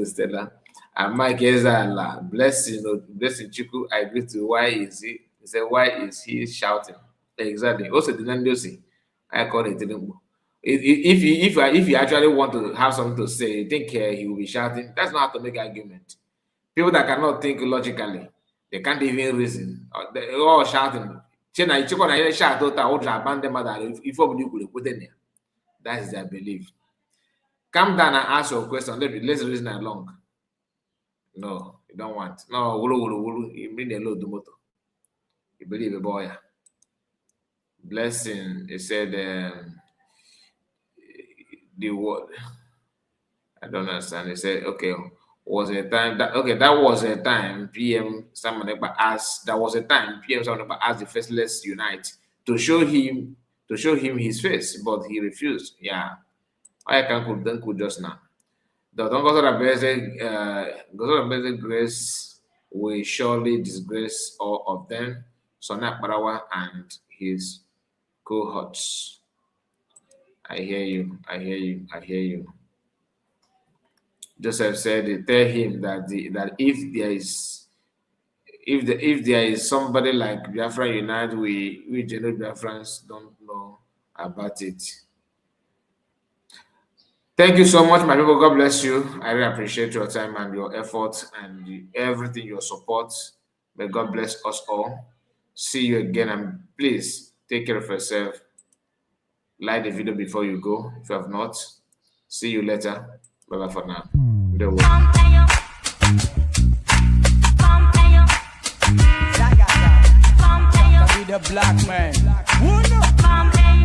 Stella. And Mike Ezala, blessing Chiku. I greet you. Why is he? He said, why is he shouting? Exactly. Also, the I call it. If you actually want to have something to say, you think he will be shouting. That's not how to make an argument. People that cannot think logically, they can't even reason. They're all shouting. That is their belief. Come down and ask your question. Let's reason along. No, you don't want. No, you bring a load of motor. You believe a boy. Blessing, he said, the word. I don't understand. He said, okay, was a time that was a time PM someone asked. That was a time PM someone asked the faceless unite to show him his face, but he refused. Yeah, I can could just now. The God's grace will surely disgrace all of them. Sonak Barawa and his cohorts. I hear you. Joseph said, tell him that if there is somebody like Biafra Unite, we general Biafrans don't know about it. Thank you so much, my people. God bless you. I really appreciate your time and your effort and everything, your support. May God bless us all. See you again, and please take care of yourself. Like the video before you go if you have not. See you later. Bye bye for now. The black man.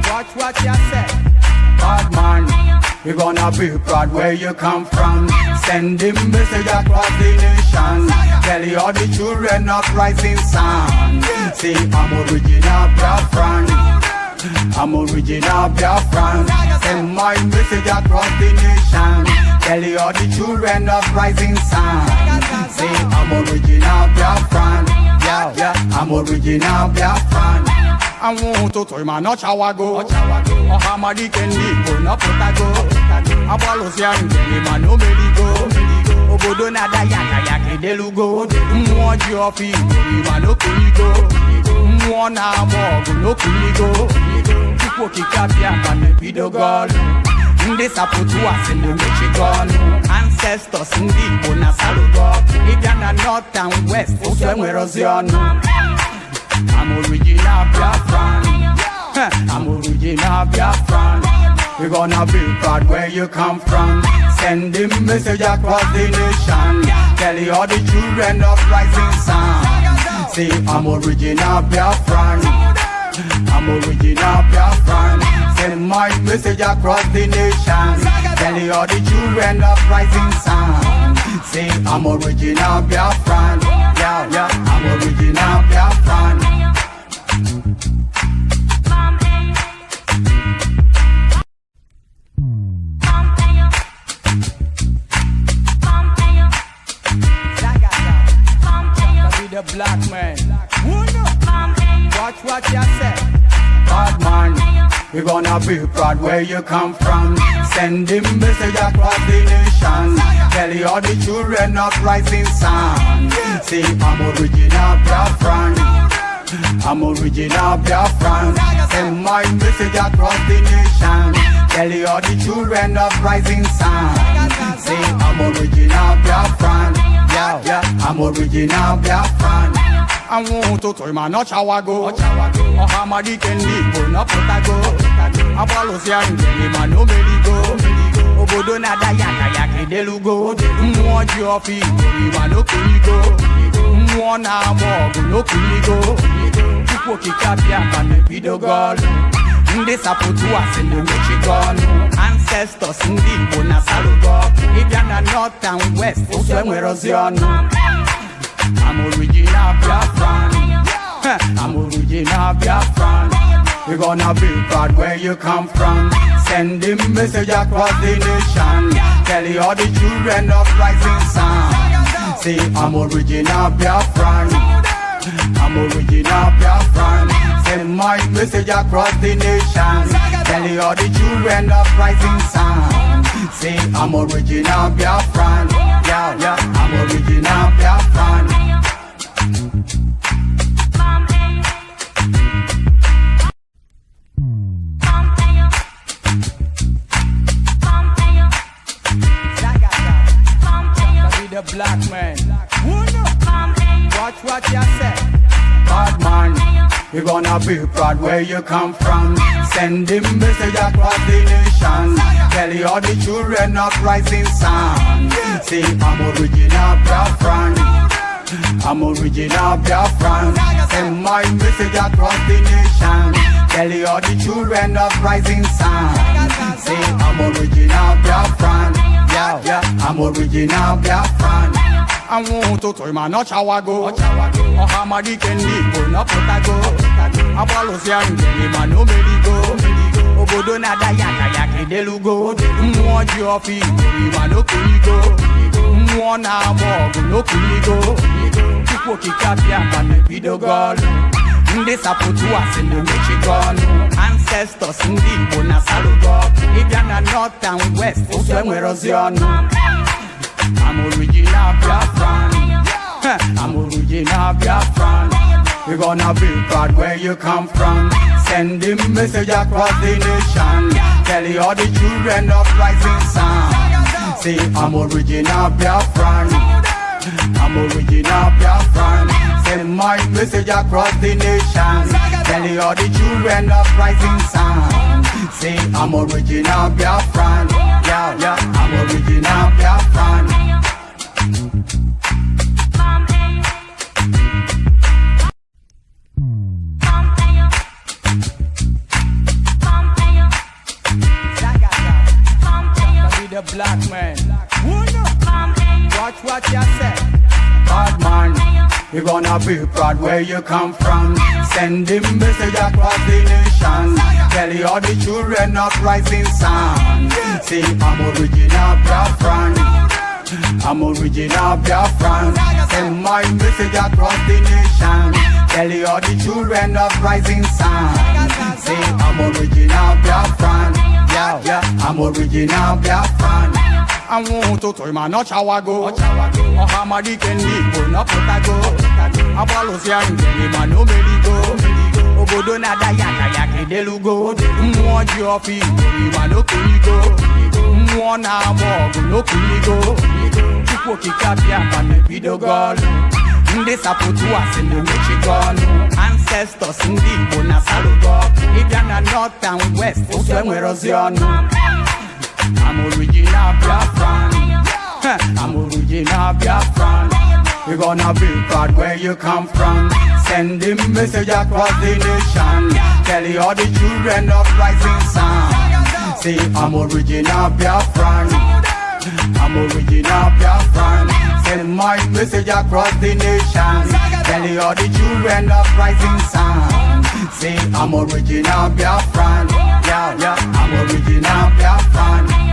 Watch what you say. Bad man. We're gonna be proud where you come from. Sending message across the nation. Tell all the children of rising sun. Say I'm original Biafran. I'm original Biafran. Send my message across the nation. Tell all the children of rising sun. Say I'm original Biafran. Yeah, I'm original Biafran. I want to tell my not chawago. Oh, Hamadi can live, not potago. Abalosia, man, no medigo. Obodo nada yaka yaka delugo. Mwa jofi, man, no kuligo. Mwa na mogo, no kuligo. People kikapia, man, pido god. Nde saputu was in the Michigan. Ancestors in the Bona Salugo. If you're not north and west, also where is your I'm original Biafran. I'm original Biafran. We're gonna be proud where you come from. Sending message across the nation. Tell all the children of rising sun. Say I'm original Biafran. I'm original Biafran. Send my message across the nation. Tell all the children of rising sun. Say I'm original Biafran. Yeah, I'm original Biafran. The black man. Watch what you say. Bad man, we're gonna be proud where you come from. Sending message across the nation. Tell all the children of rising sun. Say I'm original Biafran. I'm original Biafran. Send my message across the nation. Tell all the children of rising sun. Say I'm original Biafran. Yeah, I'm original Biafran. I want to tell my not chawago. Oh, Hamadi can live, not potago. Abalosia, man, no medigo. Obodo nada yaka yaka delugo. Mwa jofi, man, no kuligo. Mwa na mogo, no kuligo. People kikapia, man, pido god. Nde saputu was in the Michigan. Ancestors in the Bona Salugo. If you're not north and west, also where is your I'm original Biafran. I'm original Biafran. We're gonna be proud where you come from. Sending message across the nation. Tell all the children of rising sun. Say I'm original Biafran. I'm original Biafran. Send my message across the nation. Tell all the children of rising sun. Say I'm original Biafran. Yeah, I'm original Biafran. The black man. Watch what you say. Bad man, we're gonna be proud where you come from. Sending message across the nation. Tell all the children of rising sun. Say I'm original Biafran. I'm original Biafran. Send my message across the nation. Tell all the children of rising sun. Say I'm original Biafran. Yeah, I'm original Biafran. I want to tell my not chawago. Oh, Hamadi can live, not potago. Abalosia, man, no medigo. Obodo nada yaka yaka delugo. Mwa jofi, man, no kuligo. Mwa na mogo, no kuligo. People kikapia, man, pido god. Nde saputu was in the Michigan. Ancestors in the Bona Salugo. If you're not north and west, also where is your I'm original Biafran. I'm original Biafran. We're gonna be proud where you come from. Sending message across the nation. Tell all the children of rising sun. Say I'm original Biafran. I'm original Biafran. Send my message across the nation. Tell all the children of rising sun. Say I'm original Biafran. Yeah, I'm original Biafran. black man. Watch what you say. Bad man, you gonna be proud where you come from. Send him message across the nation. Tell all the children of rising sun. Say I'm original Biafran. I'm original Biafran. Send my message across the nation. Tell all the children of rising sun. Say I'm original Biafran. Yeah, yeah, I'm original Biafran. I want to tell my not how I go. Oh, Hamadi can be no potago. Apolosia in the man no go. Obodo na da yaka delugo. Mwa jofi, man no go. Mwa na mo no go. Chukwo kikapia man video gol. Nde sapotu as in the Michigan. Ancestors in the bona salugo. If you're not north and west, somewhere erosion. I'm original Biafran. I'm original Biafran. We're gonna be proud where you come from. Send him message across the nation. Tell all the children of rising sun. Say I'm original Biafran. I'm original Biafran. Send my message across the nation. Tell all the children of rising sun. Say I'm original Biafran. Yeah, yeah, I'm original Biafran.